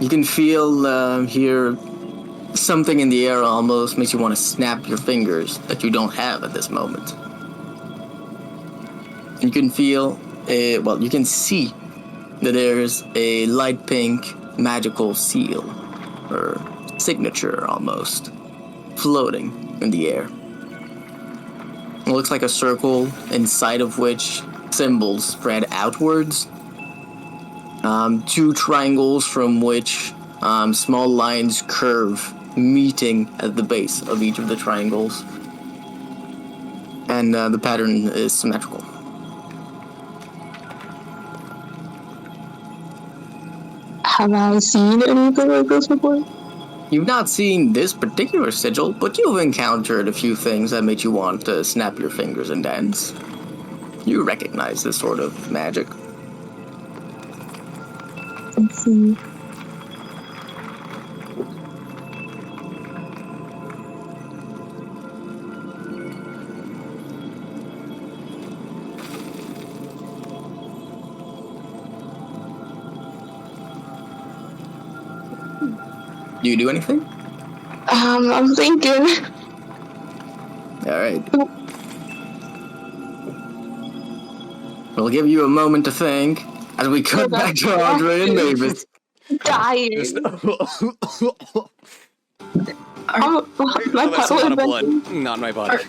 You can feel hear something in the air almost makes you want to snap your fingers that you don't have at this moment. You can feel you can see that there's a light pink magical seal, or signature almost, floating in the air. It looks like a circle inside of which symbols spread outwards. 2 triangles from which small lines curve, meeting at the base of each of the triangles. And the pattern is symmetrical. Have I seen anything like this before? You've not seen this particular sigil, but you've encountered a few things that make you want to snap your fingers and dance. You recognize this sort of magic. Let's see. Do you do anything? I'm thinking. Alright. We'll give you a moment to think as we cut back to Andre and Mavis. Dying. My that's a lot of blood. Not my body.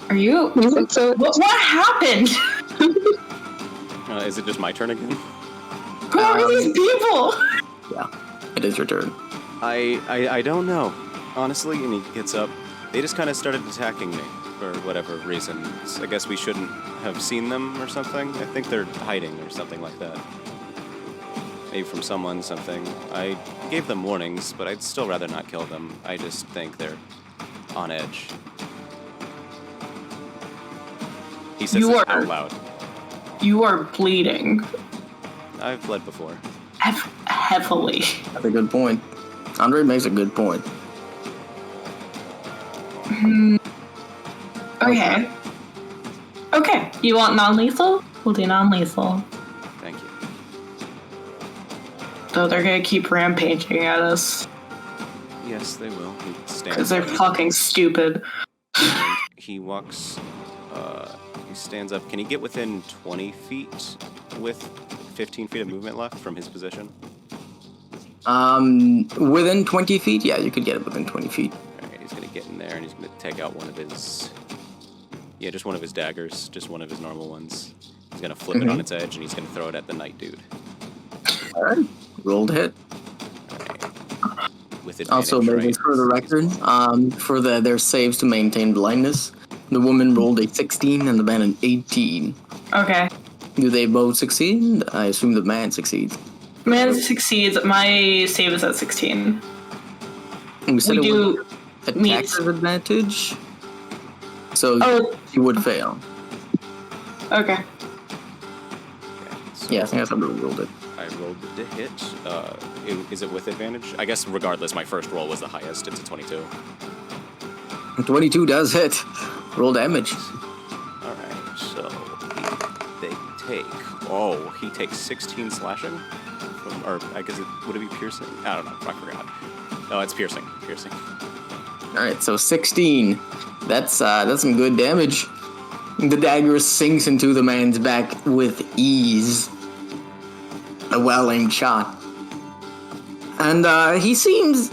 Are you? What happened? Is it just my turn again? Who are these people? Yeah, it is your turn. I don't know. Honestly, and he gets up. They just kind of started attacking me for whatever reason. I guess we shouldn't have seen them or something. I think they're hiding or something like that. Maybe from someone, something. I gave them warnings, but I'd still rather not kill them. I just think they're on edge. He says it out loud. You are bleeding. I've bled before. Heavily. That's a good point. Andre makes a good point. Okay. Okay. You want non-lethal? We'll do non-lethal. Thank you. So they're gonna keep rampaging at us. Yes, they will. Because they're fucking stupid. And he walks... he stands up. Can he get within 20 feet with 15 feet of movement left from his position? Within 20 feet? Yeah, you could get it within 20 feet. Alright, he's gonna get in there and he's gonna take out one of his... Yeah, just one of his daggers. Just one of his normal ones. He's gonna flip it on its edge and he's gonna throw it at the night dude. Alright, rolled hit. Alright. With advantage, also, maybe for the record, for their saves to maintain blindness, the woman rolled a 16 and the man an 18. Okay. Do they both succeed? I assume the man succeeds. Man succeeds. My save is at 16. We do attack advantage, so you would fail. Okay. So yeah, I think that's how we rolled it. I rolled the hit. Is it with advantage? I guess regardless, my first roll was the highest. It's a 22. 22 does hit. Roll damage. Alright, so they take... Oh, he takes 16 slashing? Or I guess would it be piercing? I don't know. I forgot. Oh, it's piercing. Piercing. Alright, so 16. That's some good damage. The dagger sinks into the man's back with ease. A well-aimed shot. And he seems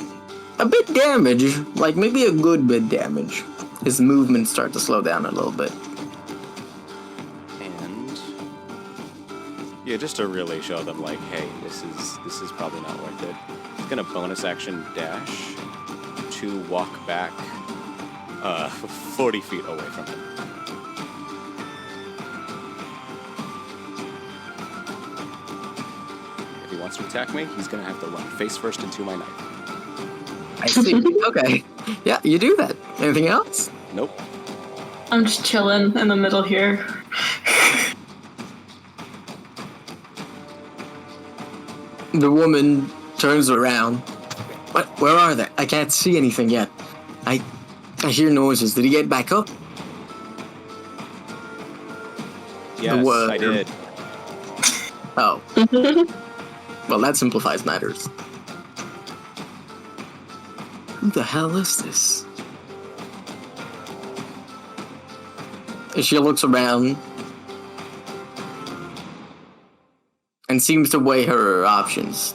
a bit damaged, like maybe a good bit damaged. his movements start to slow down a little bit. And yeah, just to really show them, like, hey, this is probably not worth it. He's gonna bonus action dash to walk back 40 feet away from him. If he wants to attack me, he's gonna have to run face first into my knife. I see. Okay. Yeah, you do that. Anything else? Nope. I'm just chilling in the middle here. The woman turns around. What? Where are they? I can't see anything yet. I hear noises. Did he get back up? Yes, I did. Oh. Well, that simplifies matters. Who the hell is this? And she looks around and seems to weigh her options.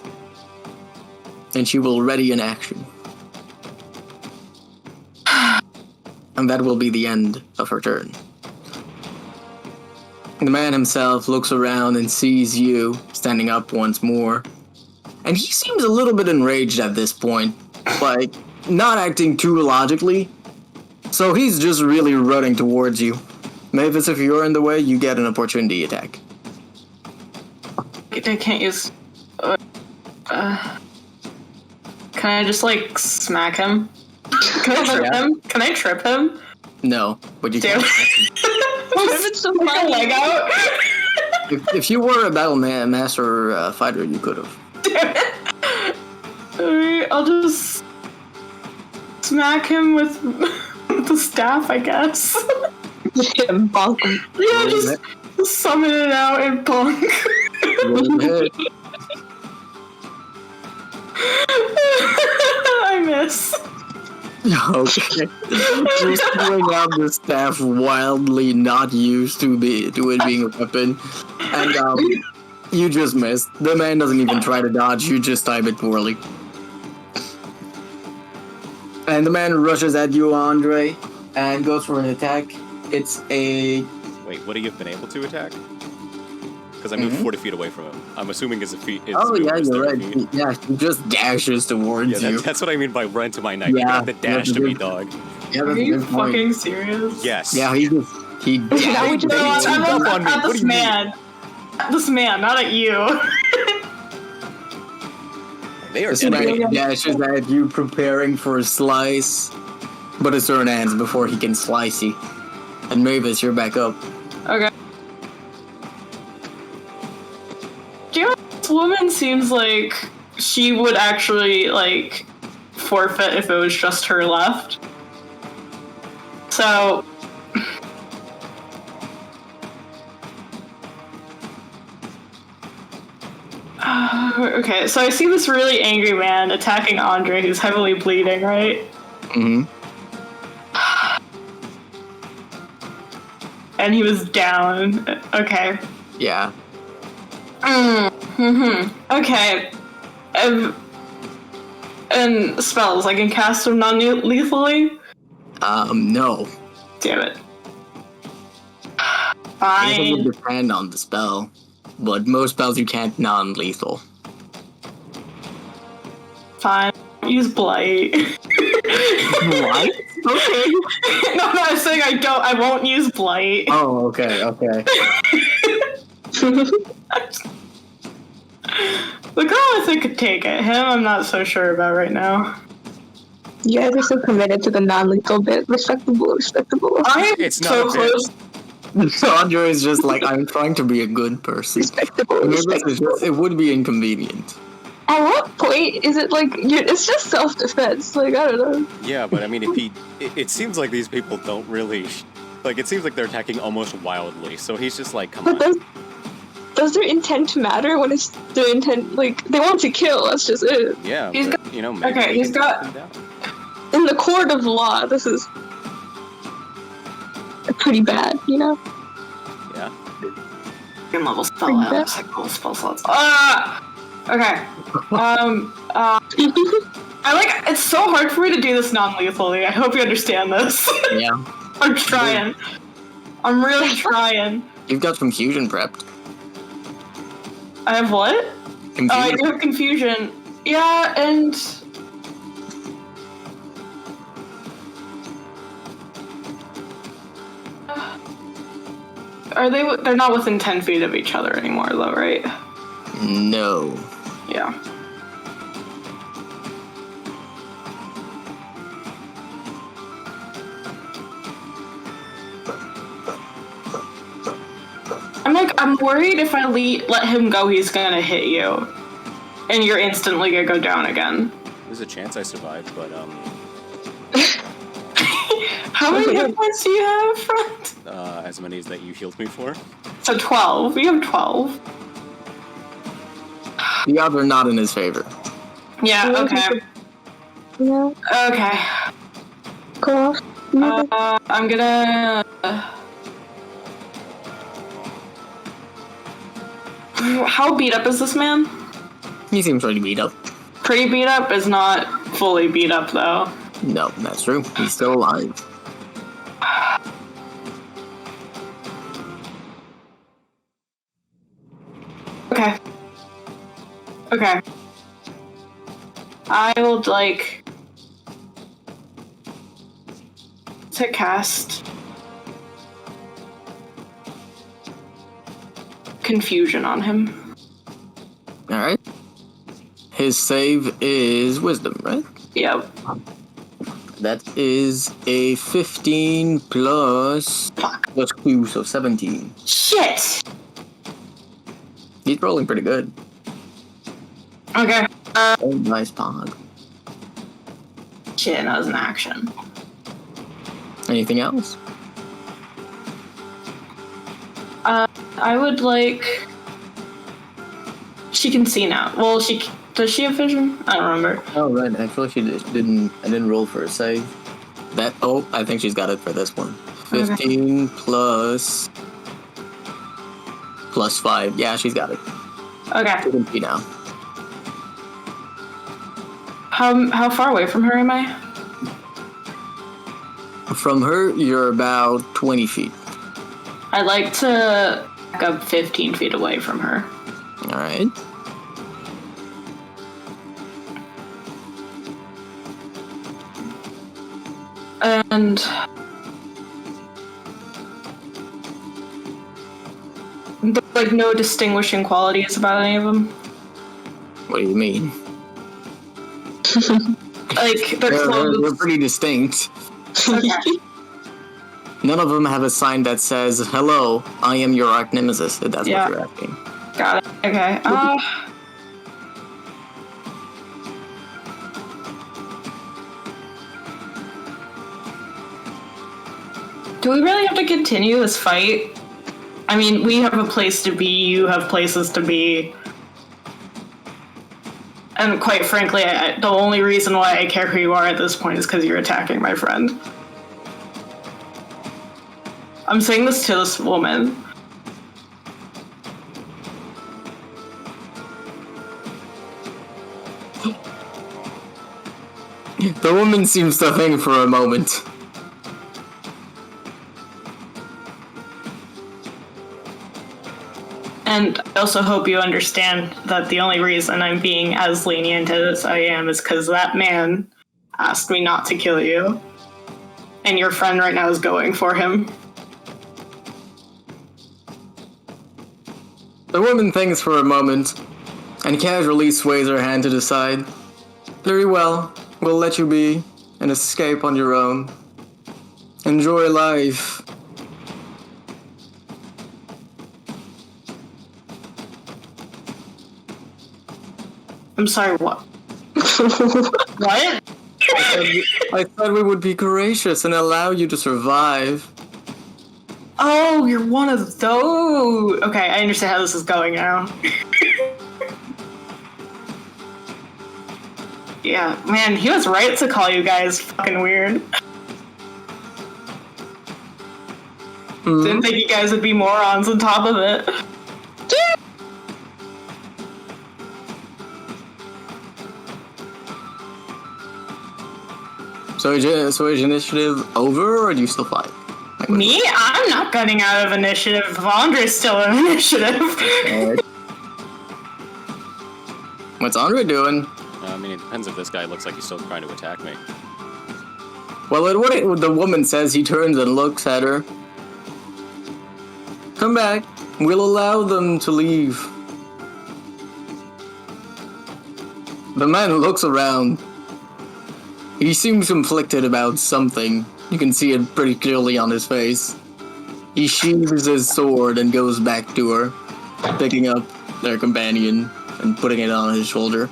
And she will ready an action. And that will be the end of her turn. The man himself looks around and sees you standing up once more. And he seems a little bit enraged at this point, like not acting too logically. So he's just really running towards you. Mavis, if you're in the way, you get an opportunity attack. I can't use... can I just, like, smack him? Can I trip him? Can I trip him? No, but you can. It's so funny. Leg out? If you were a battle master fighter, you could have. Alright, I'll just smack him with the staff, I guess. Bonk him. Yeah, just summon it out and bonk. I miss. Okay. Just throwing out the staff wildly not used to it being a weapon. And you just missed. The man doesn't even try to dodge, you just time it poorly. And the man rushes at you, Andre, and goes for an attack. It's a... Wait, would he have been able to attack? Because I moved 40 feet away from him. I'm assuming his feet. Oh yeah, you're right. Feet. Yeah, he just dashes towards you. That's what I mean by run to my knife. Yeah, you have to dash to me, dog. Yeah, are you fucking serious? Yes. Yeah, he dashed. I'm at this man. At this man, not at you. They are this man dashes at you, preparing for a slice, but his turn ends before he can slice you. And Mavis, you're back up. Okay. Do you know, this woman seems like she would actually, like, forfeit if it was just her left. So... okay, so I see this really angry man attacking Andre, who's heavily bleeding, right? Mm-hmm. And he was down. Okay. Yeah. Okay. And spells, I can cast them non-lethally? No. Damn it. Fine. It would Fine. depend on the spell, but most spells you can't non-lethal. Fine. Use Blight. Blight? Okay. No, I'm saying I won't use Blight. Oh, okay. The girl I think could take it. Him, I'm not so sure about right now. You guys are so committed to the non-lethal bit. Respectable. I'm so close. So Andre is just like, I'm trying to be a good person. Respectable. It would be inconvenient. At what point is it like, it's just self-defense? Like, I don't know. Yeah, but I mean, it seems like these people don't really, like, it seems like they're attacking almost wildly, so he's just like, come on. Does their intent matter when it's their intent, like, they want to kill, that's just it. Yeah, he's but, got, you know, maybe okay, he's got, in the court of law, this is pretty bad, you know? Yeah. Second level spell out. Second level spell slots. Okay. It's so hard for me to do this non-lethally. I hope you understand this. Yeah. I'm trying. I'm really trying. You've got confusion prepped. I have what? Confusion. Oh, I do have confusion. Yeah, and... They're not within 10 feet of each other anymore, though, right? No. Yeah. I'm worried if I let him go, he's gonna hit you. And you're instantly gonna go down again. There's a chance I survive, but, How many hit points do you have, friend? as many as that you healed me for. So 12. We have 12. The odds are not in his favor. Yeah, okay. Yeah. Okay. Cool. I'm gonna... How beat up is this man? He seems pretty beat up. Pretty beat up is not fully beat up, though. No, that's true. He's still alive. Okay. Okay. I would like to cast confusion on him. Alright. His save is wisdom, right? Yep. That is a 15 plus... Fuck. plus 2, so 17. Shit! He's rolling pretty good. Okay. Oh, nice pog. Shit, that was an action. Anything else? I would like... She can see now. Well, does she have vision? I don't remember. Oh, right. Actually, she didn't. I didn't roll for a save. I think she's got it for this one. 15 okay. plus 5. Yeah, she's got it. Okay. She can see now. How far away from her am I? From her, you're about 20 feet. I'd like to back up 15 feet away from her. All right. And there's like no distinguishing qualities about any of them. What do you mean? Like their clothes. They're pretty distinct. Okay. None of them have a sign that says, "Hello, I am your arch nemesis." If that's Yeah. what you're asking. Got it. Okay. Do we really have to continue this fight? I mean, we have a place to be, you have places to be. And quite frankly, the only reason why I care who you are at this point is because you're attacking my friend. I'm saying this to this woman. The woman seems to think for a moment. And I also hope you understand that the only reason I'm being as lenient as I am is because that man asked me not to kill you. And your friend right now is going for him. The woman thinks for a moment, and casually sways her hand to the side. Very well, we'll let you be, and escape on your own. Enjoy life. I'm sorry, what? What? I thought we would be gracious and allow you to survive. Oh, you're one of those. Okay, I understand how this is going now. Yeah, man, he was right to call you guys fucking weird. Didn't think you guys would be morons on top of it. So is initiative over, or do you still fight? Like, Me? I'm not gunning out of initiative. Andre's still in initiative. Alright. What's Andre doing? I mean, it depends if this guy looks like he's still trying to attack me. Well, at what the woman says, he turns and looks at her. Come back. We'll allow them to leave. The man looks around. He seems conflicted about something. You can see it pretty clearly on his face. He sheathes his sword and goes back to her, picking up their companion and putting it on his shoulder.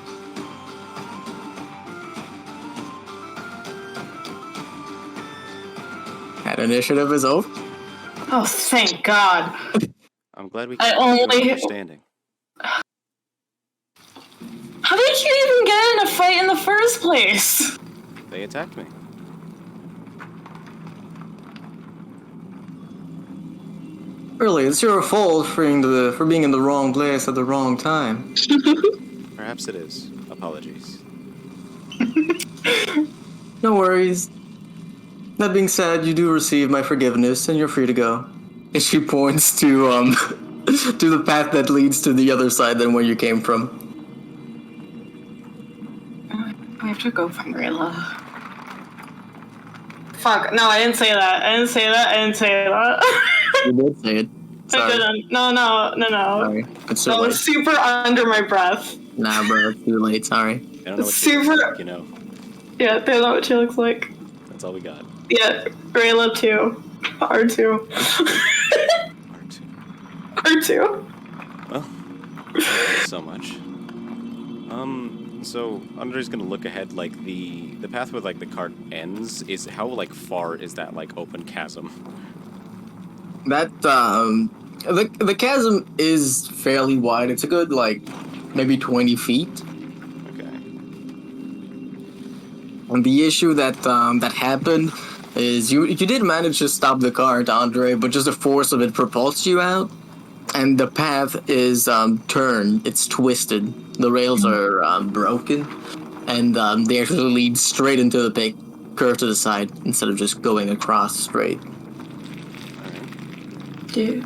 That initiative is over. Oh, thank God. I'm glad we can understanding. How did you even get in a fight in the first place? They attacked me. Really, it's your fault for being in the wrong place at the wrong time. Perhaps it is. Apologies. No worries. That being said, you do receive my forgiveness, and you're free to go. And she points to to the path that leads to the other side than where you came from. We have to go find Rayla. Fuck, no, I didn't say that. I didn't say that. You did say it. Sorry. I didn't. No. Sorry. It's so That late. was super under my breath. Nah, bro, it's too late. Sorry. They don't know what Super- she looks like, you know. Yeah, they know what she looks like. That's all we got. Yeah, Rayla too. R2. R2. Well, so much. So Andre's gonna look ahead, like the path where like the cart ends is how like far is that like open chasm? That the chasm is fairly wide. It's a good like maybe 20 feet. Okay. And the issue that happened is you did manage to stop the cart, Andre, but just the force of it propulsed you out, and the path is turned. It's twisted. The rails are broken, and they actually lead straight into the pit, curve to the side instead of just going across straight. Dude.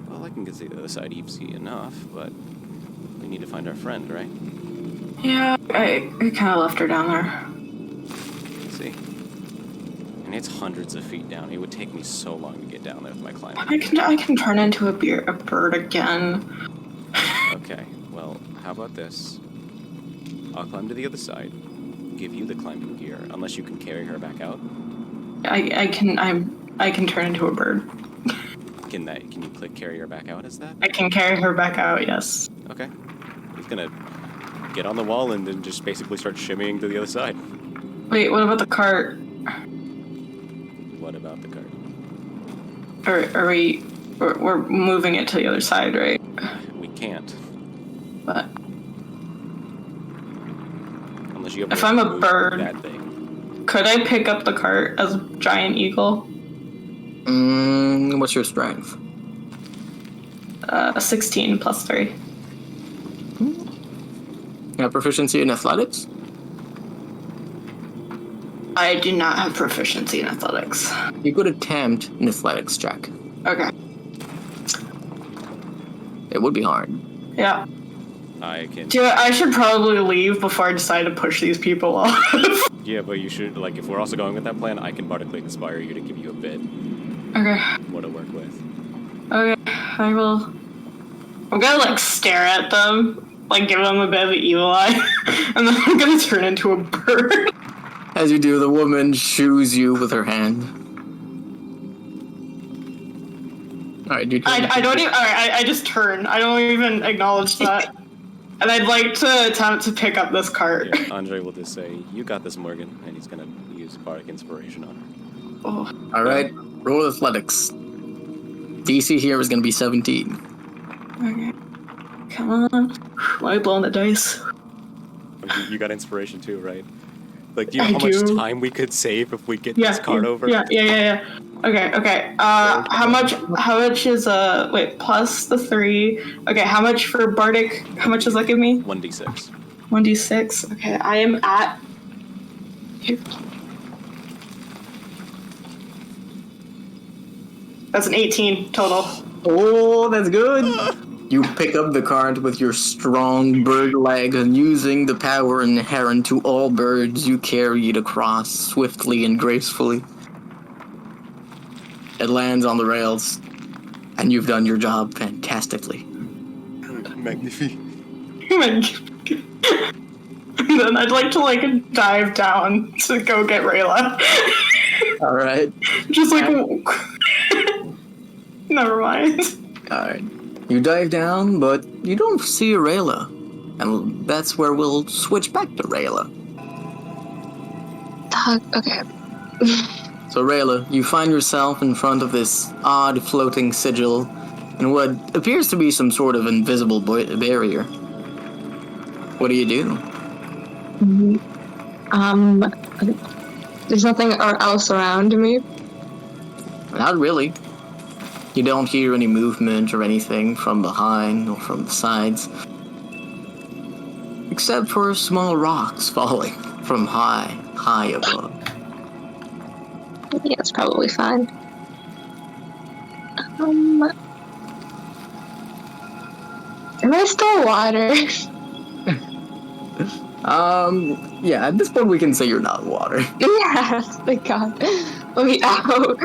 Well, I can get to the other side easy enough, but we need to find our friend, right? Yeah, I kind of left her down there. See? And it's hundreds of feet down. It would take me so long to get down there with my climbing. I can turn into a bird again. Okay, well, how about this? I'll climb to the other side, give you the climbing gear, unless you can carry her back out. I can turn into a bird. Can you click carry her back out as that? I can carry her back out, yes. Okay. He's gonna get on the wall and then just basically start shimmying to the other side. Wait, what about the cart? What about the cart? We're moving it to the other side, right? We can't. But Unless you have if I'm a bird, that thing. Could I pick up the cart as a giant eagle? What's your strength? 16 plus 3. You have proficiency in athletics? I do not have proficiency in athletics. You could attempt an athletics check. Okay. It would be hard. Yeah. I can. I should probably leave before I decide to push these people off. Yeah, but you should, like, if we're also going with that plan, I can bardically inspire you to give you a bit. Okay. What to work with. Okay, I will. I'm gonna, like, stare at them, like, give them a bit of the evil eye, and then I'm gonna turn into a bird. As you do, the woman shoos you with her hand. Alright, dude. I don't even. Alright, I just turn. I don't even acknowledge that. And I'd like to attempt to pick up this cart. Yeah, Andre will just say, "You got this, Morgan," and he's gonna use bardic inspiration on her. Oh. Alright, roll athletics. DC here is gonna be 17. Okay. Come on. Why blowing the dice? You got inspiration too, right? Like, do you know how much time we could save if we get this cart over? Yeah. Okay. How much is wait, plus the 3. Okay, how much for bardic? How much does that give me? 1d6. 1d6. Okay, I am at That's an 18 total. Oh, that's good. You pick up the cart with your strong bird legs and using the power inherent to all birds, you carry it across swiftly and gracefully. It lands on the rails, and you've done your job fantastically. Magnifique. And then I'd like to dive down to go get Rayla. All right. Just never mind. All right. You dive down, but you don't see Rayla, and that's where we'll switch back to Rayla. Okay. So Rayla, you find yourself in front of this odd floating sigil, and what appears to be some sort of invisible barrier. What do you do? There's nothing else around me. Not really. You don't hear any movement or anything from behind or from the sides, except for small rocks falling from high above. Yeah, it's probably fine. Am I still water? Yeah, at this point we can say you're not water. Yes, thank God. Let me out.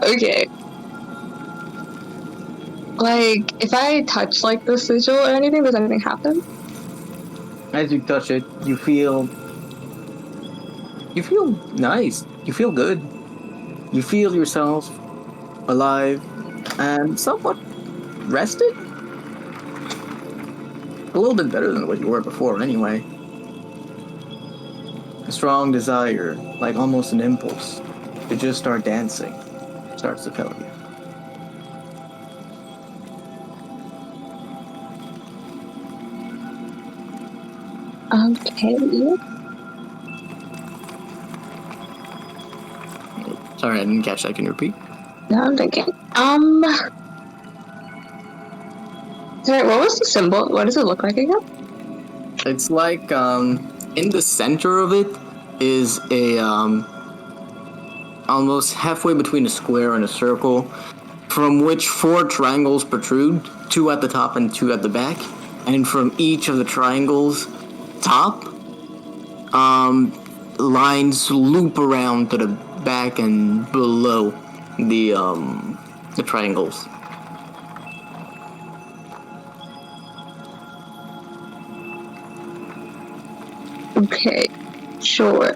Okay. If I touch, the sigil or anything, does anything happen? As you touch it, you feel nice. You feel good. You feel yourself alive and somewhat rested. A little bit better than what you were before, anyway. A strong desire, almost an impulse, to just start dancing, starts to fill you. Okay. Sorry, I didn't catch that. Can you repeat? No, I'm thinking. Sorry, what was the symbol? What does it look like again? It's in the center of it is a, almost halfway between a square and a circle, from which 4 triangles protrude, 2 at the top and 2 at the back. And from each of the triangles' top, lines loop around to the back and below the triangles. Okay, sure.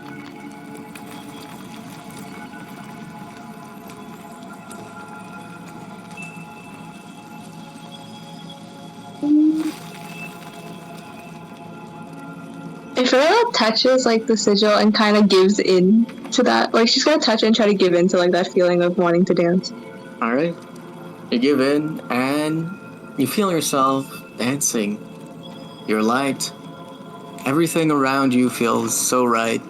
If Rayla touches the sigil and kind of gives in to that, she's gonna touch it and try to give in to that feeling of wanting to dance. All right, you give in and you feel yourself dancing. You're light. Everything around you feels so right.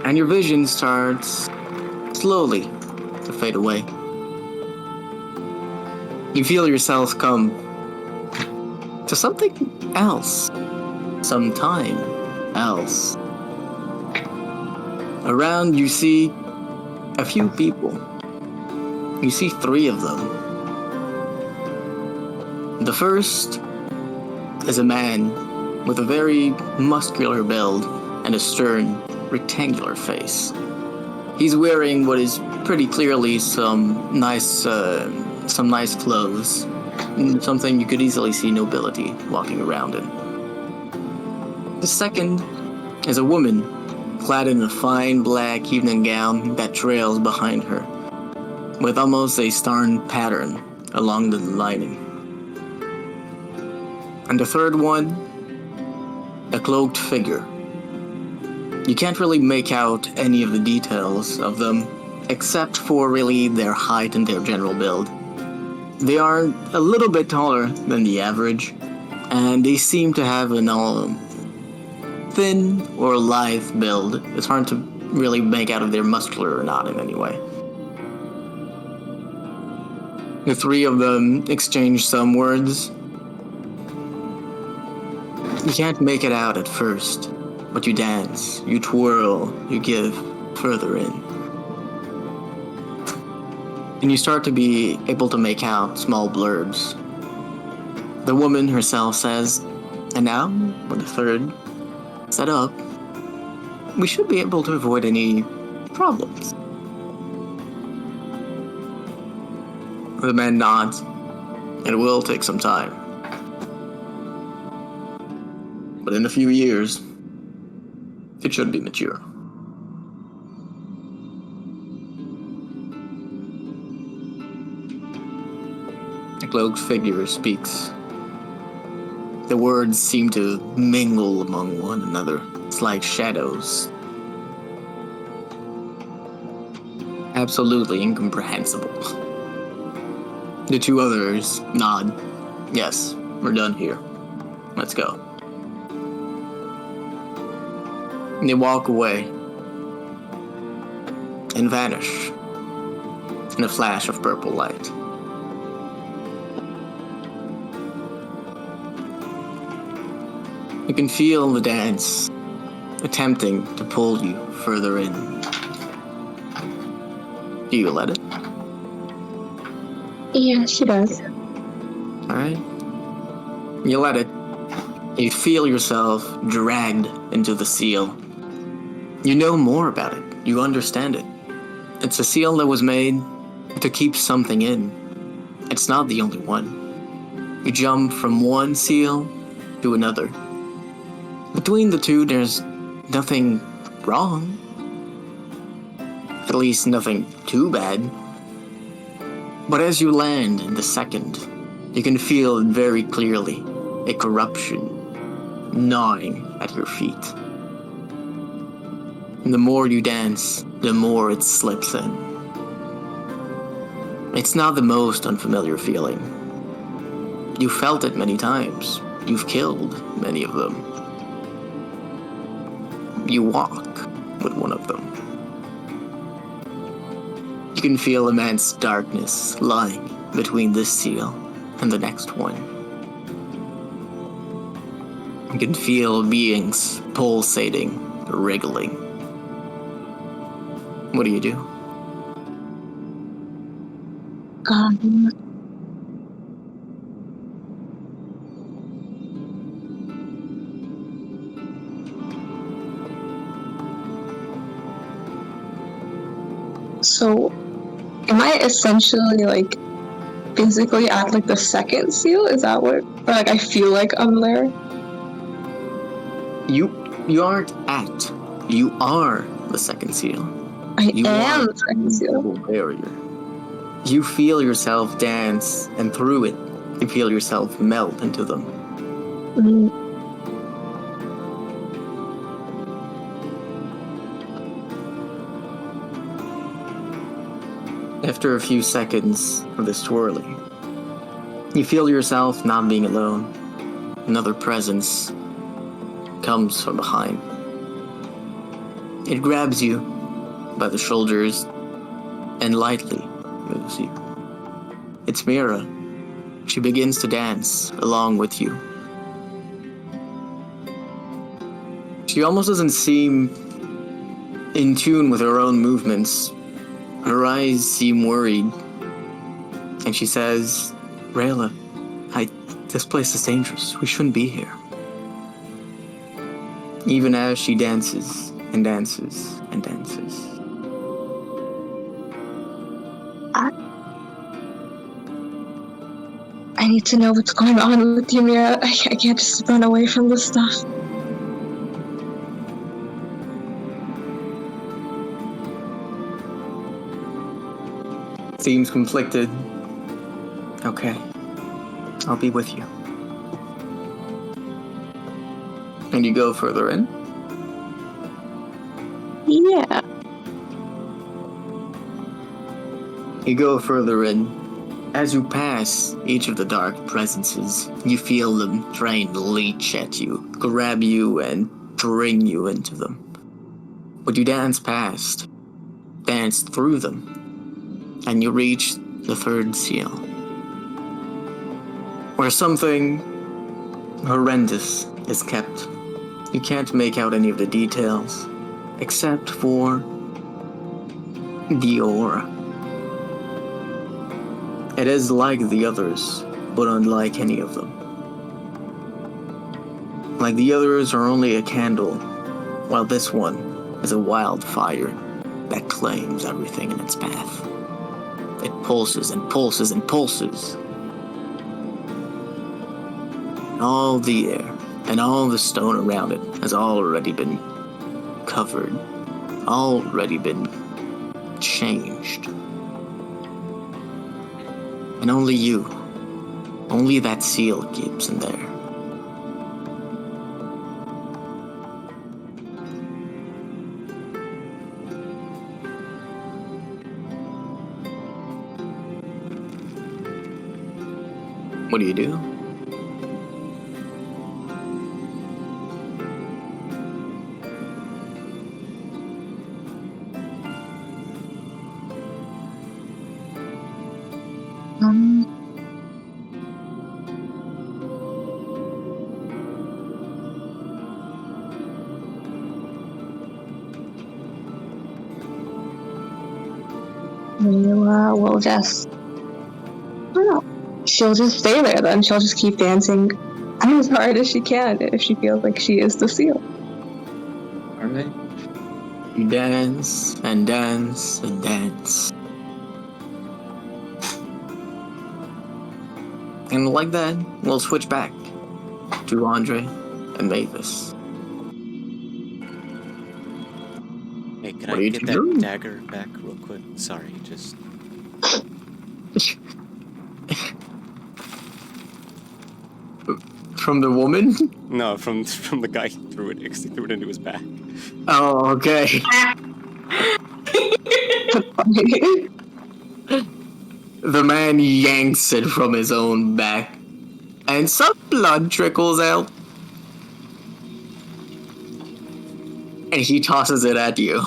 And your vision starts slowly to fade away. You feel yourself come to something else, sometime else. Around you see a few people. You see 3 of them. The first is a man with a very muscular build and a stern, rectangular face. He's wearing what is pretty clearly some nice clothes. Something you could easily see nobility walking around in. The second is a woman clad in a fine black evening gown that trails behind her, with almost a starn pattern along the lining. And the third one, a cloaked figure. You can't really make out any of the details of them, except for really their height and their general build. They are a little bit taller than the average, and they seem to have an thin or lithe build. It's hard to really make out if they're muscular or not in any way. The three of them exchange some words. You can't make it out at first, but you dance, you twirl, you give further in. And you start to be able to make out small blurbs. The woman herself says, and now, for the third setup, we should be able to avoid any problems. The man nods. It will take some time. But in a few years, it should be mature. A cloaked figure speaks. The words seem to mingle among one another, like shadows. Absolutely incomprehensible. The two others nod. Yes, we're done here. Let's go. And they walk away and vanish in a flash of purple light. You can feel the dance attempting to pull you further in. Do you let it? Yeah, she does. Alright. You let it. You feel yourself dragged into the seal. You know more about it. You understand it. It's a seal that was made to keep something in. It's not the only one. You jump from one seal to another. Between the two, there's nothing wrong. At least nothing too bad. But as you land in the second, you can feel very clearly a corruption gnawing at your feet. And the more you dance, the more it slips in. It's not the most unfamiliar feeling. You felt it many times. You've killed many of them. You walk with one of them. You can feel immense darkness lying between this seal and the next one. You can feel beings pulsating, wriggling. What do you do? So, am I essentially like physically at like the second seal? Is that what? Or like I feel like I'm there? You aren't at. You are the second seal. You am the second seal. Barrier. You feel yourself dance, and through it, you feel yourself melt into them. Mm. After a few seconds of this twirling, you feel yourself not being alone. Another presence comes from behind. It grabs you by the shoulders and lightly moves you. It's Mira. She begins to dance along with you. She almost doesn't seem in tune with her own movements. Her eyes seem worried. And she says, Rayla, this place is dangerous. We shouldn't be here. Even as she dances and dances and dances. I need to know what's going on with you, Mira. I can't just run away from this stuff. Seems conflicted. Okay. I'll be with you. And you go further in? Yeah. You go further in. As you pass each of the dark presences, you feel them trying to leech at you, grab you, and bring you into them. But you dance past, dance through them, and you reach the third seal. where something horrendous is kept. You can't make out any of the details, except for the aura. It is like the others, but unlike any of them. Like the others are only a candle, while this one is a wildfire that claims everything in its path. It pulses and pulses and pulses. All the air and all the stone around it has already been covered, already been changed. And only you, only that seal keeps in there. What do you do? We'll just, I don't know. She'll just stay there then. She'll just keep dancing as hard as she can if she feels like she is the seal. Alright. You dance and dance and dance. And like that, we'll switch back to Andre and Mavis. Hey, can I get that dagger back real quick? Sorry, just... From the woman? No, from the guy who threw it, because he threw it into his back. Oh, okay. The man yanks it from his own back, and some blood trickles out. And he tosses it at you.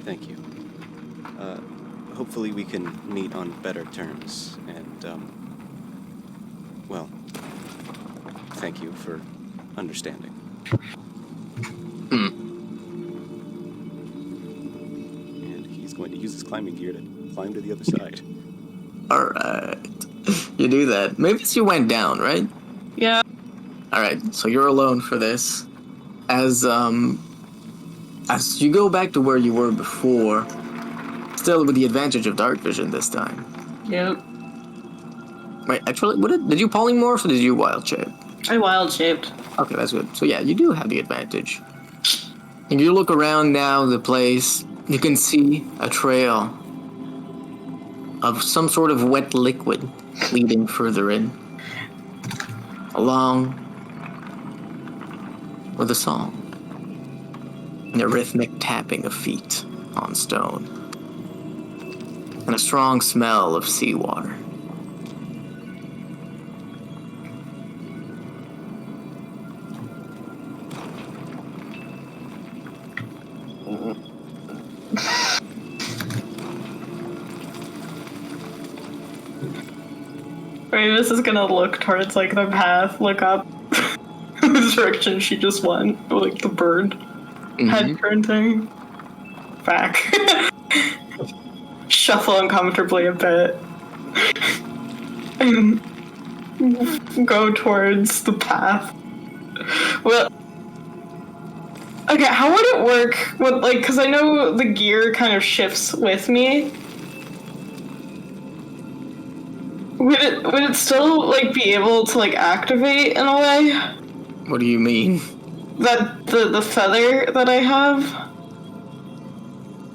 Thank you. Hopefully we can meet on better terms, and, well, thank you for understanding. And he's going to use his climbing gear to climb to the other side. Alright. You do that. Maybe you went down, right? Yeah. Alright, so you're alone for this. As you go back to where you were before, still with the advantage of dark vision this time. Yep. Wait, actually, did you polymorph or did you wild shape? I wild shaped. Okay, that's good. So yeah, you do have the advantage. And you look around now the place, you can see a trail of some sort of wet liquid leading further in. Along with a song. And a rhythmic tapping of feet on stone. And a strong smell of seawater. This is gonna look towards like the path, look up the direction she just went, like the bird head turn thing. Back. Shuffle uncomfortably a bit. And go towards the path. Well, okay, how would it work with, like, because I know the gear kind of shifts with me. Would it still, like, be able to, like, activate in a way? What do you mean? That the feather that I have?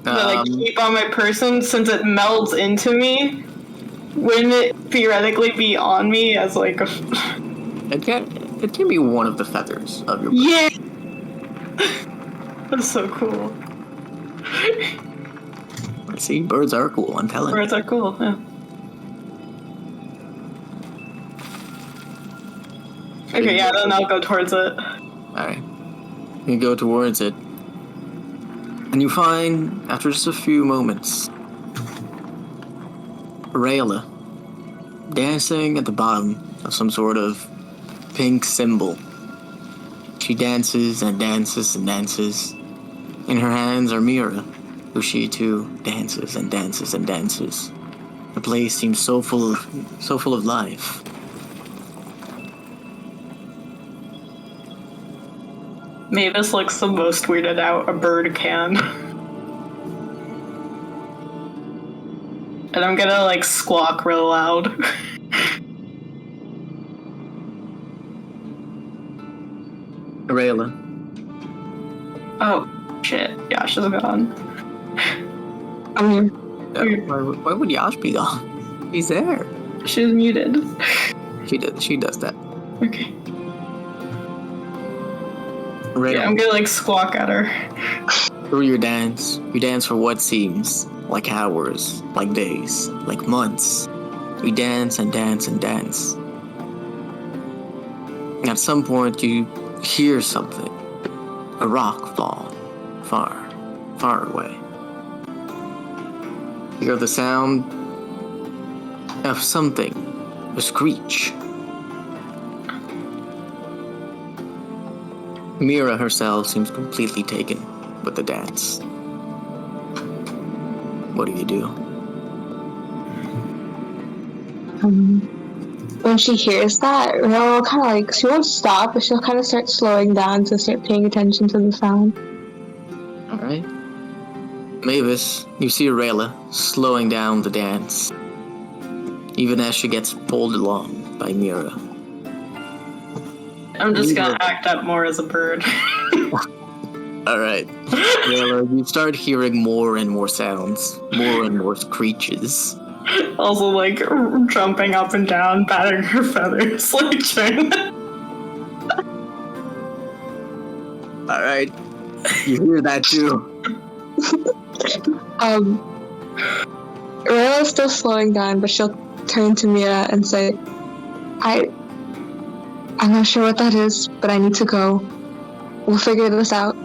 That I keep on my person, since it melds into me, wouldn't it theoretically be on me as, like, a... It can be one of the feathers of your person. Yeah! That's so cool. See, birds are cool, I'm telling you. Birds are cool, yeah. Okay, yeah, then I'll go towards it. Alright. You go towards it. And you find, after just a few moments, Rayla, dancing at the bottom of some sort of pink symbol. She dances and dances and dances. In her hands are Mira, who she too dances and dances and dances. The place seems so full of life. Mavis looks the most weirded out a bird can. And I'm gonna, like, squawk real loud. Rayla. Oh, shit. Yash is gone. I'm here. Why would Yash be gone? He's there. She's muted. She does that. Okay. Rayla. Yeah, I'm gonna, like, squawk at her. Through your dance, you dance for what seems like hours, like days, like months. You dance and dance and dance. At some point, you hear something. A rock fall, far, far away. You hear the sound of something, a screech. Mira herself seems completely taken with the dance. What do you do? When she hears that, Rayla kind of like, she won't stop, but she'll kind of start slowing down to start paying attention to the sound. Alright. Mavis, you see Rayla slowing down the dance, even as she gets pulled along by Mira. I'm just gonna act up more as a bird. Alright. Rayla, you start hearing more and more sounds, more and more screeches. Also, like, jumping up and down, batting her feathers, like, trying to... Alright. You hear that too. Rayla's still slowing down, but she'll turn to Mira and say, I'm not sure what that is, but I need to go. We'll figure this out.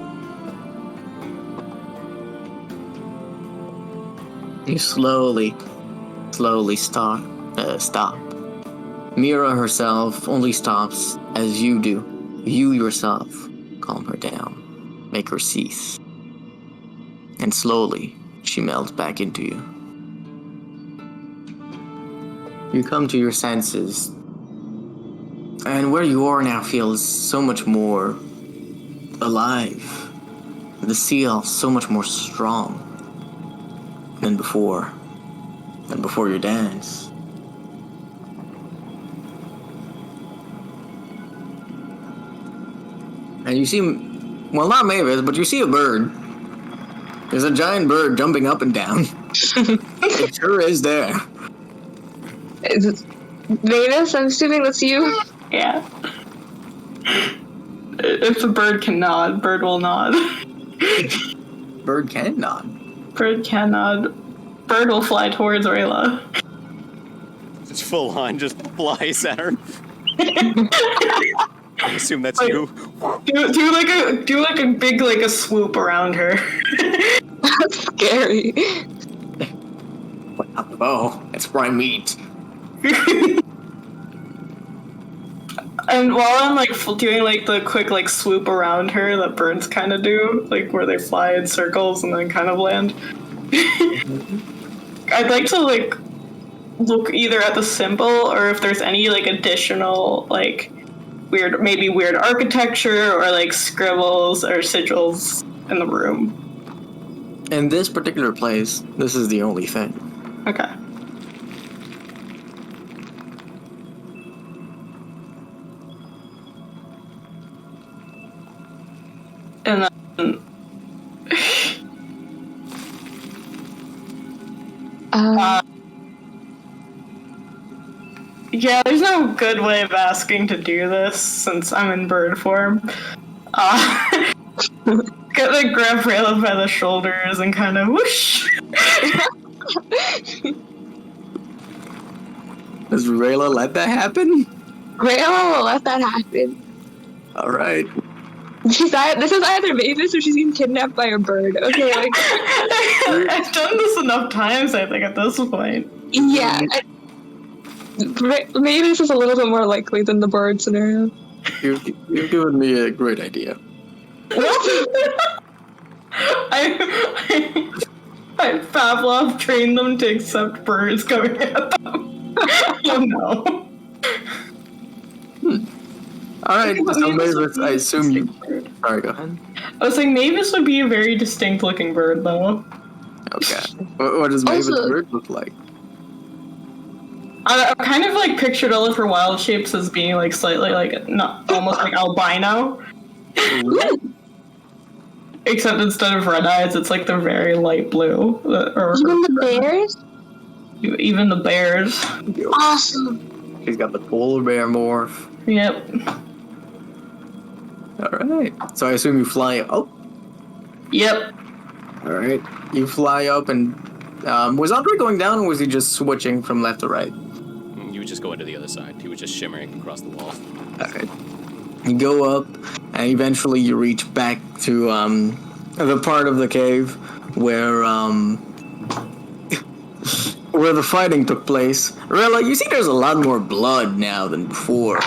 You slowly stop. Mira herself only stops as you do. You yourself calm her down, make her cease. And slowly, she melts back into you. You come to your senses, and where you are now feels so much more alive. The seal so much more strong than before your dance. And you see, well, not Mavis, but you see a bird. There's a giant bird jumping up and down. It sure is there. Mavis, I'm assuming that's you? Yeah. If a bird can nod, bird will nod. Bird can nod. Bird can nod. Bird will fly towards Rayla. Just full on, just flies at her. I assume that's like, you. Do like a big like a swoop around her. That's scary. Oh, that's where I meet. And while I'm like doing like the quick like swoop around her that birds kind of do, like where they fly in circles and then kind of land. I'd like to like look either at the symbol or if there's any like additional like weird architecture or like scribbles or sigils in the room. In this particular place, this is the only thing. Okay. And then yeah, there's no good way of asking to do this since I'm in bird form. Gonna grab Rayla by the shoulders and kind of whoosh. Does Rayla let that happen? Rayla will let that happen. Alright. This is either Mavis or she's being kidnapped by a bird. Okay, like... I've done this enough times, I think, at this point. Yeah. maybe this is a little bit more likely than the bird scenario. You've given me a great idea. What? I Pavlov trained them to accept birds coming at them. Oh no. Alright, so Mavis, I assume you... Sorry, go ahead. I was like, Mavis would be a very distinct looking bird, though. Okay. What does Mavis' bird look like? I kind of like pictured all of her wild shapes as being like slightly like, not almost like albino. Except instead of red eyes, it's like the very light blue. Even the bears? Even the bears. Awesome. She's got the polar bear morph. Yep. Alright. So I assume you fly up? Yep. Alright. You fly up and... was Andre going down or was he just switching from left to right? You would just go into the other side. He was just shimmering across the wall. Okay. You go up and eventually you reach back to the part of the cave where where the fighting took place. Rilla, you see there's a lot more blood now than before.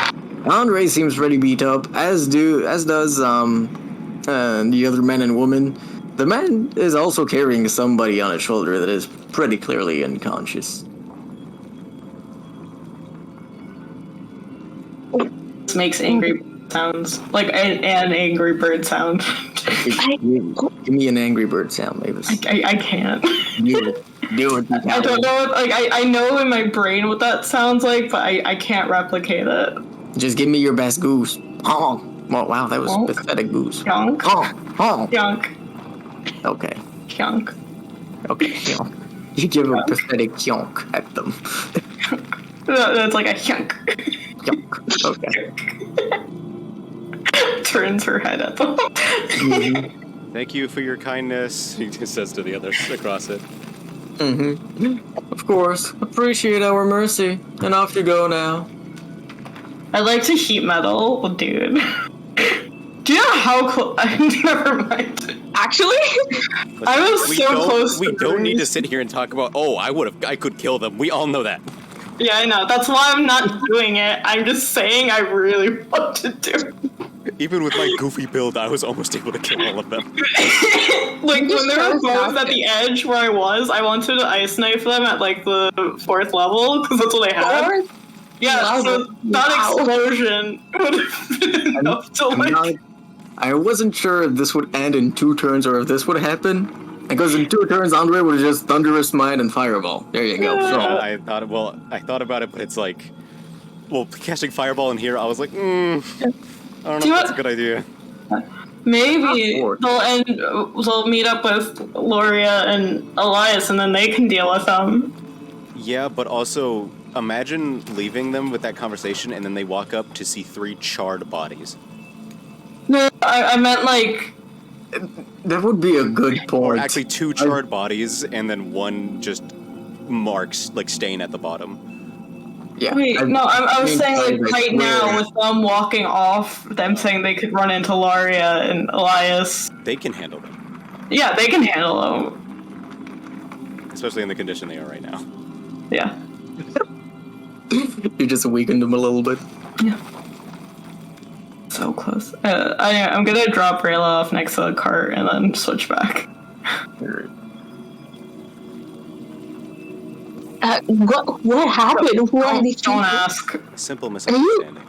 Andre seems pretty beat up, as does the other men and women. The man is also carrying somebody on his shoulder that is pretty clearly unconscious. This makes angry sounds. Like an angry bird sound. Give me an angry bird sound, Mavis. I can't. Do it. I don't know what, like, I know in my brain what that sounds like, but I can't replicate it. Just give me your best goose. Oh, wow, that was pathetic goose. Yonk. Oh. Yonk. Okay. Yonk. Okay, yonk. You give a pathetic yonk at them. That's like a yonk. Yonk. Okay. Turns her head at them. Mm-hmm. Thank you for your kindness, he just says to the others across it. Mm-hmm. Of course. Appreciate our mercy. And off you go now. I like to heat metal, dude. Do you know how close? Never mind. Actually? I was so close. We don't need to sit here and talk about, I could kill them. We all know that. Yeah, I know. That's why I'm not doing it. I'm just saying I really want to do it. Even with my goofy build, I was almost able to kill all of them. Like, when there were both at the edge where I wanted to ice knife them at, like, the 4th level, because that's what I had. Yeah, so that explosion would have been enough to, like... I wasn't sure if this would end in 2 turns or if this would happen. Because in 2 turns, Andre would have just Thunderous Might and Fireball. There you go. So. I thought about it, but it's like... Well, casting Fireball in here, I was like, I don't know if that's a good idea. Maybe they'll meet up with Loria and Elias, and then they can deal with them. Yeah, but also, imagine leaving them with that conversation, and then they walk up to see 3 charred bodies. No, I meant like... That would be a good point. Or actually 2 charred bodies, and then 1 just marks, like, stain at the bottom. Yeah. Wait, I was saying, like, right now, with them walking off, them saying they could run into Laria and Elias. They can handle them. Yeah, they can handle them. Especially in the condition they are right now. Yeah. You just weakened them a little bit. Yeah. So close. I'm gonna drop Rayla off next to the cart and then switch back. What happened? Don't ask. Simple misunderstanding.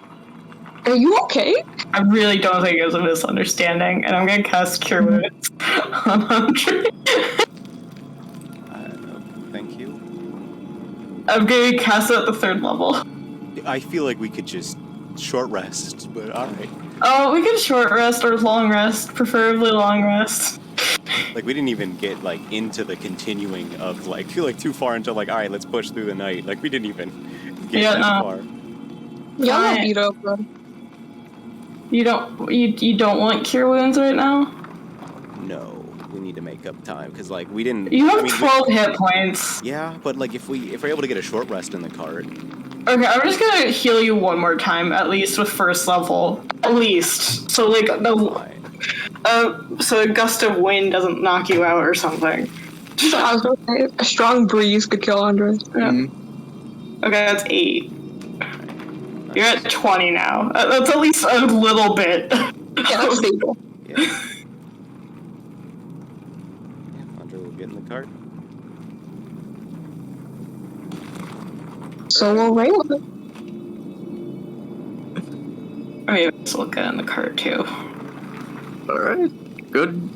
Are you okay? I really don't think it was a misunderstanding, and I'm gonna cast Cure Wounds on Andre. Thank you. I'm gonna cast it at the 3rd level. I feel like we could just short rest, but alright. Oh, we can short rest or long rest, preferably long rest. Like, we didn't even get, like, into the continuing of, like, too far until, like, alright, let's push through the night. Like, we didn't even get that far. Y'all not beat up, bro. You don't want Cure Wounds right now? No, we need to make up time, because, like, we didn't... You have 12 hit points. Yeah, but, like, if we're able to get a short rest in the card... Okay, I'm just gonna heal you one more time, at least with 1st level. At least. So, like, so a gust of wind doesn't knock you out or something. So I was gonna say, a strong breeze could kill Andre. Yeah. Okay, that's 8. You're at 20 now. That's at least a little bit. Yeah, that's stable. Yeah. Andre will get in the cart. So we'll rail it. Maybe we'll get in the cart too. Alright. Good.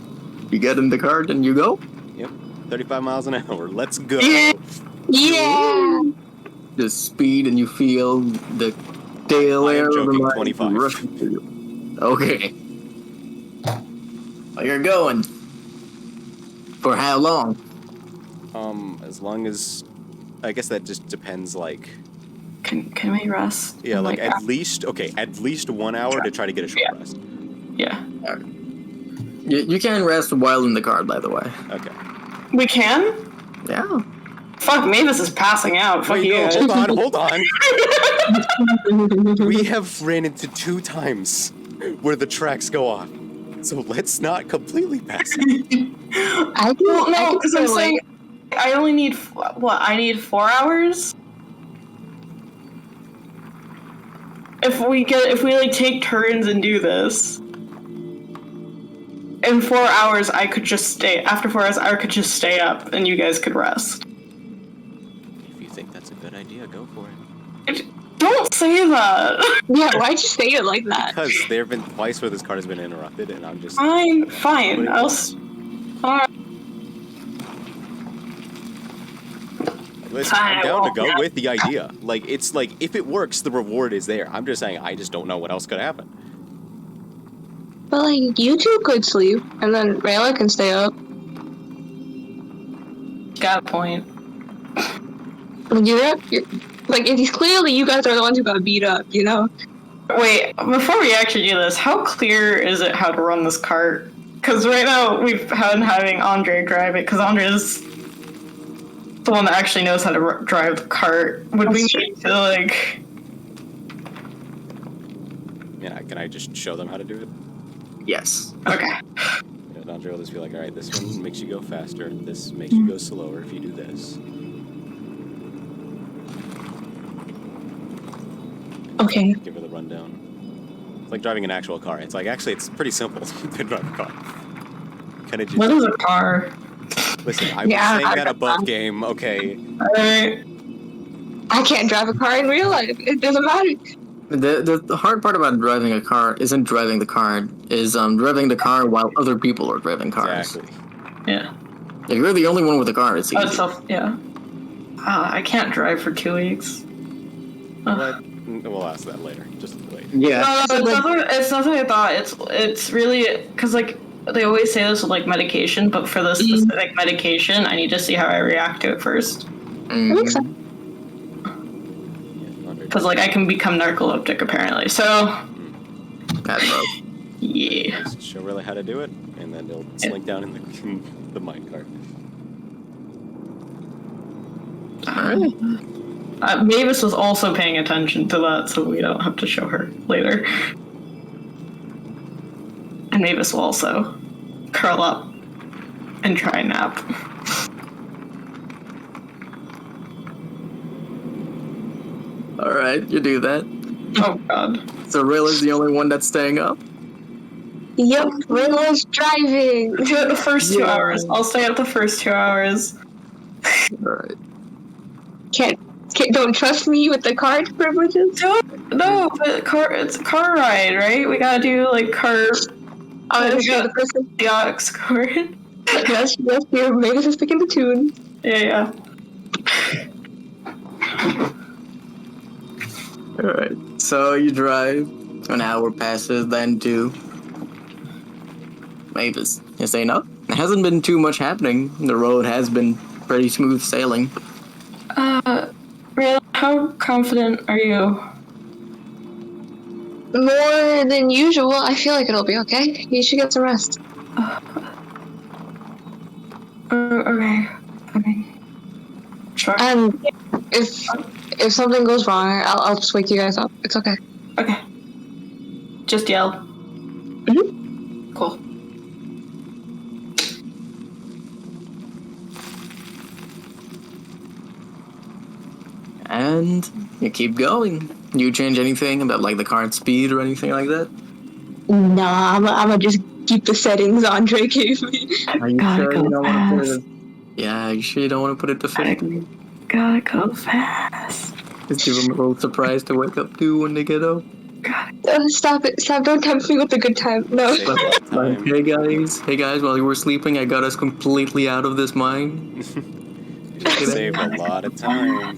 You get in the cart and you go? Yep. 35 miles an hour. Let's go. Yeah. The speed and you feel the tail I am air of the joking, mine 25. rushing to you. Okay. Well, you're going. For how long? As long as... I guess that just depends, like... Can we rest? Yeah, like at least 1 hour to try to get a short rest. Yeah. You can rest while in the car, by the way. Okay. We can? Yeah. Fuck, Mavis is passing out. Fuck Wait, you no, guys. hold on. We have ran into 2 times where the tracks go off. So let's not completely pass out. Well, no, because I'm saying I only need, I need 4 hours? If we like take turns and do this, in 4 hours I could just stay. After 4 hours, I could just stay up, and you guys could rest. If you think that's a good idea, go for it. Don't say that. Yeah, why'd you say it like that? Because there have been twice where this cart has been interrupted, and I'm just... Fine. Listen, I'm down to go with the idea. Like, it's like, if it works, the reward is there. I'm just saying, I just don't know what else could happen. But like, you two could sleep, and then Rayla can stay up. Got a point. Like, it's clearly you guys are the ones who got beat up, you know? Wait, before we actually do this, how clear is it how to run this cart? Because right now we've been having Andre drive it, because Andre is the one that actually knows how to drive the cart. Would we need to, like... Yeah, can I just show them how to do it? Yes. Okay. Yeah, Andre will just be like, alright, this one makes you go faster, this makes you go slower if you do this. Okay. Give her the rundown. It's like driving an actual car. It's like, actually, it's pretty simple to drive a car. Kind of just... What is a car? Listen, I was saying that above game, okay. Alright. I can't drive a car in real life. It doesn't matter. The hard part about driving a car isn't driving the car, is driving the car while other people are driving cars. Exactly. Yeah. If you're the only one with a car, it's easy. Yeah. I can't drive for 2 weeks. But we'll ask that later. Just wait. Yeah. No, it's not what I thought. It's really, because like they always say this with like medication, but for the specific medication, I need to see how I react to it first. That makes sense. Because like I can become narcoleptic apparently. So That's rough. yeah. Just show really how to do it, and then they'll slink down in the minecart. Alright. Mavis was also paying attention to that, so we don't have to show her later. And Mavis will also curl up and try and nap. Alright, you do that. Oh god. So Rayla's the only one that's staying up? Yep, Rayla's driving. Do it the first 2 hours. I'll stay up the first 2 hours. Alright. Don't trust me with the card privileges? No, but it's a car ride, right? We gotta do like car. The person. The aux cord. Yes, here. Mavis is picking the tune. Yeah. Alright. So you drive. An hour passes, then 2. Mavis, you staying up? There hasn't been too much happening. The road has been pretty smooth sailing. Really? How confident are you? More than usual. I feel like it'll be okay. You should get some rest. Okay. Sure. And if something goes wrong, I'll just wake you guys up. It's okay. Okay. Just yell. Mm-hmm. Cool. and you keep going. Do you change anything about like the card speed or anything like that? Nah, I'm gonna just keep the settings Andre gave me. Are you Gotta sure go you don't want to put fast. it? Yeah, you sure you don't want to put it to 50? Gotta go fast. Just give them a little surprise to wake up to when they get up. Stop it! Stop! Don't tempt me with a good time. No. Save a lot of time. Hey guys, while you were sleeping, I got us completely out of this mine. Just saved a lot of time.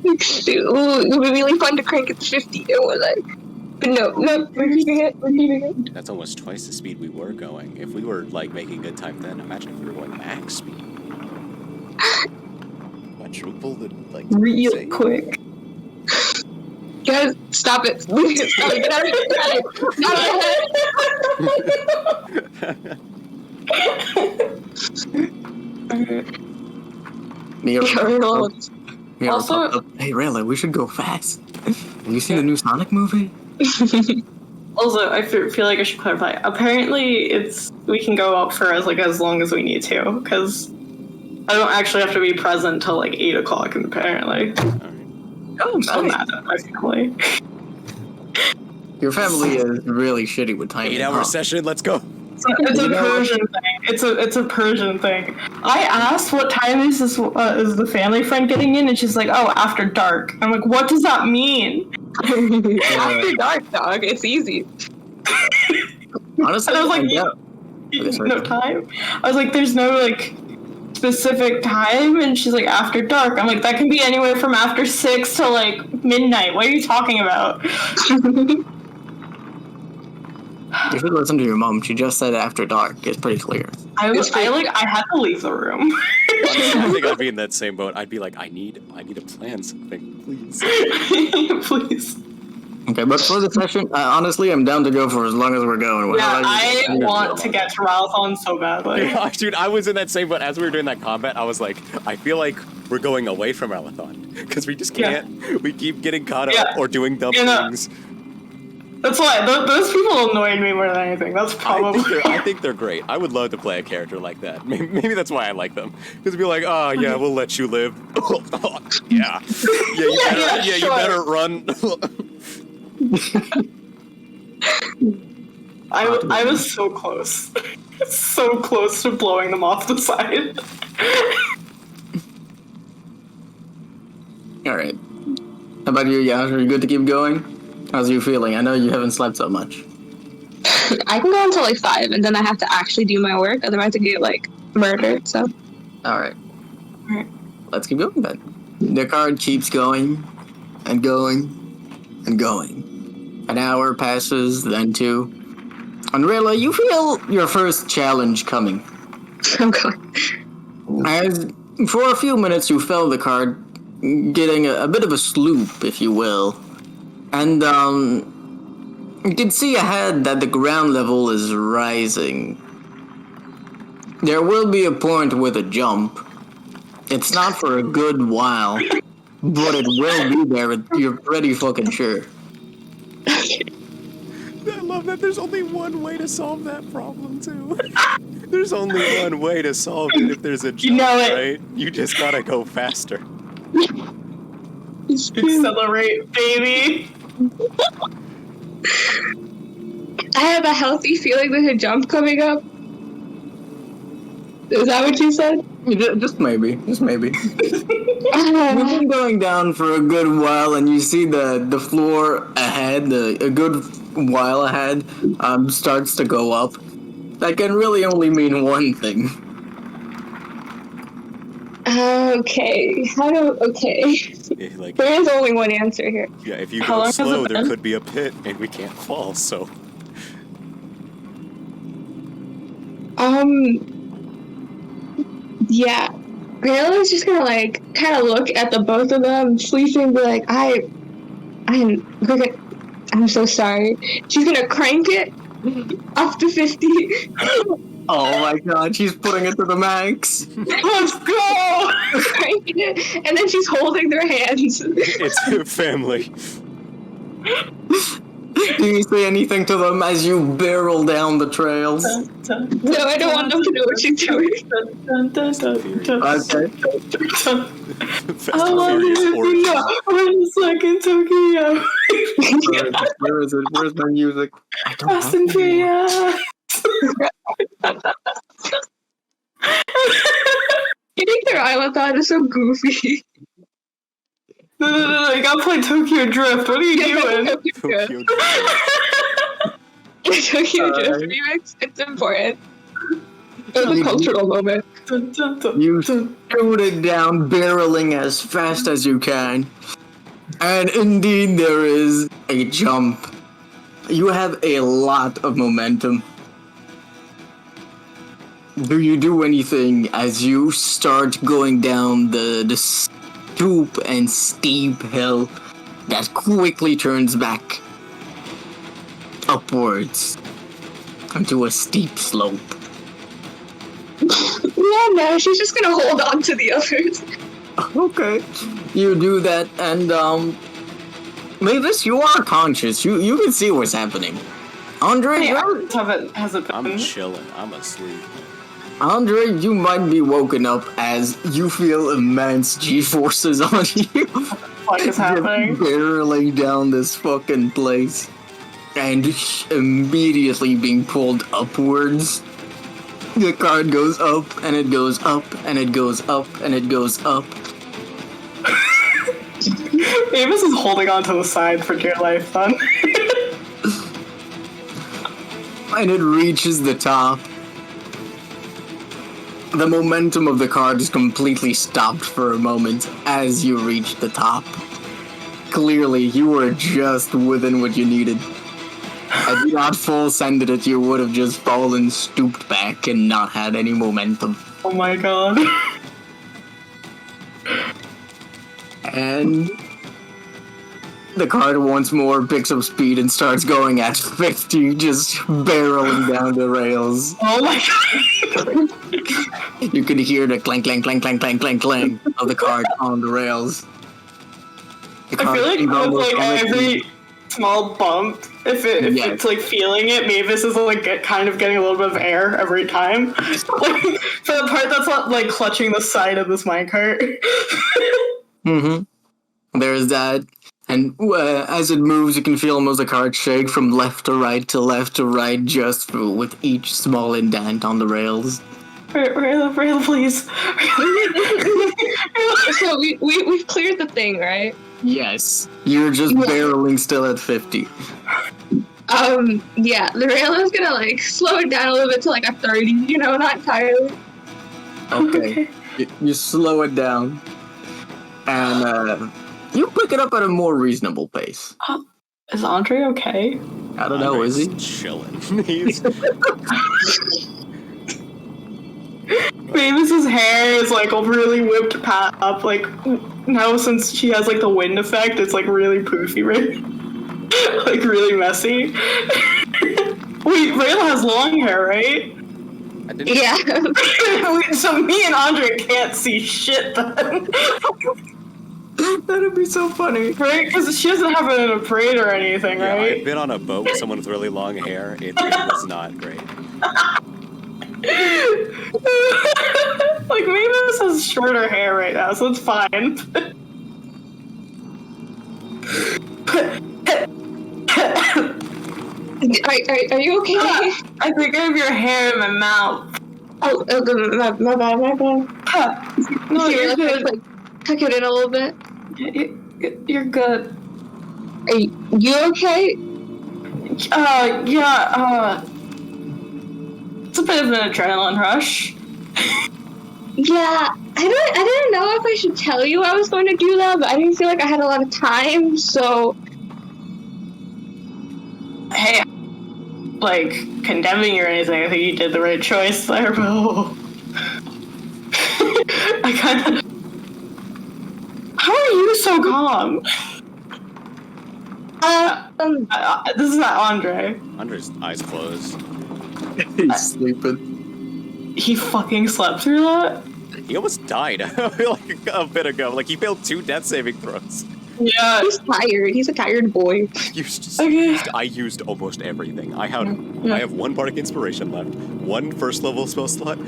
Ooh, it would be really fun to crank it to 50. It was like, but no, we're keeping it. We're keeping it. That's almost twice the speed we were going. If we were like making good time then, imagine if we were going max speed. Quadruple the like. Real save. quick. Guys, stop it! Stop it! Get out of here! Also- Hey Rayla, we should go fast. Have you seen the new Sonic movie? Also, I feel like I should clarify. Apparently, we can go out for as long as we need to, because I don't actually have to be present till like 8 o'clock. Apparently, Oh, so nice. mad at my family. Your family is really shitty with timing. 8-hour session. Let's go. It's a Persian thing. It's a Persian thing. I asked what time is this is the family friend getting in, and she's like, "Oh, after dark." I'm like, "What does that mean?" After dark, dog. It's easy. Honestly, And I was like, Okay, sorry. "No time." I was like, "There's no like specific time," and she's like, "After dark." I'm like, "That can be anywhere from after 6 to like midnight. What are you talking about?" You should listen to your mom. She just said after dark. It's pretty clear. I had to leave the room. I think I'd be in that same boat. I'd be like, I need to plan something, please. Please. Okay, but for the session, honestly, I'm down to go for as long as we're going. Yeah, I want to get to Ralphon so badly. Yeah, dude, I was in that same boat as we were doing that combat. I was like, I feel like we're going away from Marathon because we just can't. We keep getting caught up or doing dumb things. That's why those people annoyed me more than anything. That's probably. I think they're great. I would love to play a character like that. Maybe that's why I like them. Because be like, oh yeah, we'll let you live. Yeah, you better run. I was so close, so close to blowing them off the side. All right. How about you, Yash? Are you good to keep going? How's you feeling? I know you haven't slept so much. I can go until like 5, and then I have to actually do my work. Otherwise, I get like murdered. So. All right. Let's keep going then. The card keeps going and going and going. An hour passes, then 2. And Rayla, you feel your first challenge coming. I'm going. As for a few minutes, you felt the card getting a bit of a sloop, if you will. And, you can see ahead that the ground level is rising. There will be a point with a jump. It's not for a good while, but it will be there, you're pretty fucking sure. I love that there's only one way to solve that problem, too. There's only one way to solve it if there's a jump, You know it. right? You just gotta go faster. Accelerate, baby. I have a healthy feeling there's a jump coming up. Is that what you said? Just maybe. You've been going down for a good while, and you see the floor ahead, a good while ahead, starts to go up. That can really only mean one thing. Okay. Like, There is only one answer here. yeah, if you How go long has it slow, there been? could be a pit, and we can't fall, so... Yeah. Grayla's just gonna like kind of look at the both of them sleeping and be like, I'm so sorry. She's gonna crank it up to 50. Oh my god, she's putting it to the max. Let's go! Cranking it, and then she's holding their hands. It's your family. Do you say anything to them as you barrel down the trails? No, I don't want them to know what she's doing. Okay. Fast and Furious origin. No, I'm stuck in Tokyo. Where is it? Where's my music? I don't Fast have and it. Furious. Getting their island on is so goofy. No, you gotta play Tokyo Drift. What are you doing? Tokyo Tokyo Drift remix. It's important. It was a cultural moment. You shoot it down, barreling as fast as you can. And indeed, there is a jump. You have a lot of momentum. Do you do anything as you start going down the steep and steep hill that quickly turns back upwards onto a steep slope? Yeah, no, she's just gonna hold on to the others. Okay, you do that, and Mavis, you are conscious. You can see what's happening. Andre, Has it been? I'm chilling. I'm asleep. Andre, you might be woken up as you feel immense G-forces on you. What is happening? Barreling down this fucking place, and immediately being pulled upwards. The card goes up, and it goes up, and it goes up, and it goes up. Mavis is holding on to the side for dear life, son. And it reaches the top. The momentum of the card is completely stopped for a moment as you reach the top. Clearly, you were just within what you needed. Had you not full-sended it, you would have just fallen, stooped back, and not had any momentum. Oh my god. And the card once more picks up speed and starts going at 50, just barreling down the rails. Oh my god. You can hear the clank, clank, clank, clank, clank, clank, clank of the card on the rails. The I feel like card with like every small bump, if it's like feeling it, Mavis is like kind of getting a little bit of air every time. Like for the part that's not like clutching the side of this minecart. There's that. And as it moves, you can feel almost the card shake from left to right, just with each small indent on the rails. Rail, please. So we've cleared the thing, right? Yes. You're just barreling still at 50. Yeah, the rail is gonna like slow it down a little bit to like a 30, not entirely. Okay. You slow it down. And you pick it up at a more reasonable pace. Is Andre okay? I don't know, is he? Chilling. He's Mavis's hair is like really whipped up. Like now, since she has like the wind effect, it's like really poofy, right? Like really messy. Wait, Rayla has long hair, right? Yeah. So me and Andre can't see shit then. That'd be so funny. Right? Because she doesn't have a braid or anything, yeah, right? I've been on a boat with someone with really long hair. It was not great. Like Mavis has shorter hair right now, so it's fine. Are you okay? I think I have your hair in my mouth. Oh, my bad. No, you're good. Like, tuck it in a little bit. You're good. Are you okay? Yeah, it's a bit of an adrenaline rush. Yeah, I didn't know if I should tell you I was going to do that, but I didn't feel like I had a lot of time, so... Hey, like, condemning you or anything, I think you did the right choice there, bro. I kinda... How are you so calm? This is not Andre. Andre's eyes closed. He's sleeping. He fucking slept through that? He almost died like a bit ago. Like he failed 2 death saving throws. Yeah. He's tired. He's a tired boy. I used almost everything. I have 1 bardic inspiration left, 1 first level spell slot,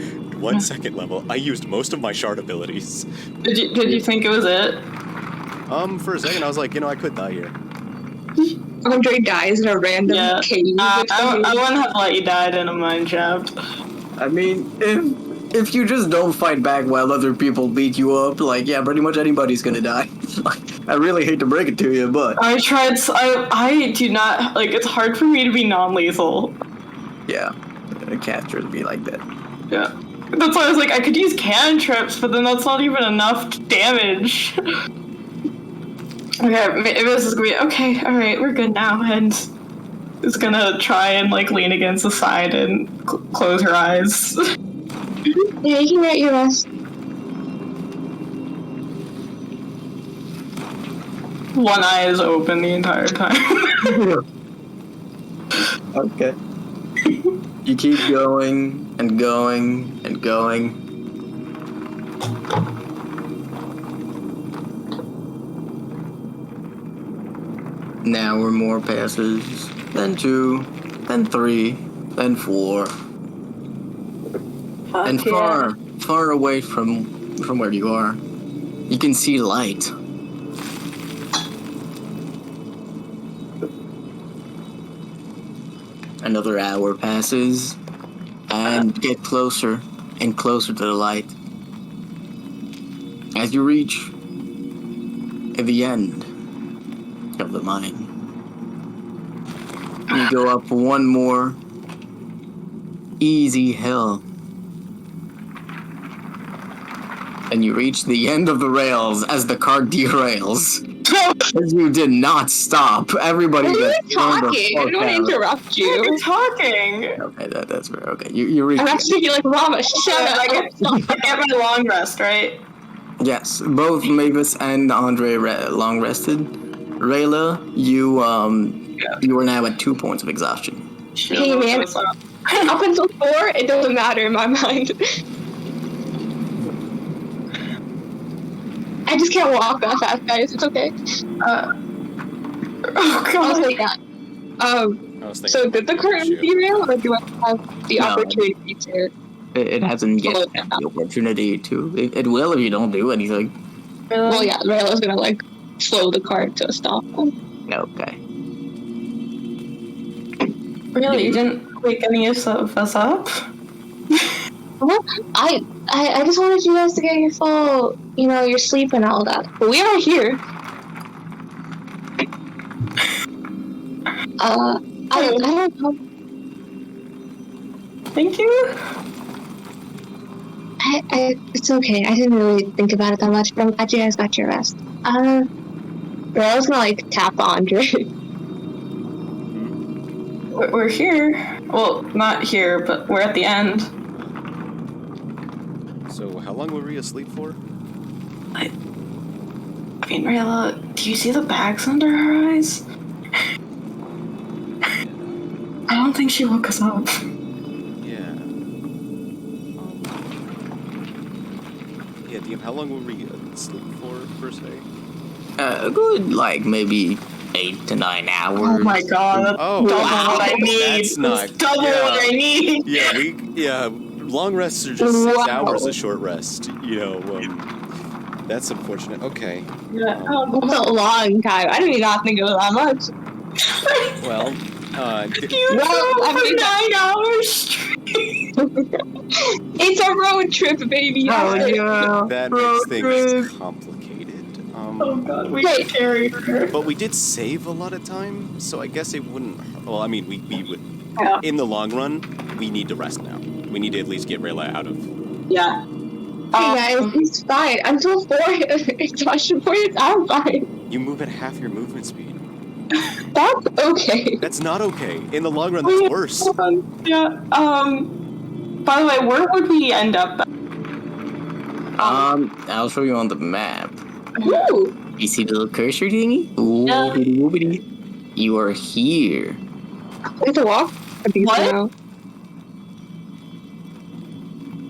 1 second level. I used most of my shard abilities. Did you think it was it? For a second, I was like, I could die here. Andre dies in a random cave. I wouldn't have let you die in a mine shaft. I mean, if you just don't fight back while other people beat you up, like, yeah, pretty much anybody's gonna die. I really hate to break it to you, but... I do not... Like, it's hard for me to be non-lethal. Yeah, casters be like that. Yeah. That's why I was like, I could use cantrips, but then that's not even enough damage. Okay, maybe this is gonna be... Okay, alright, we're good now, and... It's gonna try and, like, lean against the side and close her eyes. Yeah, you can get your rest. One eye is open the entire time. Okay. You keep going and going and going. Now we're more passes, then 2, then 3, then 4. And far away from where you are, you can see light. Another hour passes, and get closer and closer to the light. As you reach at the end of the mine, you go up one more easy hill, and you reach the end of the rails as the car derails. As you did not stop. Everybody gets talking. I don't want to interrupt you. You're talking. Okay, that's fair. Okay, you reach. I'm actually like, Mama, shut up. I get my long rest, right? Yes, both Mavis and Andre long rested. Rayla, you are now at 2 points of exhaustion. Hey man, up until 4, it doesn't matter in my mind. I just can't walk that fast, guys. It's okay. Oh god. I was like that. So did the curtain derail, or do I have the opportunity to? It hasn't yet had the opportunity to. It will if you don't do anything. Well, yeah, Rail is gonna like slow the car to a stop. Okay. Really, you didn't wake any of us up? Well, I just wanted you guys to get your full, your sleep and all that. But we are here. I don't know. Thank you. It's okay. I didn't really think about it that much, but I'm glad you guys got your rest. Rail's gonna like tap Andre. We're here. Well, not here, but we're at the end. So, how long were we asleep for? I mean, Rayla, do you see the bags under her eyes? I don't think she woke us up. Yeah. Yeah, DM, how long were we asleep for, per se? Good, like, maybe 8 to 9 hours. Oh my god, that's double what I need. That's not... double what I need. Yeah, long rests are just 6 hours of short rest. That's unfortunate. Okay. Yeah, that's a long time. I didn't even think it was that much. Well, for 9 hours straight. It's a road trip, baby. That makes things complicated. Oh god, we carried her. But we did save a lot of time, so I guess it wouldn't... Well, I mean, we would... Yeah. In the long run, we need to rest now. We need to at least get Rayla out of... Yeah. Hey guys, it's fine. Until 4 exhaustion points, I'm fine. You move at half your movement speed. That's okay. That's not okay. In the long run, that's worse. Yeah. By the way, where would we end up? I'll show you on the map. Ooh. You see the little cursor thingy? Woobity. You are here. We have to walk? What?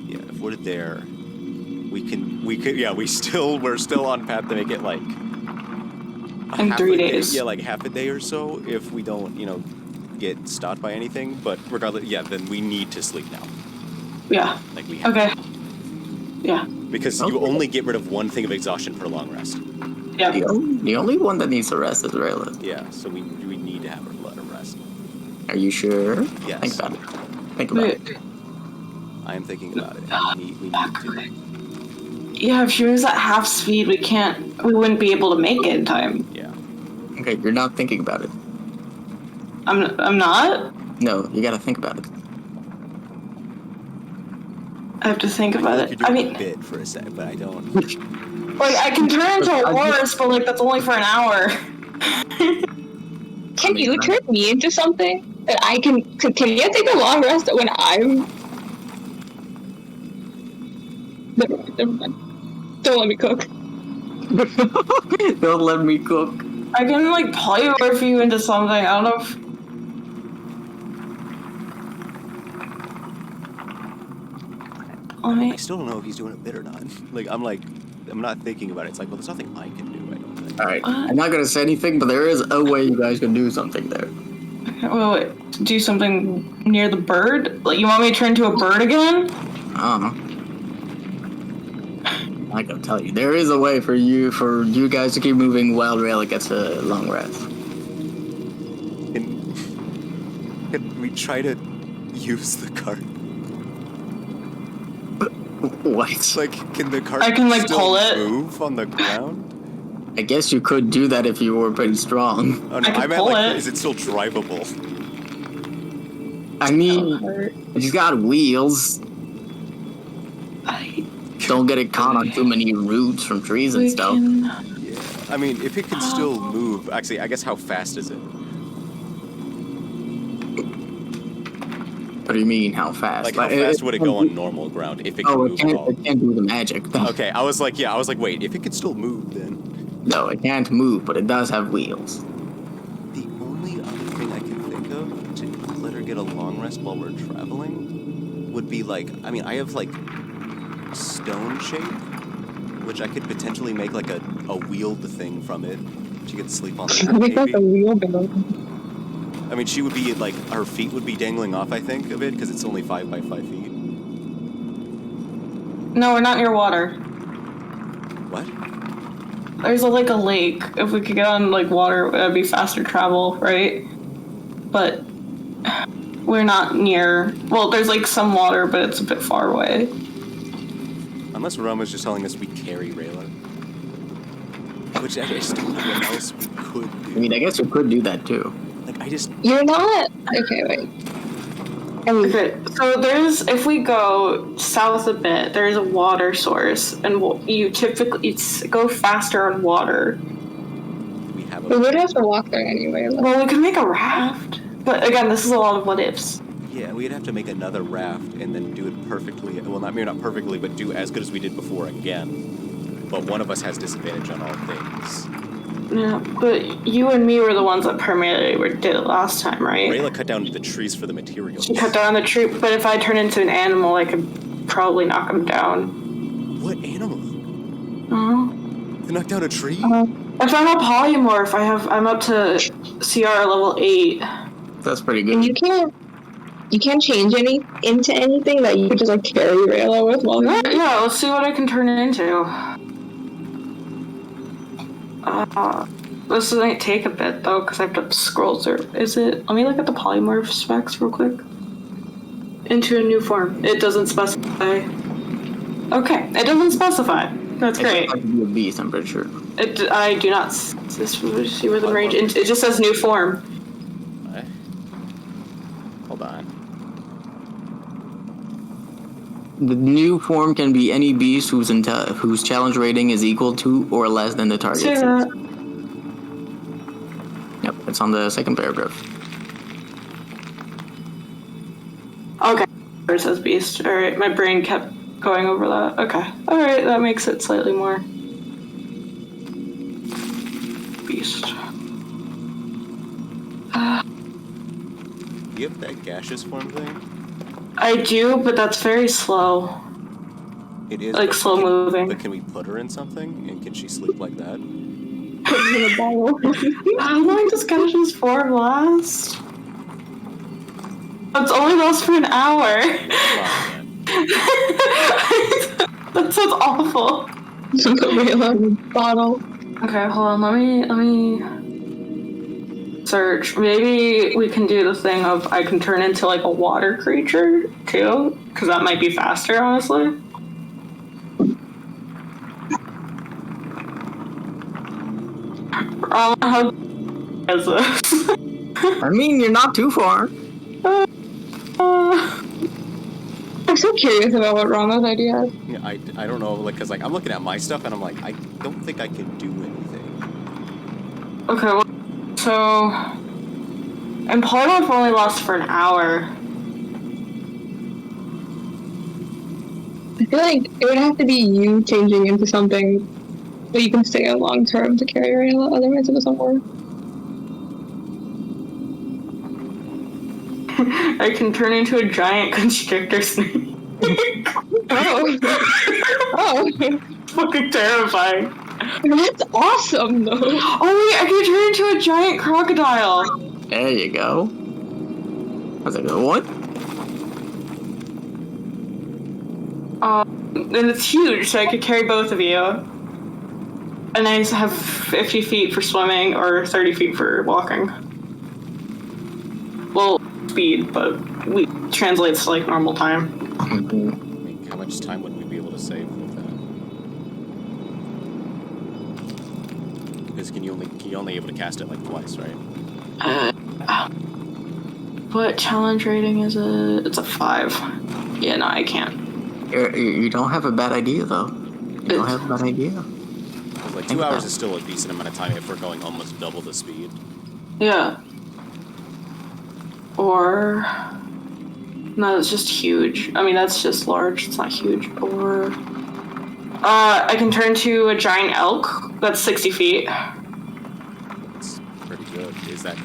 Yeah, if we're there, we're still on path to make it like in 3 days. Yeah, like half a day or so if we don't, get stopped by anything. But regardless, then we need to sleep now. Yeah. Like we have. Okay. Yeah. Because you only get rid of one thing of exhaustion per long rest. Yeah. The only one that needs to rest is Rayla. Yeah, so we need to have her let her rest. Are you sure? Yes. Think about it. Think about it. I am thinking about it. And we need to. Yeah, if she moves at half speed, we wouldn't be able to make it in time. Yeah. Okay, you're not thinking about it. I'm not? No, you gotta think about it. I have to think about it. I mean, a bit for a sec, but I don't. Like, I can turn into a horse, but like that's only for an hour. Can you turn me into something that I can you take a long rest when I'm... Never mind. Don't let me cook. Don't let me cook. I can like polymorph you into something. I don't know if... I still don't know if he's doing a bit or not. I'm not thinking about it. It's like, well, there's nothing I can do, I don't think. Alright, I'm not gonna say anything, but there is a way you guys can do something there. Wait, do something near the bird? Like, you want me to turn into a bird again? I don't know. I gotta tell you, there is a way for you guys to keep moving while Rayla gets a long rest. Can we try to use the cart? What? Like, can the cart I can, like, still pull it? move on the ground? I guess you could do that if you were pretty strong. Oh, no, I can I meant, pull like, it. is it still drivable? I mean, it's got wheels. Don't get it caught on too many roots from trees and stuff. Yeah. I mean, if it can still move, actually, I guess how fast is it? What do you mean, how fast? Like, how fast would it go on normal ground if it can move at all? It can't do the magic. Okay, I was like, wait, if it could still move, then... No, it can't move, but it does have wheels. The only other thing I can think of to let her get a long rest while we're traveling would be like, I mean, I have like stone shape, which I could potentially make like a wheeled thing from it. She could sleep on that, Make like a maybe. wheel build. I mean, she would be like, her feet would be dangling off, I think, of it, because it's only 5 by 5 feet. No, we're not near water. What? There's like a lake. If we could get on like water, that'd be faster travel, right? But we're not near. Well, there's like some water, but it's a bit far away. Unless Rum was just telling us we carry Rayla. Which I just don't know what else we could do. I mean, I guess you could do that too. Like, I just... You're not... Okay, wait. Okay, so if we go south a bit, there's a water source, and you typically go faster on water. We have We would have to walk there anyway. Well, we could make a raft, but again, this is a lot of what ifs. Yeah, we'd have to make another raft and then do it perfectly. Well, maybe not perfectly, but do as good as we did before again. But one of us has disadvantage on all things. Yeah, but you and me were the ones that primarily did it last time, right? Rayla cut down the trees for the materials. She cut down the tree, but if I turn into an animal, I could probably knock him down. What animal? To knock down a tree? If I'm a polymorph, I'm up to CR level 8. That's pretty good. And you can't change into anything that you could just like carry Rayla with while you're... Yeah, let's see what I can turn it into. This might take a bit though, because I have to scroll through. Let me look at the polymorph specs real quick. Into a new form. It doesn't specify. Okay, it doesn't specify. That's great. It's like to be a beast, I'm pretty sure. I do not see within range. It just says new form. What? Hold on. The new form can be any beast whose challenge rating is equal to or less than the target. See that? Yep, it's on the second paragraph. Okay. It says beast. Alright, my brain kept going over that. Okay. Alright, that makes it slightly more. Beast. Do you have that gaseous form thing? I do, but that's very slow. It is. Like slow moving. But can we put her in something? And can she sleep like that? How long does gaseous form last? It's only lasts for an hour. That sounds awful. The Rayla bottle. Okay, hold on. Let me search. Maybe we can do the thing of I can turn into like a water creature too, because that might be faster, honestly. How is this? I mean, you're not too far. I'm so curious about what Rama's idea is. Yeah, I don't know, like, cause like I'm looking at my stuff and I'm like, I don't think I can do anything. Okay, well, so and polymorph only lasts for an hour. I feel like it would have to be you changing into something that you can stay on long term to carry Rayla, otherwise it doesn't work. I can turn into a giant constrictor snake. Oh. Oh. Fucking terrifying. That's awesome, though. Oh wait, I can turn into a giant crocodile. There you go. That's a good one. And it's huge, so I could carry both of you. And I have 50 feet for swimming or 30 feet for walking. Well, speed, but we translates to like normal time. I mean, how much time would we be able to save with that? Because you're only able to cast it like twice, right? What challenge rating is it? It's a 5. Yeah, no, I can't. You don't have a bad idea, though. You don't have a bad idea. Because like 2 hours is still a decent amount of time if we're going almost double the speed. Yeah. Or... No, it's just huge. I mean, that's just large. It's not huge. Or... I can turn to a giant elk. That's 60 feet. That's pretty good. Is that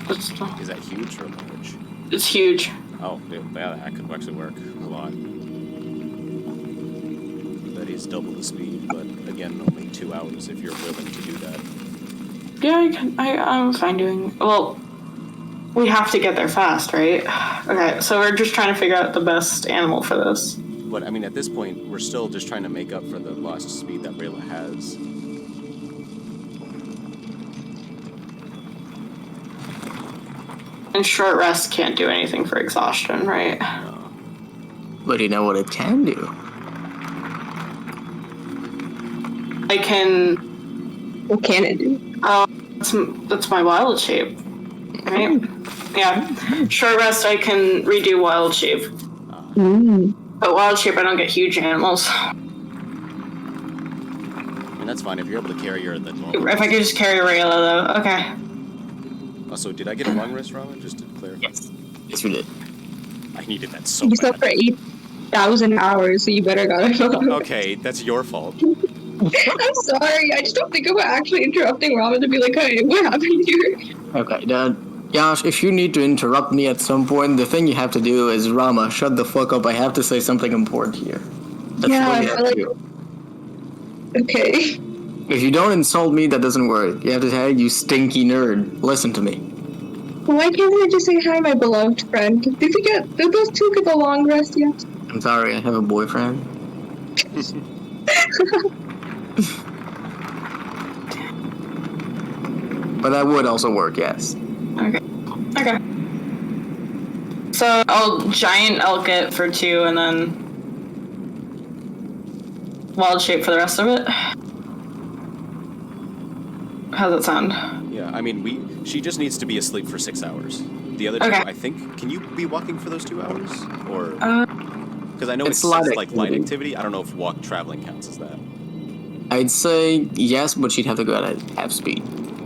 huge or large? It's huge. Oh, yeah, that could actually work a lot. That is double the speed, but again, only 2 hours if you're willing to do that. Yeah, I'm fine doing... Well, we have to get there fast, right? Okay, so we're just trying to figure out the best animal for this. But, I mean, at this point, we're still just trying to make up for the lost speed that Rayla has. And short rest can't do anything for exhaustion, right? No. But you know what it can do? I can... What can it do? That's my wild shape, right? Yeah. Short rest, I can redo wild shape. But wild shape, I don't get huge animals. I mean, that's fine if you're able to carry her the normal. If I could just carry Rayla, though. Okay. Also, did I get a long rest, Rama? Just to clarify. Yes. Yes, you did. I needed that so You bad. slept for 8,000 hours, so you better got it. Okay, that's your fault. I'm sorry. I just don't think about actually interrupting Rama to be like, hey, what happened here? Okay, Yash, if you need to interrupt me at some point, the thing you have to do is, Rama, shut the fuck up. I have to say something important here. That's Yeah, what I you have feel to do. Okay. If you don't insult me, that doesn't work. You have to say, you stinky nerd. Listen to me. Why can't I just say hi, my beloved friend? Did those two get the long rest yet? I'm sorry, I have a boyfriend. But that would also work, yes. Okay. So I'll giant elk it for 2 and then wild shape for the rest of it. How's that sound? Yeah, I mean, she just needs to be asleep for 6 hours. The other 2, Okay. I think, can you be walking for those 2 hours? Or... Because I know It's it's light like light activity. I don't know if traveling counts as that. I'd say yes, but she'd have to go at half speed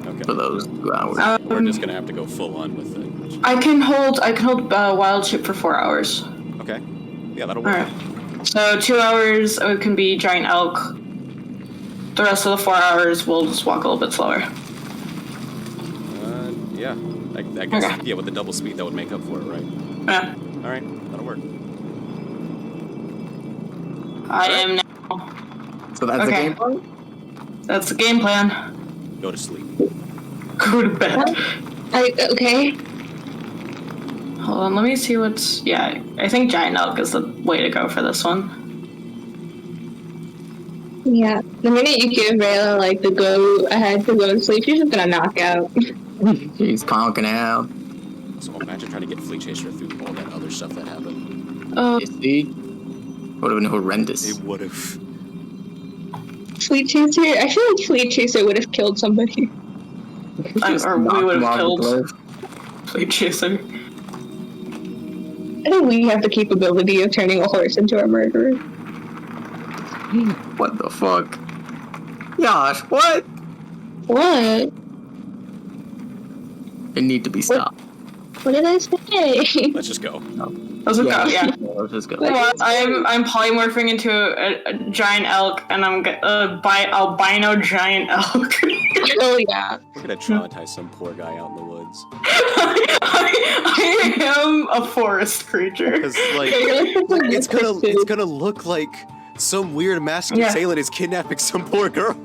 Okay. for those 2 hours. We're just gonna have to go full on with it. I can hold wild shape for 4 hours. Okay. Yeah, that'll work. Alright. So 2 hours it can be giant elk. The rest of the 4 hours we'll just walk a little bit slower. Yeah. I guess, Okay. yeah, with the double speed, that would make up for it, right? Yeah. Alright, that'll work. I am now. So that's the Okay. game plan? That's the game plan. Go to sleep. Go to bed. Okay. Hold on, let me see what's... Yeah, I think giant elk is the way to go for this one. Yeah, the minute you give Rayla like the go ahead to go to sleep, she's just gonna knock out. She's conking out. So imagine trying to get Fleet Chaser through all that other stuff that happened. You see? Would have been horrendous. It would have. Fleet Chaser, I feel like Fleet Chaser would have killed somebody. Or we would have killed Fleet Chaser. I think we have the capability of turning a horse into a murderer. What the fuck? Gosh, what? What? It need to be stopped. What did I say? Let's just go. Let's go. Yeah. Let's just go. I'm polymorphing into a giant elk, and I'm albino giant elk. Oh yeah. We're gonna traumatize some poor guy out in the woods. I am a forest creature. Because like, it's gonna look like some weird masked assailant is kidnapping some poor girl.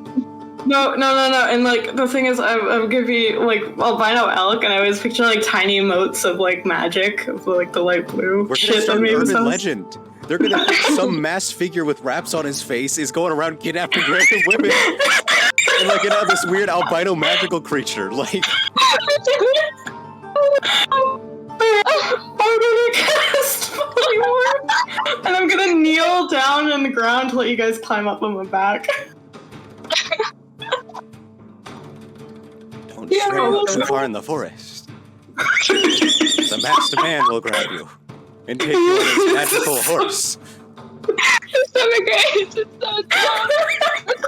No. And like the thing is, I'll give you like albino elk, and I always picture like tiny motes of like magic of like the light blue. We're gonna start an urban legend. They're gonna think some masked figure with wraps on his face is going around kidnapping random women, and like this weird albino magical creature. Like, I'm gonna cast polymorph, and I'm gonna kneel down on the ground to let you guys climb up on my back. Don't stray too far in the forest. The masked man will grab you and take you on his magical horse. It's so great. It's so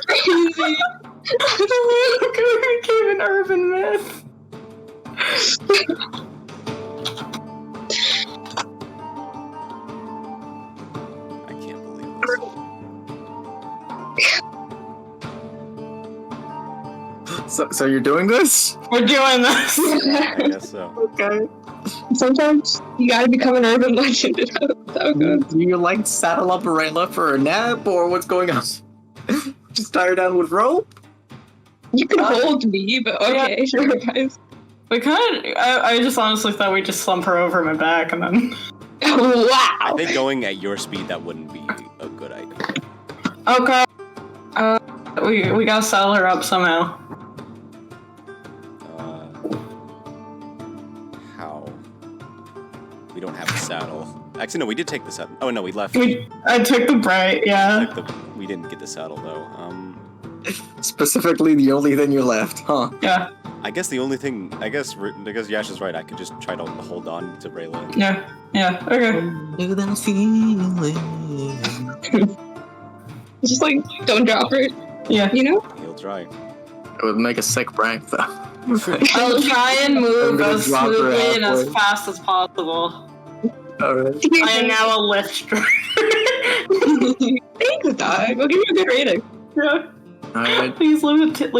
crazy. It became an urban myth. I can't believe this. So you're doing this? We're doing this. I guess so. Okay. Sometimes you gotta become an urban legend. It's so good. Do you like saddle up Rayla for a nap, or what's going on? Just tie her down with rope? You can hold me, but okay, sure, guys. We kind of. I just honestly thought we'd just slump her over my back and then. Wow. I think going at your speed, that wouldn't be a good idea. Okay. We gotta saddle her up somehow. How? We don't have a saddle. Actually, no, we did take the saddle. Oh no, we left. I took the bright, yeah. We didn't get the saddle though. Specifically, the only thing you left, huh? Yeah. I guess the only thing. I guess Yash is right. I could just try to hold on to Rayla. Yeah. Okay. Just like, don't drop her. Yeah. You know? He'll try. It would make a sick prank, though. I'll try and move as smoothly and as fast as possible. Alright. I am now a lift driver. Thanks, dog. We'll give you a good rating. Yeah. Alright. Please leave a tip.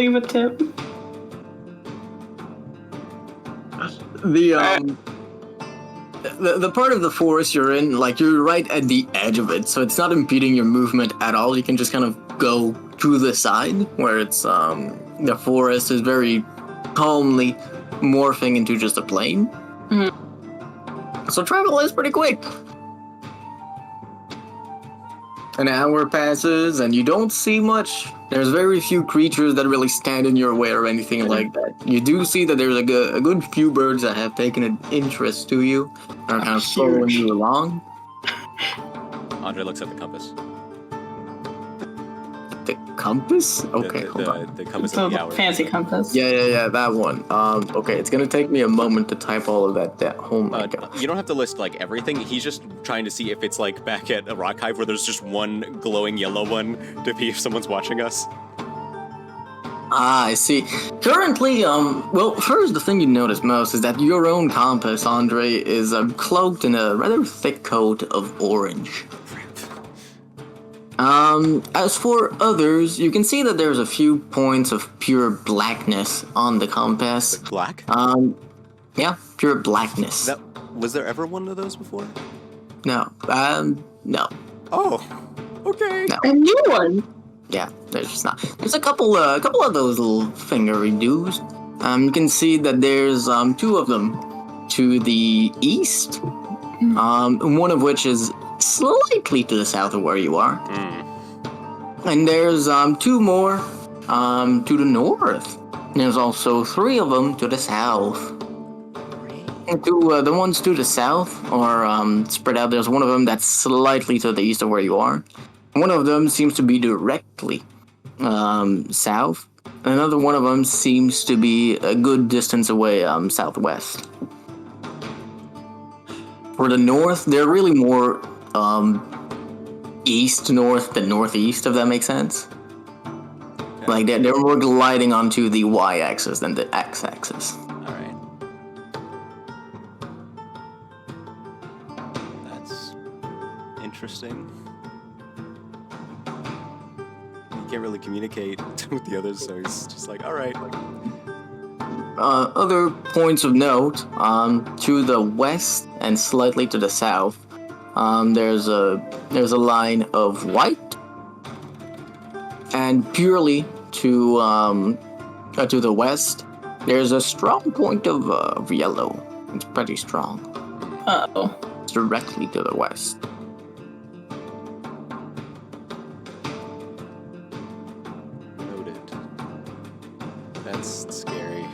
The part of the forest you're in, like, you're right at the edge of it, so it's not impeding your movement at all. You can just kind of go to the side, where it's, the forest is very calmly morphing into just a plain. Mm-hmm. So travel is pretty quick. An hour passes, and you don't see much. There's very few creatures that really stand in your way or anything like that. You do see that there's a good few birds that have taken an interest to you, and are kind of following you along. Andre looks at the compass. The compass? Okay, hold on. The compass The of the hour. fancy compass. Yeah, that one. Okay, it's gonna take me a moment to type all of that down. Oh my god. You don't have to list like everything. He's just trying to see if it's like back at a rock hive where there's just one glowing yellow one to see if someone's watching us. Ah, I see. Currently, well, first the thing you notice most is that your own compass, Andre, is cloaked in a rather thick coat of orange. As for others, you can see that there's a few points of pure blackness on the compass. Black? Yeah, pure blackness. Was there ever one of those before? No, no. Oh, okay. No. A new one. Yeah, there's just not. There's a couple of those little fingery doos. You can see that there's two of them to the east. One of which is slightly to the south of where you are. And there's 2 more to the north. There's also 3 of them to the south. And the ones to the south are spread out. There's one of them that's slightly to the east of where you are. One of them seems to be directly south. Another one of them seems to be a good distance away southwest. For the north, they're really more east-north than northeast, if that makes sense. Okay. Like, they're more gliding onto the y-axis than the x-axis. Alright. That's interesting. You can't really communicate with the others, so he's just like, alright. Other points of note, to the west and slightly to the south, there's a line of white, and purely to the west, there's a strong point of yellow. It's pretty strong. Uh-oh. It's directly to the west. Noted. That's scary.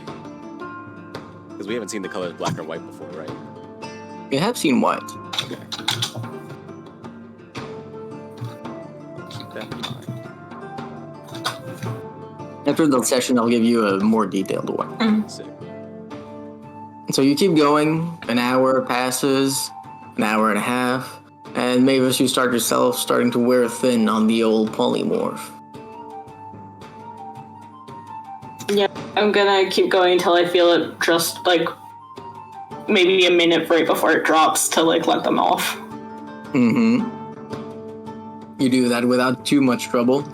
Because we haven't seen the colors black or white before, right? You have seen white. Okay. Keep that in mind. After the session, I'll give you a more detailed one. Sick. So you keep going, an hour passes, an hour and a half, and Mavis, you start yourself starting to wear thin on the old polymorph. Yeah, I'm gonna keep going until I feel it just, like, maybe a minute right before it drops to, like, let them off. Mm-hmm. You do that without too much trouble.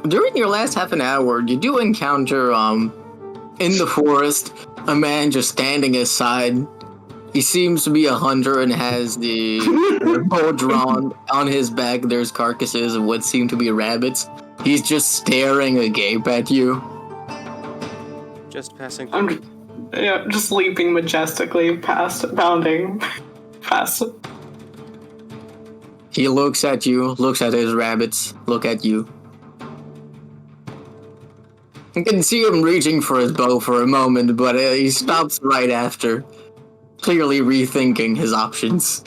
During your last half an hour, you do encounter, in the forest, a man just standing aside. He seems to be a hunter and has the bow drawn. On his back, there's carcasses of what seem to be rabbits. He's just staring agape at you. Just passing I'm just leaping majestically past, bounding past. He looks at you, looks at his rabbits, look at you. You can see him reaching for his bow for a moment, but he stops right after, clearly rethinking his options.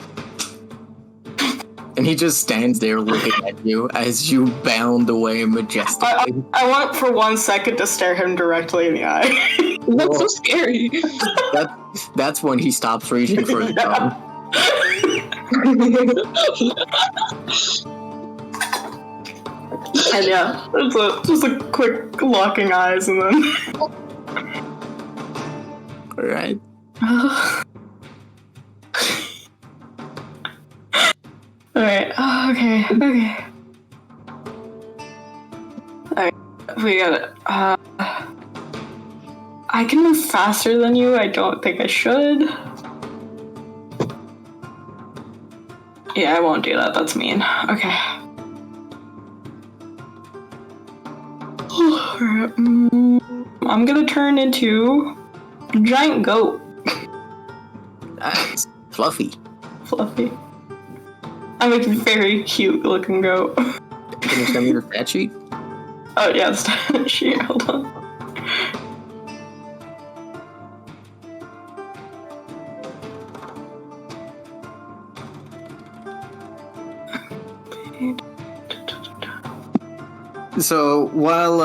And he just stands there looking at you as you bound away majestically. I want for 1 second to stare him directly in the eye. That's so scary. That's when he stops reaching for his bow. And yeah, it's just a quick locking eyes and then... Alright. Alright, okay. Alright, we got it. I can move faster than you, I don't think I should. Yeah, I won't do that, that's mean. Okay. I'm gonna turn into a giant goat. Nice. Fluffy. Fluffy. I'm a very cute looking goat. Can you send me the stat sheet? Oh yeah, stat sheet, hold on. So while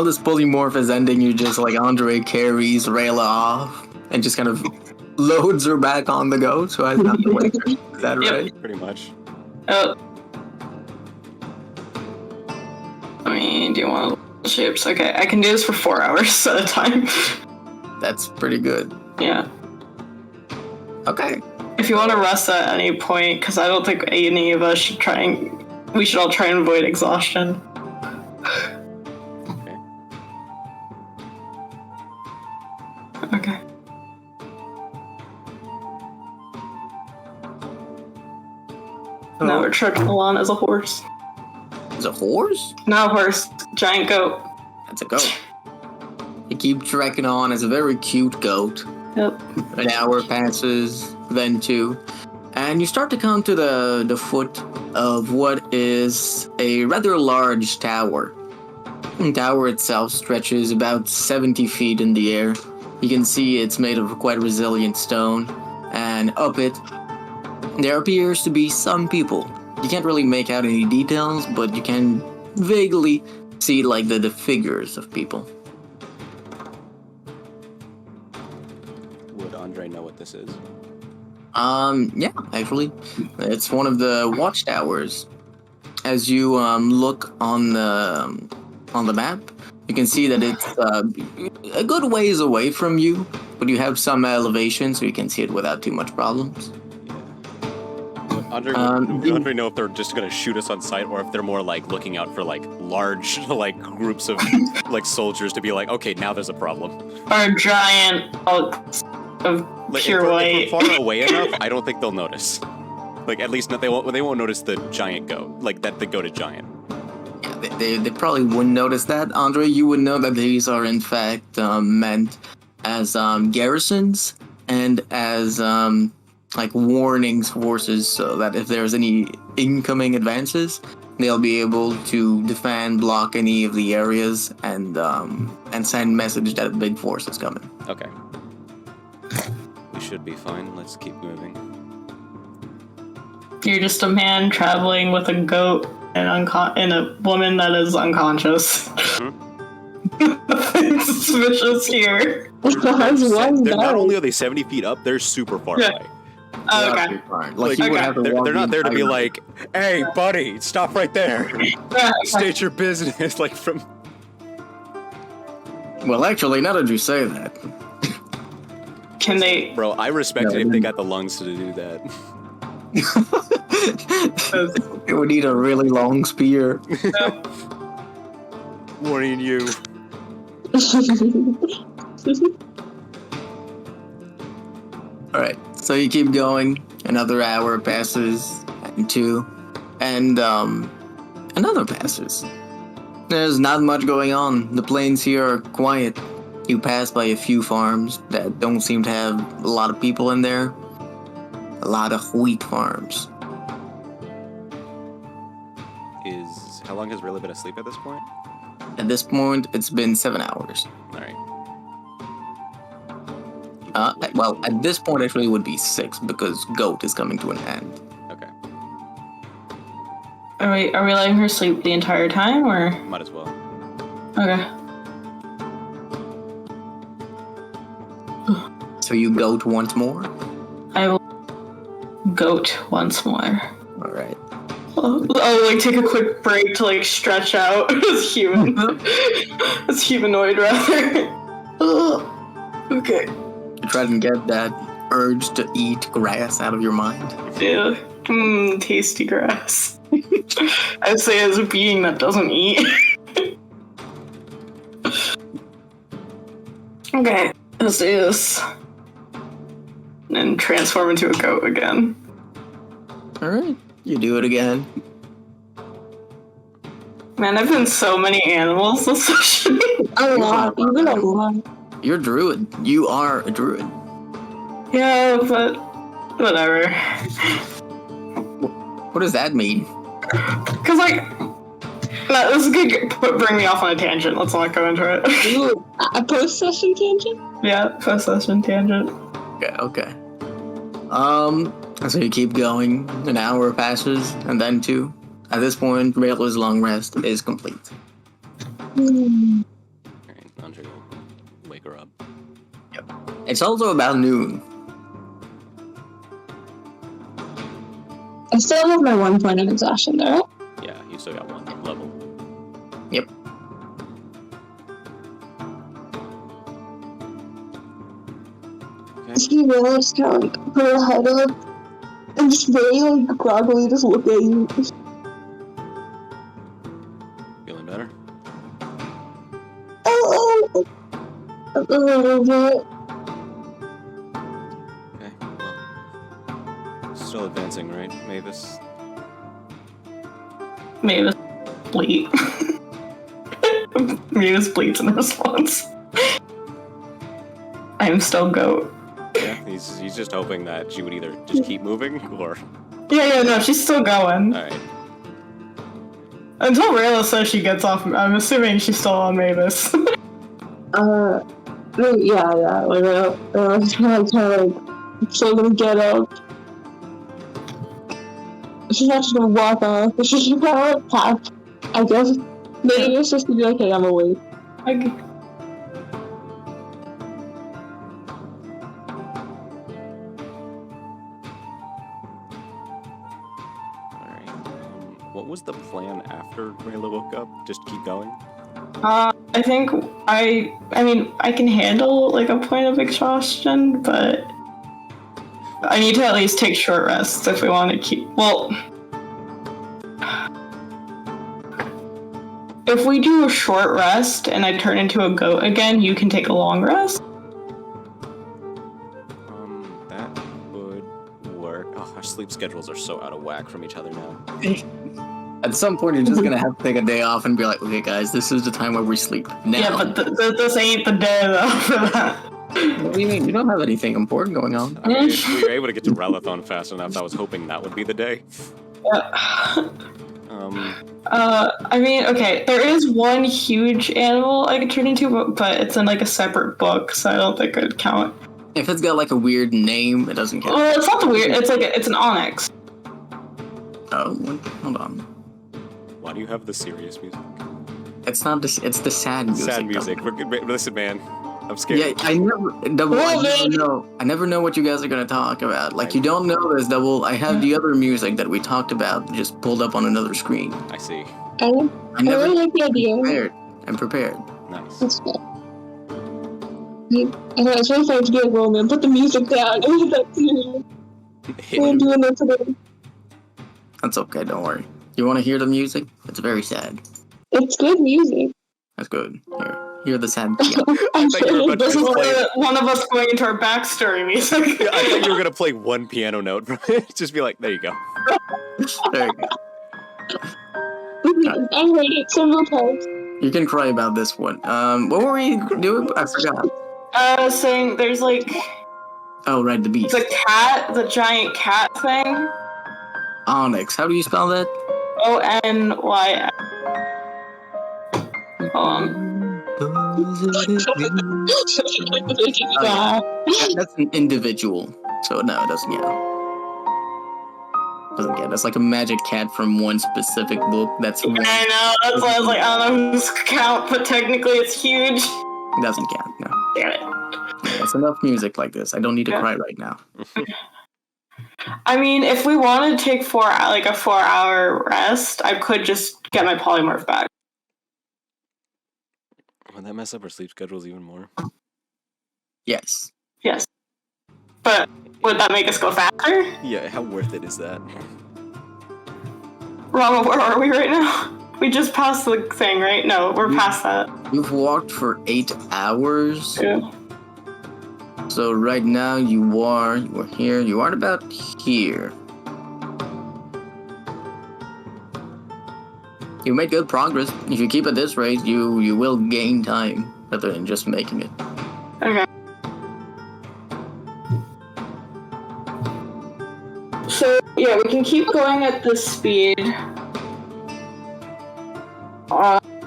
this polymorph is ending, you just like Andre carries Rayla off and just kind of loads her back on the goat, so I have to wait. Is that right? Yep. Pretty much. I mean, do you want shapes? Okay, I can do this for 4 hours at a time. That's pretty good. Yeah. Okay. If you want to rest at any point, because I don't think any of us should we should all try and avoid exhaustion. Okay. Okay. Now we're trudging along as a horse. Is a horse? Not a horse, giant goat. That's a goat. You keep trekking on as a very cute goat. Yep. An hour passes, then 2, and you start to come to the foot of what is a rather large tower. The tower itself stretches about 70 feet in the air. You can see it's made of quite resilient stone, and up it, there appears to be some people. You can't really make out any details, but you can vaguely see like the figures of people. Would Andre know what this is? Yeah, actually, it's one of the watchtowers. As you look on the map, you can see that it's a good ways away from you, but you have some elevation, so you can see it without too much problems. Andre, would Andre know if they're just gonna shoot us on sight, or if they're more like looking out for like large like groups of like soldiers to be like, okay, now there's a problem. Or giant hulks of pure white. If we're far away enough, I don't think they'll notice. Like at least they won't notice the giant goat, like that the goated giant. Yeah, they probably wouldn't notice that. Andre, you would know that these are in fact meant as garrisons and as like warnings forces, so that if there's any incoming advances, they'll be able to defend, block any of the areas, and send message that a big force is coming. Okay. We should be fine. Let's keep moving. You're just a man traveling with a goat and a woman that is unconscious. Nothing suspicious here. Not only are they 70 feet up, they're super far away. Oh, okay. Like they're not there to be like, hey, buddy, stop right there. State your business, like from... Well, actually, now that you say that... Can they... Bro, I respect it if they got the lungs to do that. It would need a really long spear. Warning you. Alright, so you keep going. Another hour passes, and two, and another passes. There's not much going on. The plains here are quiet. You pass by a few farms that don't seem to have a lot of people in there. A lot of wheat farms. How long has Riley been asleep at this point? At this point, it's been 7 hours. Alright. Well, at this point, actually, it would be 6 because Goat is coming to an end. Okay. Are we letting her sleep the entire time, or? Might as well. Okay. So you goat once more? I will goat once more. Alright. I'll like take a quick break to like stretch out as human. As humanoid rather. Okay. Try to get that urge to eat grass out of your mind. Yeah. Tasty grass. I say as a being that doesn't eat. Okay, let's do this. And transform into a goat again. Alright, you do it again. Man, I've been so many animals this session. A lot, even a lot. You're a druid. You are a druid. Yeah, but whatever. What does that mean? Cause like, no, this is gonna bring me off on a tangent. Let's not go into it. Ooh, a post-session tangent? Yeah, post-session tangent. Okay. So you keep going. An hour passes, and then 2. At this point, Rayla's long rest is complete. Alright, Andre will wake her up. Yep. It's also about noon. I still have my 1 point of exhaustion there, right? Yeah, you still got 1 level. Yep. Okay. She really just kind of like put her head up and just very like groggily just look at you. Feeling better? A little bit. Okay, well. Still advancing, right, Mavis? Mavis bleat. Mavis bleats in response. I'm still goat. Yeah, he's just hoping that she would either just keep moving or Yeah, no, she's still going. Alright. Until Rayla says she gets off, I'm assuming she's still on Mavis. Yeah. Like, I'm still gonna get up. She's not just gonna walk off. She's just gonna like tap. I guess maybe it's just to be like, hey, I'm awake. Okay. What was the plan after Rayla woke up? Just keep going? I think I mean, I can handle like a point of exhaustion, but I need to at least take short rests if we want to keep. Well, if we do a short rest and I turn into a goat again, you can take a long rest. That would work. Oh, our sleep schedules are so out of whack from each other now. At some point, you're just gonna have to take a day off and be like, okay, guys, this is the time where we sleep. Now. Yeah, but this ain't the day though for that. What do you mean? You don't have anything important going on. I mean, if we were able to get to Relathon fast enough, I was hoping that would be the day. Yeah. I mean, okay, there is one huge animal I could turn into, but it's in like a separate book, so I don't think it would count. If it's got like a weird name, it doesn't count. Well, it's not the weird. It's like it's an onyx. Oh, hold on. Why do you have the serious music? It's not this. It's the sad music. Sad music. Listen, man. I'm scared. Yeah, I never know what you guys are gonna talk about. Like, you don't know this double. I have the other music that we talked about just pulled up on another screen. I see. I really like the idea. I'm prepared. Nice. That's fun. I know, it's really fun to do a roll, man. Put the music down. I'm doing that today. That's okay. Don't worry. You want to hear the music? It's very sad. It's good music. That's good. Hear the sad. I thought you were about This to is play. one of us going into our backstory music. Yeah, I thought you were gonna play one piano note. Just be like, there you go. There you go. I heard it several times. You can cry about this one. What were we doing? I forgot. I was saying there's like Oh, right, the beast. the cat, the giant cat thing. Onyx. How do you spell that? ONY. Hold on. That's an individual. So no, it doesn't count. Doesn't count. That's like a magic cat from one specific book. That's one. I know, that's why I was like, I don't know who's count, but technically it's huge. Doesn't count. No. Damn it. That's enough music like this. I don't need to cry right now. I mean, if we wanted to take a 4-hour rest, I could just get my polymorph back. Would that mess up our sleep schedules even more? Yes. Yes. But would that make us go faster? Yeah, how worth it is that? Rama, where are we right now? We just passed the thing, right? No, we're past that. You've walked for 8 hours. Yeah. So right now you are here. You are about here. You made good progress. If you keep at this rate, you will gain time rather than just making it. Okay. So, yeah, we can keep going at this speed.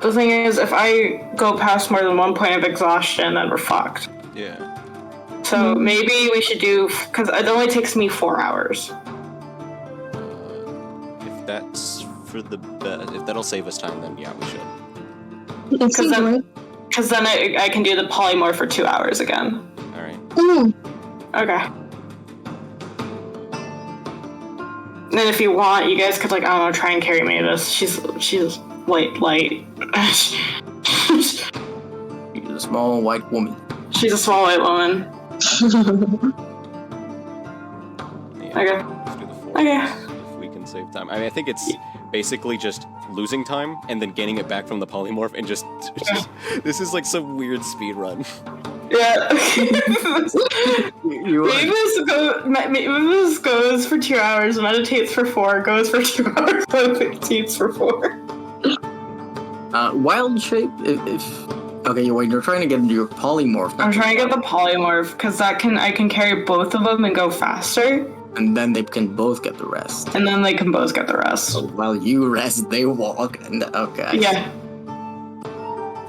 The thing is, if I go past more than 1 point of exhaustion, then we're fucked. Yeah. So maybe we should do, because it only takes me 4 hours. If that's for the best, if that'll save us time, then yeah, we should. Because then I can do the polymorph for 2 hours again. Alright. Okay. And then if you want, you guys could, like, I don't know, try and carry Mavis. She's light. She's a small white woman. She's a small white woman. Yeah, Okay. Let's do the 4 Okay. hours if we can save time. I mean, I think it's basically just losing time and then gaining it back from the polymorph and just this is like some weird speed run. Yeah. Mavis goes for 2 hours, meditates for 4, goes for 2 hours, meditates for 4. Wild shape. Okay, you're trying to get into your polymorph. I'm trying to get the polymorph because I can carry both of them and go faster. And then they can both get the rest. And then they can both get the rest. So while you rest, they walk, and okay. Yeah.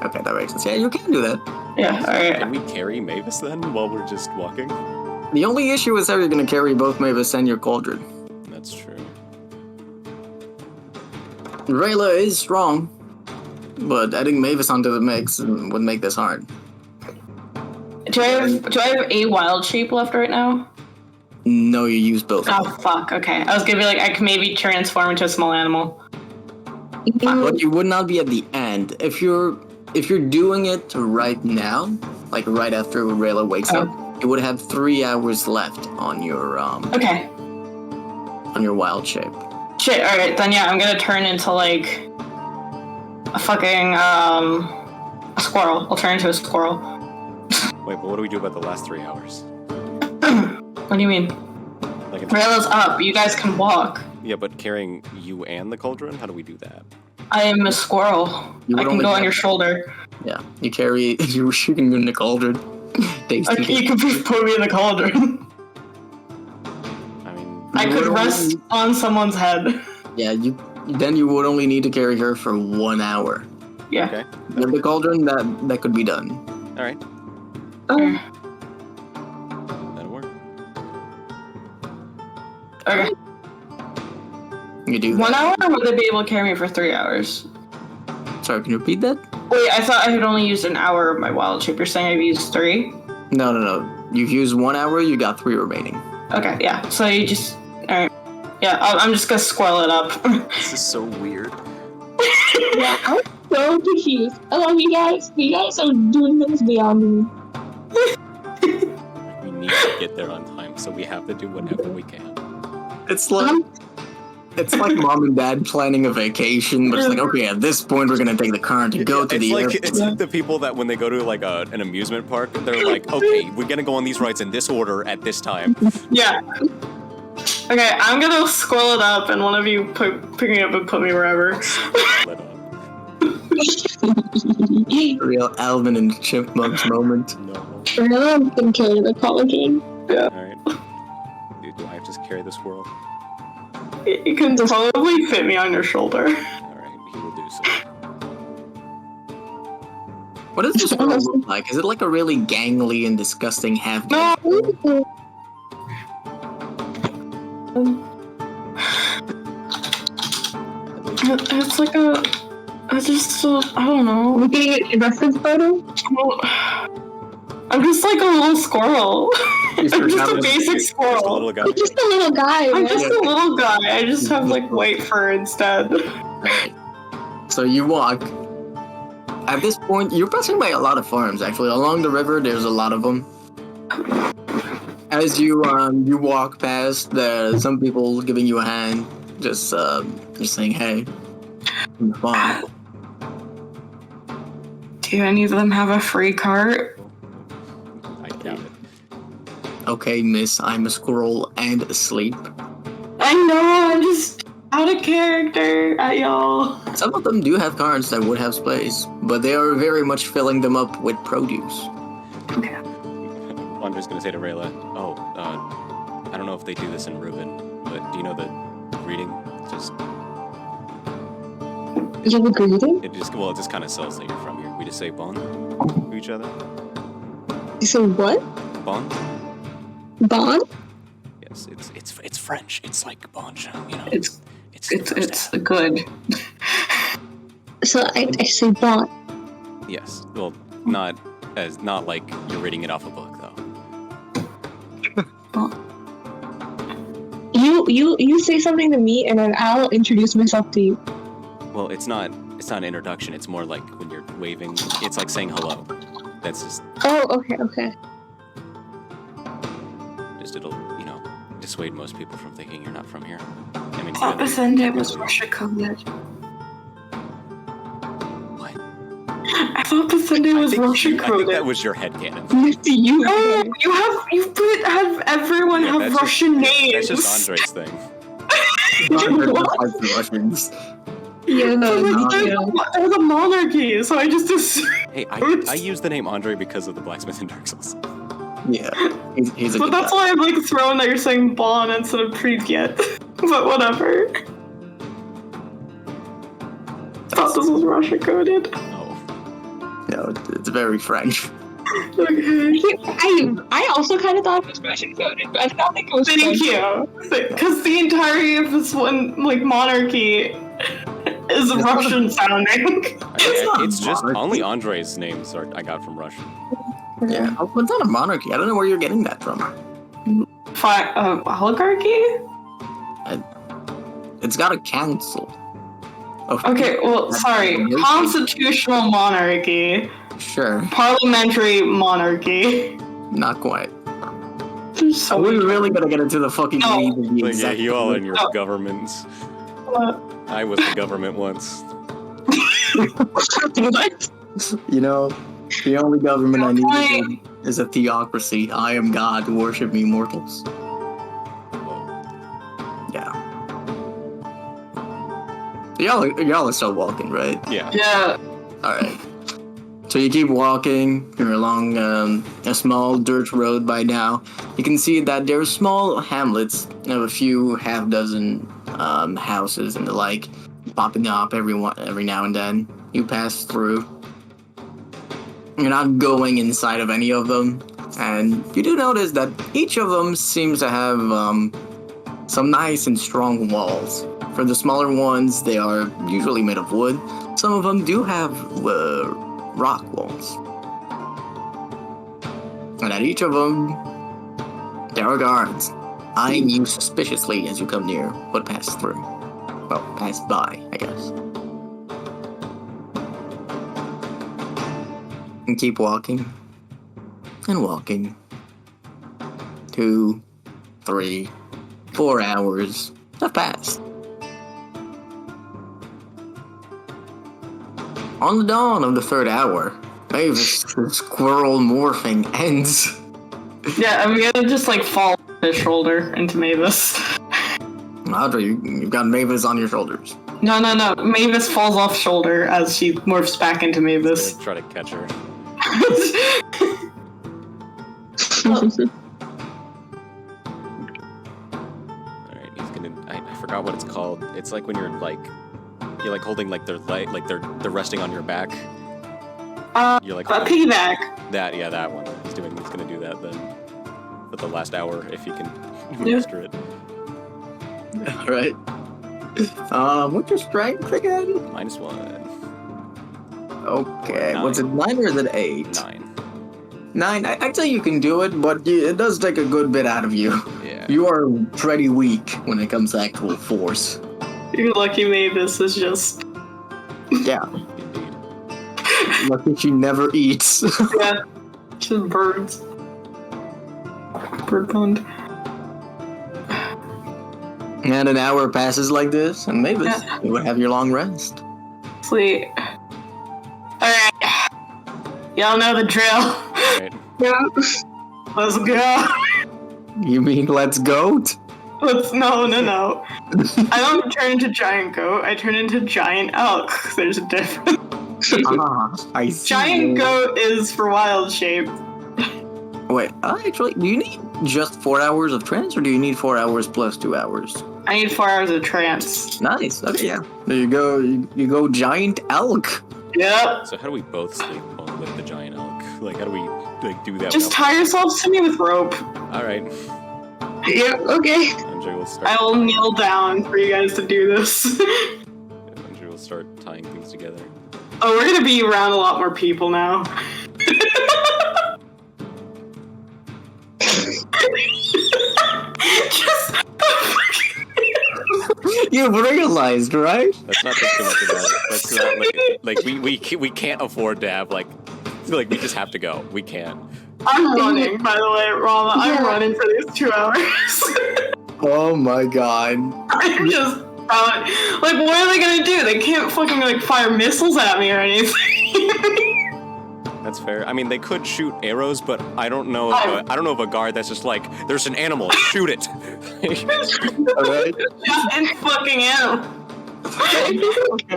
Okay, that makes sense. Yeah, you can do that. Yeah, alright. Can we carry Mavis then while we're just walking? The only issue is how you're going to carry both Mavis and your cauldron. That's true. Rayla is strong, but adding Mavis onto the mix would make this hard. Do I have a wild shape left right now? No, you use both. Oh fuck, okay. I was gonna be like, I can maybe transform into a small animal. But you would not be at the end. If you're doing it right now, like right after Rayla wakes up, you would have 3 hours left on your Okay. on your wild shape. Shit, alright, then yeah, I'm gonna turn into like a fucking a squirrel. I'll turn into a squirrel. Wait, but what do we do about the last 3 hours? What do you mean? Like Rayla's up, you guys can walk. Yeah, but carrying you and the cauldron? How do we do that? I am a squirrel. You I would can only go on have- your shoulder. Yeah, you carry you can go in the cauldron. Takes Like, you can just put me in the cauldron. I mean, I could rest on someone's head. Yeah, then you would only need to carry her for 1 hour. Yeah. okay. With the cauldron, that could be done. Alright, Okay. that'll work. Okay. You do 1 that. hour, or would they be able to carry me for 3 hours? Sorry, can you repeat that? Wait, I thought I had only used an hour of my wild shape. You're saying I've used 3? No. You've used 1 hour, you got 3 remaining. Okay, yeah. So you just... Alright. Yeah, I'm just gonna squirrel it up. This is so weird. Yeah, I'm so confused. I love you guys. You guys are doing things beyond me. We need to get there on time, so we have to do whatever we can. It's like mom and dad planning a vacation, but it's like, okay, at this point we're gonna take the car to go to It's the like airport. it's like the people that when they go to like an amusement park, they're like, okay, we're gonna go on these rides in this order at this time. Yeah. Okay, I'm gonna squirrel it up, and one of you pick me up and put me wherever. Let on. Real Alvin and Chipmunks moment. No. Really, I'm gonna carry the cauldron. Alright. Dude, do I just carry the squirrel? You can totally fit me on your shoulder. Alright, he will do so. What does this squirrel look like? Is it like a really gangly and disgusting half? No. It's like a... I don't know. We're getting a reference photo? I'm just like a little squirrel. I'm just a forgot basic Just a squirrel. little guy. You're just a little guy, I'm right? just a little guy. I just have like white fur instead. So you walk. At this point, you're passing by a lot of farms. Actually, along the river, there's a lot of them. As you walk past, there's some people giving you a hand, just saying, "Hey, I'm fine." Do any of them have a free cart? I doubt it. Okay, miss, I'm a squirrel and asleep. I know, I'm just out of character at y'all. Some of them do have carts that would have space, but they are very much filling them up with produce. Andre's gonna say to Rayla, I don't know if they do this in Reuben, but do you know the greeting? Just You have a greeting? it just kind of sells that you're from here. We just say bon to each other. You say what? Bon? Bond? Yes, it's French. It's like bonjour, you know. It's the first half. good. So I say bond. Yes. Well, not like you're reading it off a book though. You say something to me and then I'll introduce myself to you. Well, it's not an introduction. It's more like when you're waving. It's like saying hello. That's just Oh, okay. it'll dissuade most people from thinking you're not from here. I mean, thought the Sunday was Russia coded. What? I thought the Sunday was Russia I think coded. that was your headcanon. You. No, have everyone Yeah, have that's Russian just, names. That's just Andre's thing. The Russians. Yeah, They're the monarchy, so I just assumed. Hey, I use the name Andre because of the blacksmith in Dark Souls. Yeah, he's a But good that's guy. why I'm like thrown that you're saying Bon instead of Pryget. But whatever. Thought this was Russia coded. Oh. No, it's very French. Okay. I also kind of thought it was Russian coded, but I did not think it was Thank French. you. Because the entirety of this one, like, monarchy is Russian sounding. It's just only Andre's names I got from Russian. Yeah, oh, it's not a monarchy. I don't know where you're getting that from. Oligarchy? It's got a council. Okay, well, sorry. Constitutional monarchy. Sure. Parliamentary monarchy. Not quite. So Are we really gonna get into the fucking No. weeds of the Like, yeah, exact you all and your No. governments. What? I was the government once. What? You know, the only government I Why? need is a theocracy. I am God, worship me, mortals. Yeah. Y'all are still walking, right? Yeah. Yeah. Alright. So you keep walking, you're along a small dirt road by now. You can see that there are small hamlets of a few half dozen houses and the like popping up every now and then. You pass through. You're not going inside of any of them, and you do notice that each of them seems to have some nice and strong walls. For the smaller ones, they are usually made of wood. Some of them do have rock walls. And at each of them, there are guards, eyeing you suspiciously as you come near, but pass through. Well, pass by, I guess. And keep walking. And walking. 2, 3, 4 hours have passed. On the dawn of the 3rd hour, Mavis' squirrel morphing ends. Yeah, I'm gonna just like fall on his shoulder into Mavis. Audrey, you've got Mavis on your shoulders. No. Mavis falls off shoulder as she morphs back into Mavis. Try to catch her. Alright, he's gonna. I forgot what it's called. It's like when you're like holding like their leg, like they're resting on your back. You're like A piggyback. that one. He's gonna do that then for the last hour if he can Yeah. master it. Alright. What's your strength again? -1. Okay, 9. was it 9 or is it 8? 9. 9, I'd say you can do it, but it does take a good bit out of you. Yeah. You are pretty weak when it comes to actual force. You're lucky Mavis is just. Yeah, Indeed. lucky she never eats. Yeah. Just birds. Bird pond. And an hour passes like this, and Mavis, you would have your long rest. Sweet. Alright. Y'all know the drill. Right. Yeah. Let's go. You mean let's go? No. I don't turn into giant goat, I turn into giant elk. There's a difference. I see. Giant goat is for wild shape. Wait, actually, do you need just 4 hours of trance, or do you need 4 hours plus 2 hours? I need 4 hours of trance. Nice. Okay, yeah. There you go. You go giant elk. Yep. So how do we both sleep with the giant elk? Like, how do we do that? Just tie yourselves to me with rope. All right. Yeah, okay. Andrew will start. I will kneel down for you guys to do this. Andrew will start tying things together. Oh, we're gonna be around a lot more people now. Just You've realized, right? Let's not think too much about it. Let's not like we can't afford to have like we just have to go. We can't. I'm running, by the way, Rama. I'm running for these 2 hours. Oh my god. I'm just like, what are they gonna do? They can't fucking like fire missiles at me or anything. That's fair. I mean, they could shoot arrows, but I don't know. I don't know of a guard that's just like, there's an animal, shoot it. Alright. Just in fucking animal.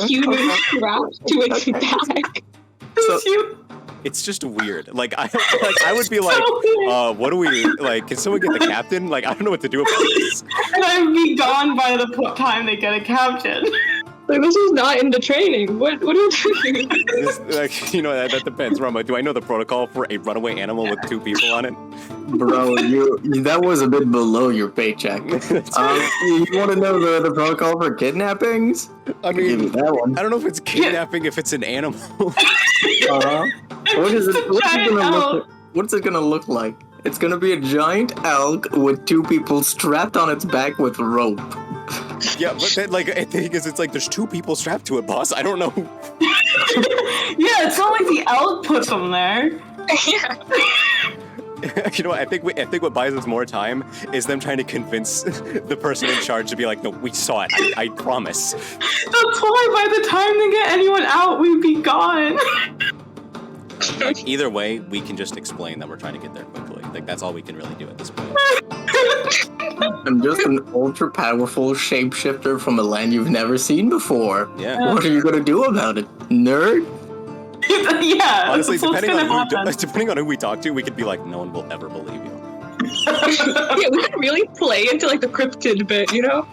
Human wrapped to its back. So- You- It's just weird. Like I would be like, what do we like? Can someone get the captain? Like I don't know what to do about this. And I'd be gone by the time they get a captain. Like this is not in the training. What are you doing? Like that depends, Roma. Do I know the protocol for a runaway animal with 2 people on it? Bro, that was a bit below your paycheck. You want to know the protocol for kidnappings? I mean, give you that one. I don't know if it's kidnapping if it's an animal. What's it gonna look like? It's gonna be a giant elk with 2 people strapped on its back with rope. Yeah, but then, like, the thing is, it's like there's 2 people strapped to it, boss. I don't know. Yeah, it's not like the elk put them there. Yeah. You know what? I think what buys us more time is them trying to convince the person in charge to be like, no, we saw it. I promise. That's why by the time they get anyone out, we'd be gone. Either way, we can just explain that we're trying to get there quickly. Like, that's all we can really do at this point. I'm just an ultra-powerful shapeshifter from a land you've never seen before. Yeah. What are you gonna do about it, nerd? Yeah. Honestly, depending on who we talk to, we could be like, no one will ever believe you. Yeah, we could really play into like the cryptid bit, you know?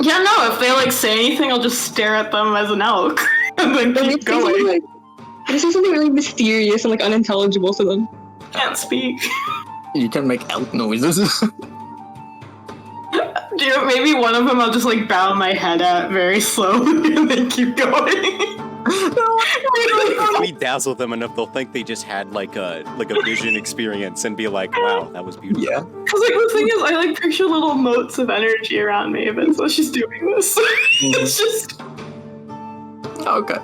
Yeah, no, if they like say anything, I'll just stare at them as an elk and then keep going. This is something really mysterious and like unintelligible to them. Can't speak. You can make elk noises. Maybe one of them I'll just like bow my head at very slowly and then keep going. If we dazzle them enough, they'll think they just had like a vision experience and be like, wow, that was beautiful. Yeah. Because like the thing is, I like picture little motes of energy around Maven, so she's doing this. It's just Okay.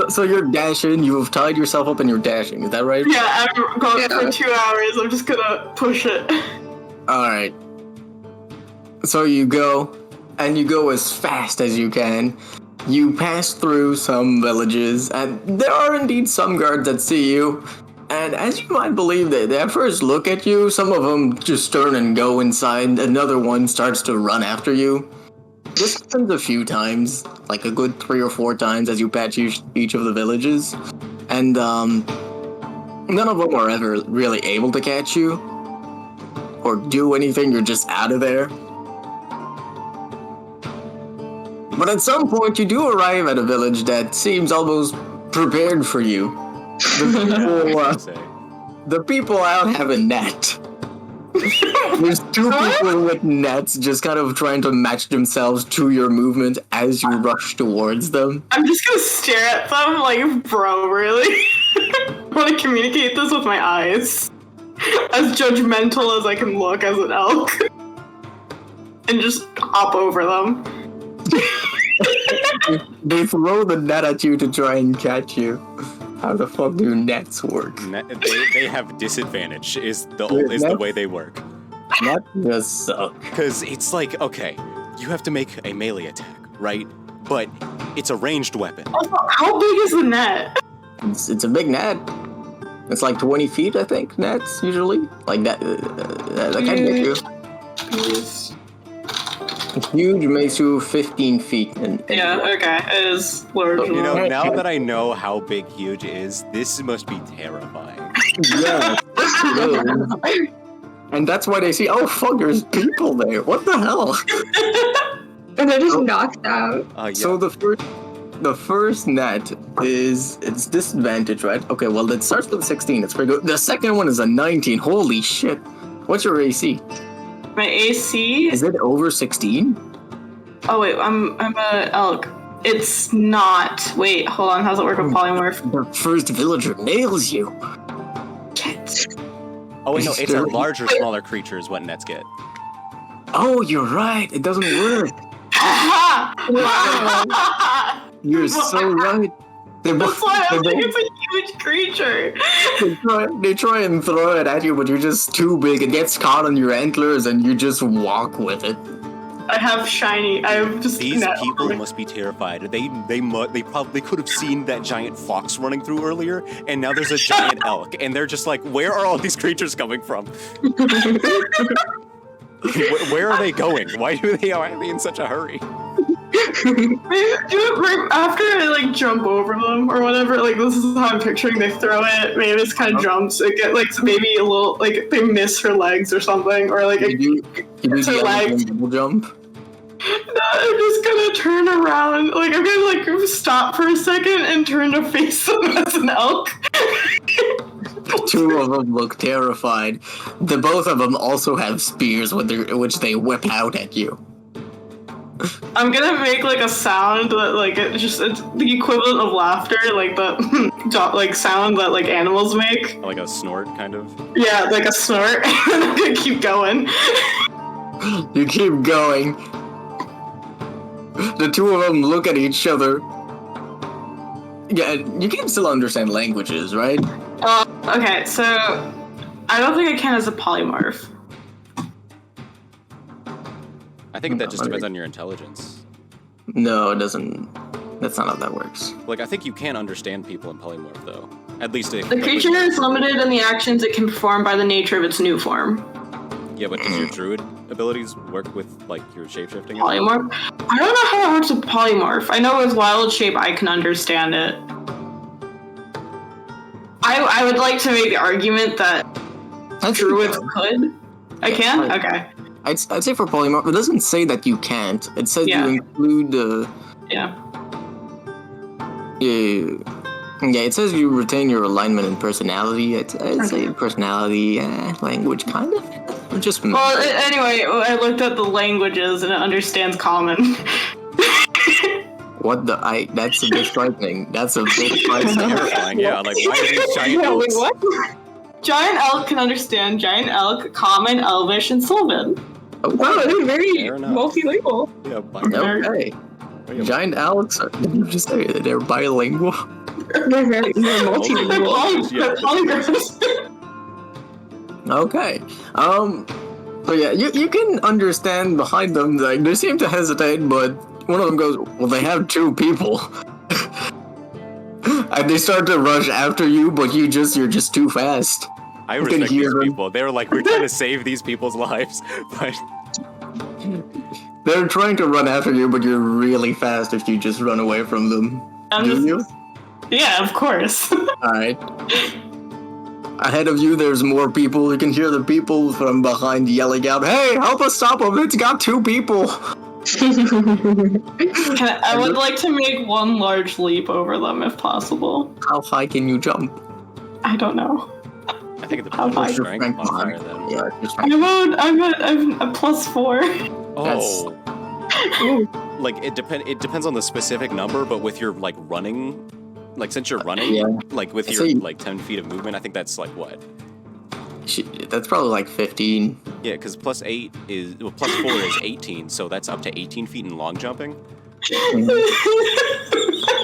So you're dashing, you've tied yourself up and you're dashing, is that right? yeah. I'm going for 2 hours. I'm just gonna push it. Alright. So you go, and you go as fast as you can. You pass through some villages, and there are indeed some guards that see you. And as you might believe, they at first look at you, some of them just turn and go inside, another one starts to run after you. This happens a few times, like a good 3 or 4 times as you patch each of the villages. And none of them are ever really able to catch you or do anything, you're just out of there. But at some point you do arrive at a village that seems almost prepared for you. The people out have a net. There's 2 people with nets just kind of trying to match themselves to your movement as you rush towards them. I'm just gonna stare at them like, bro, really? I want to communicate this with my eyes. As judgmental as I can look as an elk. And just hop over them. They throw the net at you to try and catch you. How the fuck do nets work? They have disadvantage is the way they work. Nets just suck. Because it's like, okay, you have to make a melee attack, right? But it's a ranged weapon. Also, how big is the net? It's a big net. It's like 20 feet, I think, nets, usually. Like that can get you. Yes. Huge makes you 15 feet. Yeah, okay. It is large. You know, now that I know how big huge is, this must be terrifying. Yeah. And that's why they see, oh fuck, there's people there. What the hell? And they're just knocked out. Yeah. So the first net it's disadvantage, right? Okay, well it starts with 16. It's pretty good. The second one is a 19. Holy shit. What's your AC? My AC? Is it over 16? Oh wait, I'm a elk. It's not. Wait, hold on. How's it work with polymorph? The first villager nails you. Shit. Oh wait, no, it's a larger, smaller creature is what nets get. Oh, you're right. It doesn't work. You're so right. That's why I think it's a huge creature. They try and throw it at you, but you're just too big. It gets caught on your antlers, and you just walk with it. I have shiny. I have just. These people must be terrified. They probably could have seen that giant fox running through earlier, and now there's a giant elk, and they're just like, where are all these creatures coming from? Where are they going? Why are they in such a hurry? Maybe do it right after I like jump over them or whatever. Like this is how I'm picturing. They throw it. Maybe this kind of jumps. It get like maybe a little like they miss her legs or something, or like you do her legs. double jump. No, I'm just gonna turn around. Like I'm gonna like stop for a second and turn to face them as an elk. Two of them look terrified. The both of them also have spears which they whip out at you. I'm gonna make like a sound that like it's the equivalent of laughter, like the like sound that like animals make. Like a snort, kind of. Yeah, like a snort. I'm gonna keep going. You keep going. The two of them look at each other. Yeah, you can still understand languages, right? Okay, so I don't think I can as a polymorph. I think that just depends on your intelligence. No, it doesn't. That's not how that works. Like, I think you can understand people in polymorph, though. At least the creature is limited in the actions it can perform by the nature of its new form. Yeah, but does your druid abilities work with, like, your shapeshifting? Polymorph? I don't know how it works with polymorph. I know with wild shape I can understand it. I would like to make the argument that druids could. I can? Okay. I'd say for polymorph, it doesn't say that you can't. It says you include Yeah, it says you retain your alignment and personality. I'd say personality, language, kind of. Just well, anyway, I looked at the languages and it understands common. What the? That's a bit frightening. That's a bit frightening. Yeah, like, why are these giant elks? What? Giant elk can understand giant elk, common, elvish, and sylvan. Oh, wow, they're very multilingual. Yeah, okay. Giant elks, did you just say they're bilingual? They're multilingual. They're polygraphs. Okay. So yeah, you can understand behind them, like, they seem to hesitate, but one of them goes, well, they have two people. And they start to rush after you, but you're just too fast. I respect these people. They were like, we're trying to save these people's lives, but... They're trying to run after you, but you're really fast if you just run away from them. Yeah, of course. Alright. Ahead of you, there's more people. You can hear the people from behind yelling out, hey, help us stop them, it's got two people! I would like to make one large leap over them if possible. How high can you jump? I don't know. I think it's a strength modifier then. Yeah, I'm a +4. Oh. Like, it depends on the specific number, but with your, like, running, like, since you're running, like, with your, like, 10 feet of movement, I think that's, like, what? That's probably, like, 15. Yeah, because +4 is 18, so that's up to 18 feet in long jumping.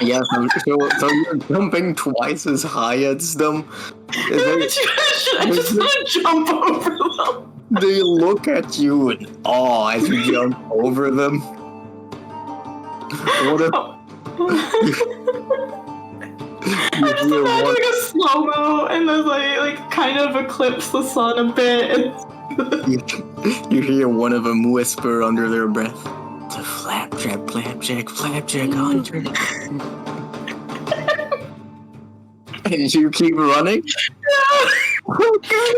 Yeah, so you're jumping twice as high as them. I just want to jump over them. They look at you in awe as you jump over them. What if... I just imagine like a slow-mo and then like kind of eclipse the sun a bit. You hear one of them whisper under their breath, the flapjack, hunter. And you keep running? Okay.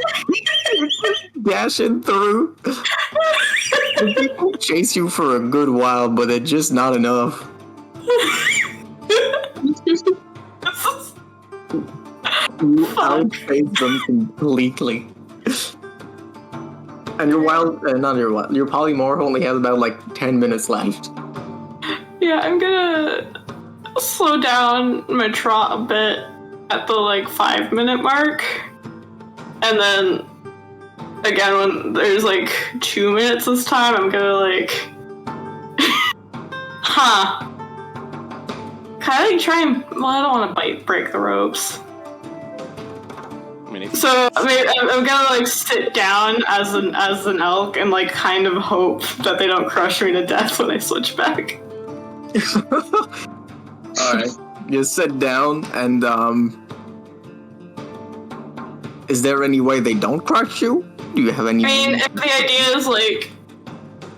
Dashing through. The people chase you for a good while, but it's just not enough. You outpace them completely. And your polymorph only has about like 10 minutes left. Yeah, I'm gonna slow down my trot a bit at the like 5-minute mark. And then again when there's like 2 minutes this time, I'm gonna like Can I like try and I don't wanna break the ropes. So I'm gonna like sit down as an elk and like kind of hope that they don't crush me to death when I switch back. Alright. You sit down and is there any way they don't crush you? Do you have any... I mean, if the idea is like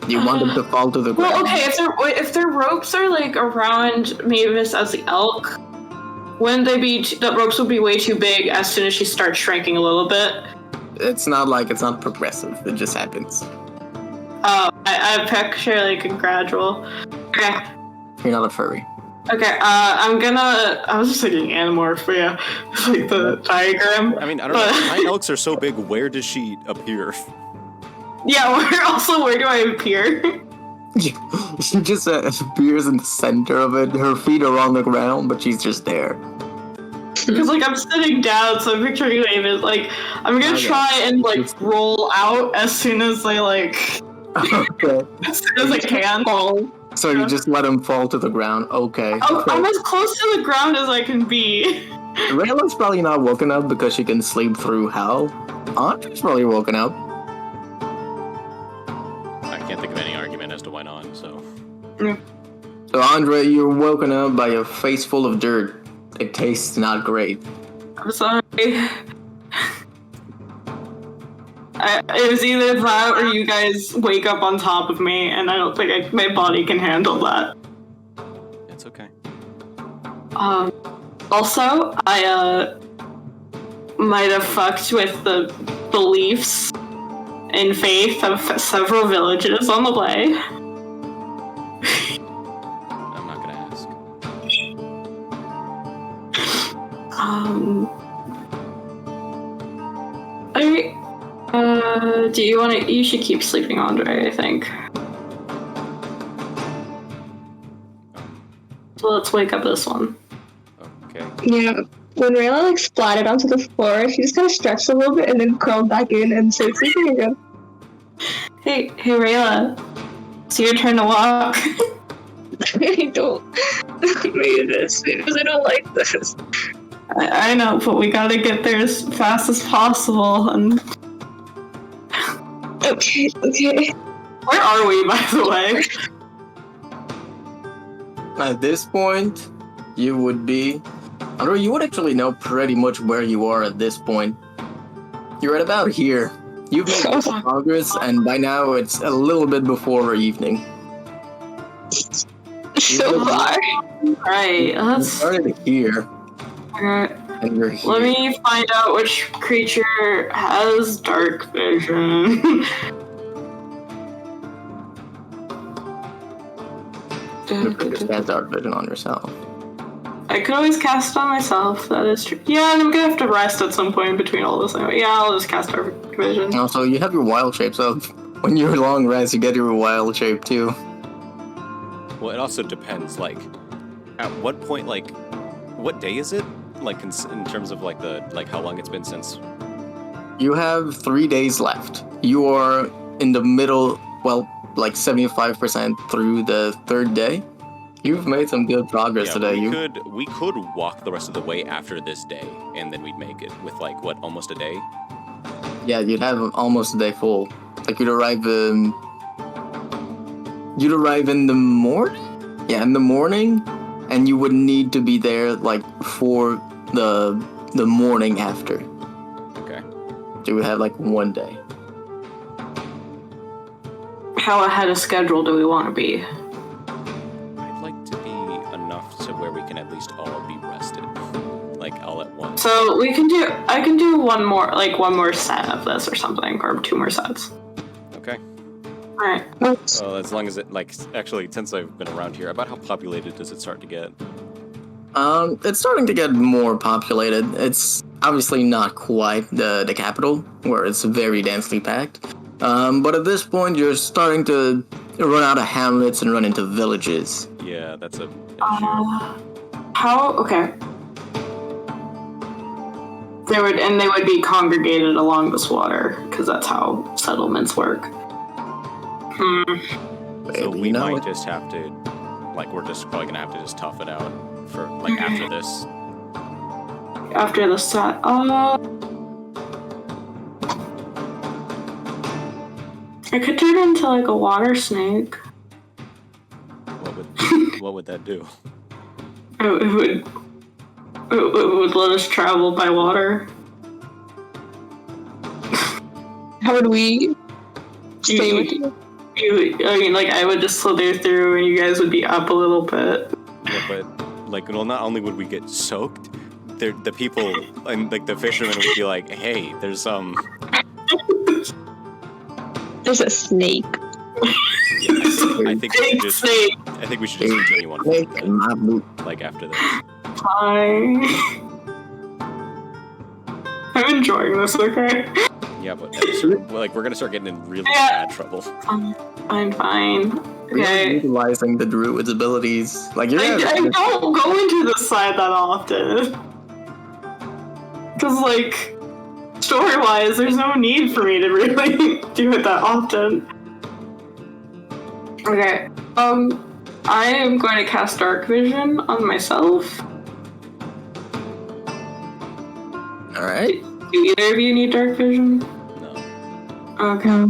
You want them to fall to the ground. Well, okay, if their ropes are like around Mavis as the elk, wouldn't they be? The ropes would be way too big as soon as she starts shrinking a little bit. It's not progressive. It just happens. Oh, I picture like a gradual. Okay. You're not a furry. Okay, I was just thinking Animorph, but yeah, like the diagram. I mean, I don't know. My elks are so big, where does she appear? Yeah, where do I appear? She just appears in the center of it. Her feet are on the ground, but she's just there. Because, like, I'm sitting down, so I'm picturing Mavis, like, I'm gonna try and, like, roll out as soon as I, like... Okay. As soon as I can. So you just let him fall to the ground. Okay. I'm as close to the ground as I can be. Rayla's probably not woken up because she can sleep through hell. Andre's probably woken up. I can't think of any argument as to why not, so... So Andre, you're woken up by a face full of dirt. It tastes not great. I'm sorry. It was either that or you guys wake up on top of me, and I don't think my body can handle that. It's okay. Also, I might have fucked with the beliefs and faith of several villages on the way. I'm not gonna ask. Do you want to? You should keep sleeping, Andre, I think. So let's wake up this one. Okay. Yeah. When Rayla like splatted onto the floor, she just kind of stretched a little bit and then curled back in and started sleeping again. Hey, Rayla. It's your turn to walk. I don't read this because I don't like this. I know, but we gotta get there as fast as possible. And Okay. where are we, by the way? At this point, you would be... Andrew, you would actually know pretty much where you are at this point. You're at about here. You've made some progress, and by now it's a little bit before evening. So far. Alright, You started here, and you're here. let me find out which creature has dark vision. You could just cast dark vision on yourself. I could always cast it on myself, that is true. Yeah, and I'm gonna have to rest at some point in between all this anyway. Yeah, I'll just cast dark vision. Also, you have your wild shape, so when you're long rest, you get your wild shape too. Well, it also depends, like, at what point, like, what day is it? Like, in terms of, like, how long it's been since... You have 3 days left. You are in the middle, well, like 75% through the third day. You've made some good progress today. We could walk the rest of the way after this day, and then we'd make it with, like, what, almost a day? Yeah, you'd have almost a day full. Like, you'd arrive in the morning? Yeah, in the morning, and you would need to be there, like, for the morning after. Okay. So you would have, like, 1 day. How ahead of schedule do we want to be? I'd like to be enough to where we can at least all be rested. Like, all at once. So I can do one more set of this or something, or 2 more sets. Okay. Alright. Well, as long as it, like, actually, since I've been around here, about how populated does it start to get? It's starting to get more populated. It's obviously not quite the capital, where it's very densely packed. But at this point, you're starting to run out of hamlets and run into villages. Yeah, that's a issue. Okay. They would be congregated along this water, because that's how settlements work. So we might just have to, like, we're just probably gonna have to just tough it out for, like, after this. After the set, I could turn into, like, a water snake. What would that do? It would let us travel by water. How would we stay with you? I would just slither through and you guys would be up a little bit. Yeah, but not only would we get soaked, the people and the fishermen would be like, "Hey, there's There's a snake." Yeah, I think we should just continue on after this. Fine. I'm enjoying this. Okay. Yeah, but we're gonna start getting in really bad trouble. I'm fine. Okay. Utilizing the druid's abilities. I don't go into this side that often. Because, story-wise, there's no need for me to really do it that often. Okay. I am going to cast Dark Vision on myself. Alright. Do either of you need Dark Vision? No. Okay.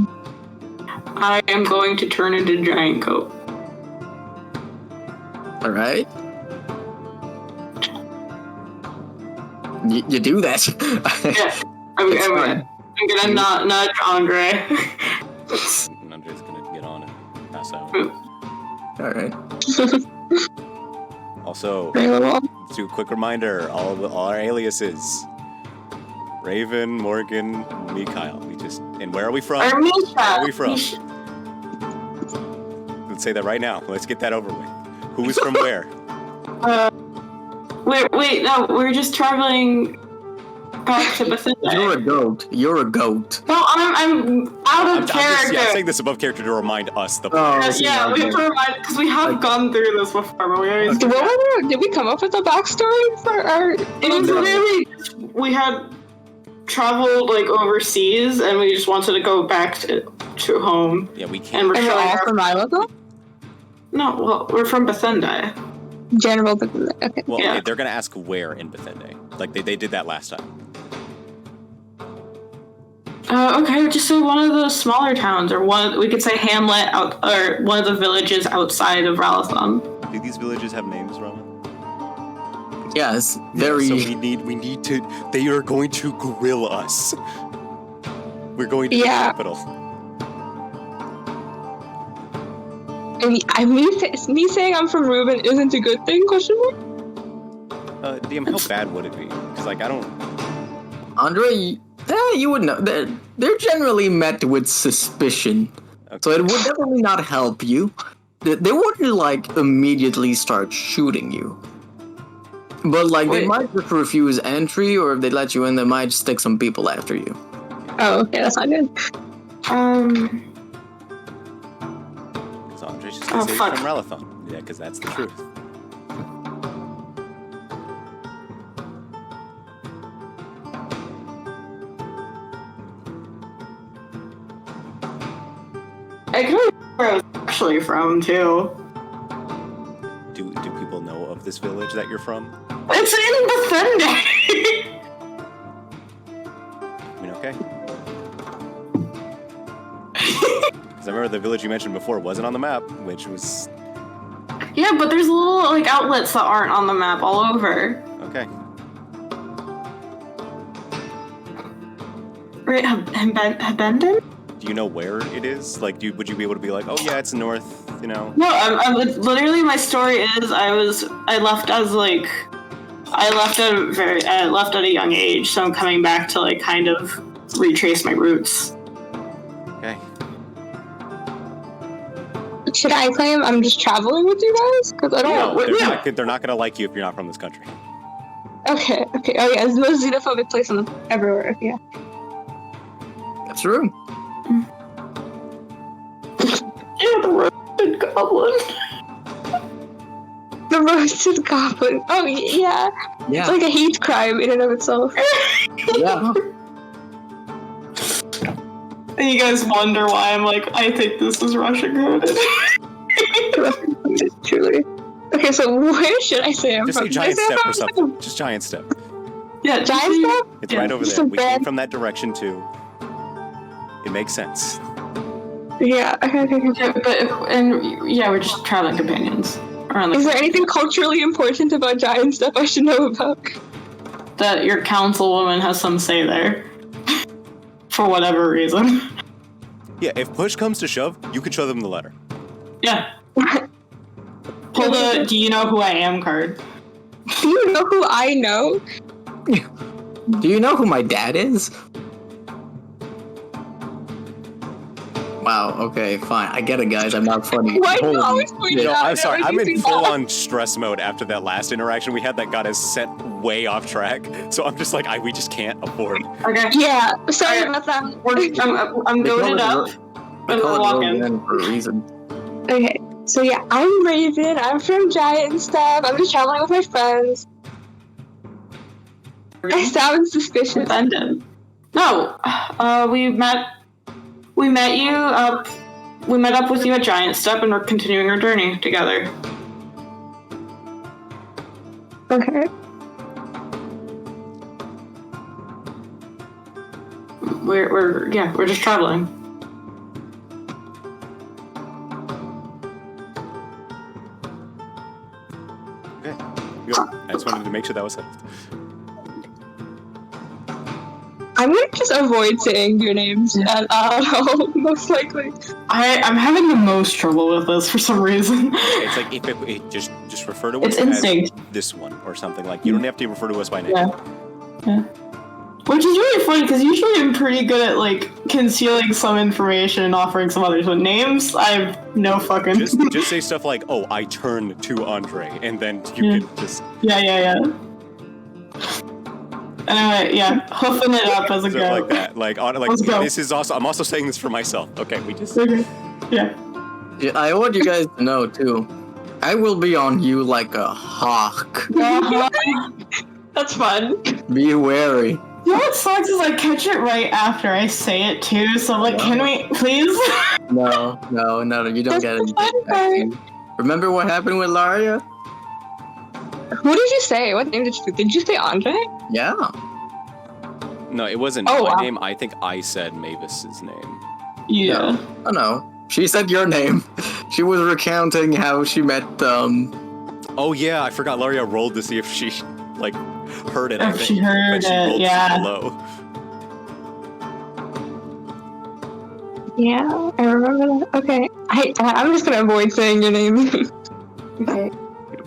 I am going to turn into Giant Coat. Alright. You do that. Yeah. I'm gonna nudge Andre. Andre's gonna get on and pass out. Alright. Also, do a quick reminder, all our aliases. Raven, Morgan, me, Kyle. And where are we from? Where are we from? Let's say that right now. Let's get that over with. Who is from where? Wait, no, we're just traveling back to Bethesda. You're a goat. No, I'm out of character. I'm saying this above character to remind us the we have to remind, because we have gone through this before, but we always did we come up with a backstory for our... It was really, we had traveled overseas and we just wanted to go back to home. Yeah, we can't. And we're all from Islanda? No, well, we're from Bethesda. General Bethesda, okay. Well, yeah. They're gonna ask where in Bethesda. They did that last time. Okay, just say one of the smaller towns, or we could say hamlet or one of the villages outside of Ralathon. Do these villages have names, Roman? Yes, very. So we need to. They are going to grill us. We're going to the capital. And me saying I'm from Reuben isn't a good thing? Question mark. DM, how bad would it be? Because I don't. Andre, you would know. They're generally met with suspicion, so it would definitely not help you. They wouldn't immediately start shooting you. But they might just refuse entry, or if they let you in, they might stick some people after you. Oh, okay, that's not good. So Andre's just gonna say from Ralathon. Yeah, because that's the truth. I can remember where I was actually from too. Do people know of this village that you're from? It's in Bethesda. I mean, okay. Because I remember the village you mentioned before wasn't on the map, which was... Yeah, but there's little outlets that aren't on the map all over. Okay. Right, Habenden? Do you know where it is? Would you be able to be like, oh yeah, it's north, No, I'm literally my story is I left at a young age, so I'm coming back to kind of retrace my roots. Okay. Should I claim I'm just traveling with you guys? Because I don't. They're not gonna like you if you're not from this country. Okay. Oh yeah, it's the most xenophobic place everywhere. Yeah. That's true. Yeah, the roasted goblin. The roasted goblin. Oh yeah. It's like a hate crime in and of itself. Yeah. And you guys wonder why I'm I think this is Russian coded. Truly. Okay, so where should I say I'm from? Just say Giant Step or something. Just Giant Step. Yeah, Giant Step? It's right over there. We came from that direction too. It makes sense. Yeah, okay. We're just traveling companions. Is there anything culturally important about Giant Step I should know about? That your councilwoman has some say there. For whatever reason. Yeah, if push comes to shove, you could show them the letter. Yeah. Pull the "Do you know who I am" card. Do you know who I know? Do you know who my dad is? Wow, okay, fine. I get it, guys. I'm not funny. Why do you always point it out? I'm sorry. I'm in full-on stress mode after that last interaction we had that got us sent way off track. So I'm just like, we just can't afford. Okay. Yeah, sorry about that. I'm going it up. I call it walking for a reason. Okay, so yeah, I'm Raven. I'm from Giant and stuff. I'm just traveling with my friends. I sound suspicious. No, we met up with you at Giant Step, and we're continuing our journey together. Okay. We're just traveling. Okay. Good. I just wanted to make sure that was settled. I'm gonna just avoid saying your names at all, most likely. I'm having the most trouble with this for some reason. It's like if it just refer to us as this one or something. Like you don't have to refer to us by name. Yeah. Which is really funny because usually I'm pretty good at like concealing some information and offering some others, but names I have no fucking. Just say stuff like, "Oh, I turned to Andre," and then you can just. Yeah. Anyway, hoofing it up as a go. Like that. Like this is also. I'm also saying this for myself. Okay, we just. Okay. Yeah. I want you guys to know too. I will be on you like a hawk. That's fun. Be wary. You know what sucks is I catch it right after I say it too, so I'm like, Can we please? No, you don't get it. Remember what happened with Laria? Who did you say? What name did you say Andre? Yeah. No, it wasn't my name. I think I said Mavis's name. Yeah. Oh no. She said your name. She was recounting how she met Oh yeah, I forgot Laria rolled to see if she heard it. If she heard it, yeah. Low. Yeah, I remember that. Okay. I'm just gonna avoid saying your name. Okay.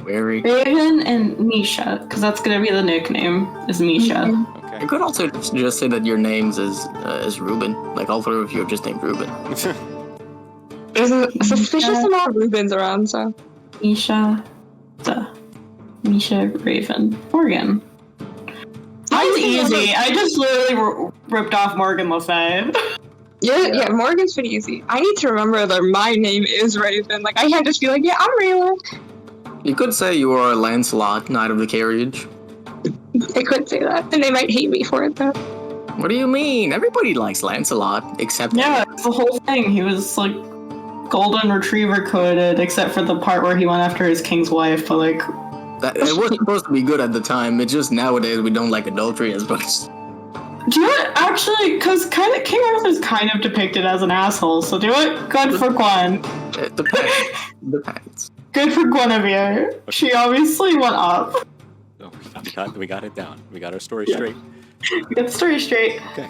Wary. Raven and Misha, because that's gonna be the nickname, is Misha. Mm-hmm. Okay. You could also just say that your names is Ruben. Like all three of you are just named Ruben. There's a suspicious amount of Rubens around, so. Misha, Raven, Morgan. Mine's easy. I just literally ripped off Morgan Le Fay. Yeah, Morgan's pretty easy. I need to remember that my name is Raven. Like, I can't just be like, yeah, I'm Rayla. You could say you are Lancelot, Knight of the Carriage. I could say that, and they might hate me for it, though. What do you mean? Everybody likes Lancelot, except... Yeah, it's the whole thing. He was, golden retriever coded, except for the part where he went after his king's wife, but, it was supposed to be good at the time. It's just nowadays we don't like adultery as much. Do it, actually, because King Arthur's kind of depicted as an asshole, so do it. Good for Gwen. It depends. Good for Guinevere. She obviously went up. Oh, we got it down. We got our story straight. We got the story straight. Okay.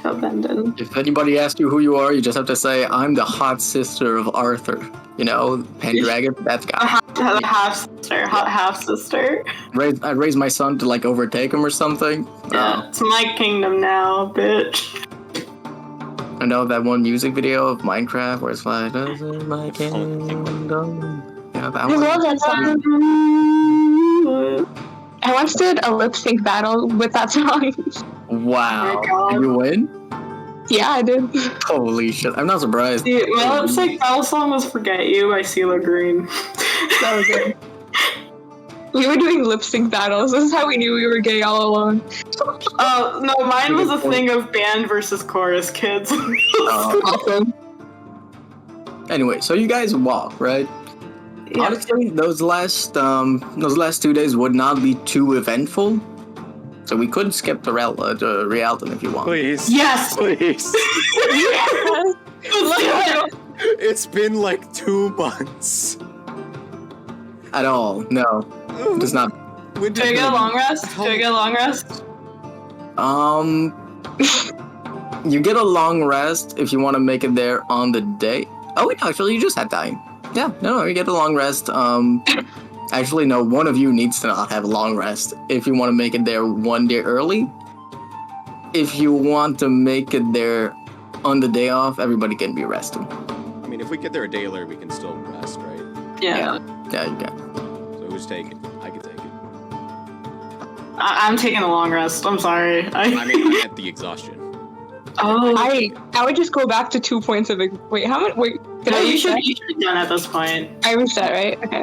If anybody asks you who you are, you just have to say, I'm the hot sister of Arthur. You know, Pendragon, that guy. The half-sister. Hot half-sister. I raised my son to, overtake him or something. Yeah, it's my kingdom now, bitch. I know that one music video of Minecraft where it's like, this is my kingdom. Yeah, that I love that song. I once did a lip sync battle with that song. Wow. Oh Did you win? Yeah, I did. Holy shit. I'm not surprised. My lip sync battle song was Forget You by CeeLo Green. That was good. We were doing lip sync battles. This is how we knew we were gay all along. No, mine was a thing of band versus chorus kids. Awesome. Anyway, so you guys walk, right? Yeah. Honestly, those last 2 days would not be too eventful. So we could skip the Rialton if you want. Please. Yes! Please. Yes! It's been 2 months. At all. No. It does not. Do I get a long rest? you get a long rest if you want to make it there on the day. Oh wait, actually, you just had time. Yeah, no, you get a long rest. Actually, no, one of you needs to not have a long rest if you want to make it there one day early. If you want to make it there on the day off, everybody can be resting. I mean, if we get there a day earlier, we can still rest, right? Yeah. Yeah, you can. So who's taking it? I can take it. I'm taking a long rest. I'm sorry. I mean, I had the exhaustion. Oh. I would just go back to 2 points of wait. How much? Wait, did I you should reset? be done at this point. I reset, right? Okay.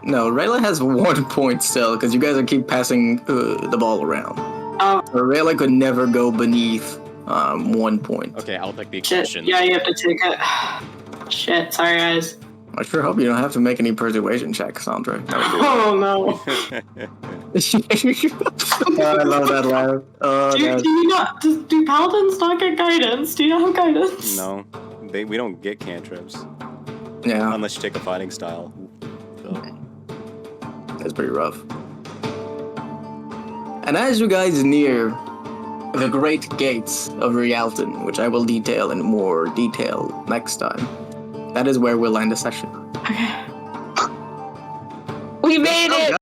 No, Rayla has 1 point still because you guys are keep passing the ball around. Oh. So Rayla could never go beneath 1 point. Okay, I'll take the Shit. exhaustion. Yeah, you have to take it. Shit. Sorry, guys. I sure hope you don't have to make any persuasion checks, Andre. Oh no. I love that laugh. Oh, Do you not? Do paladins not get guidance? Do you not have guidance? No, we don't get cantrips. Yeah, Unless you take a fighting style. So. that's pretty rough. And as you guys near the great gates of Rialton, which I will detail in more detail next time, that is where we'll end the session. Okay. We made it.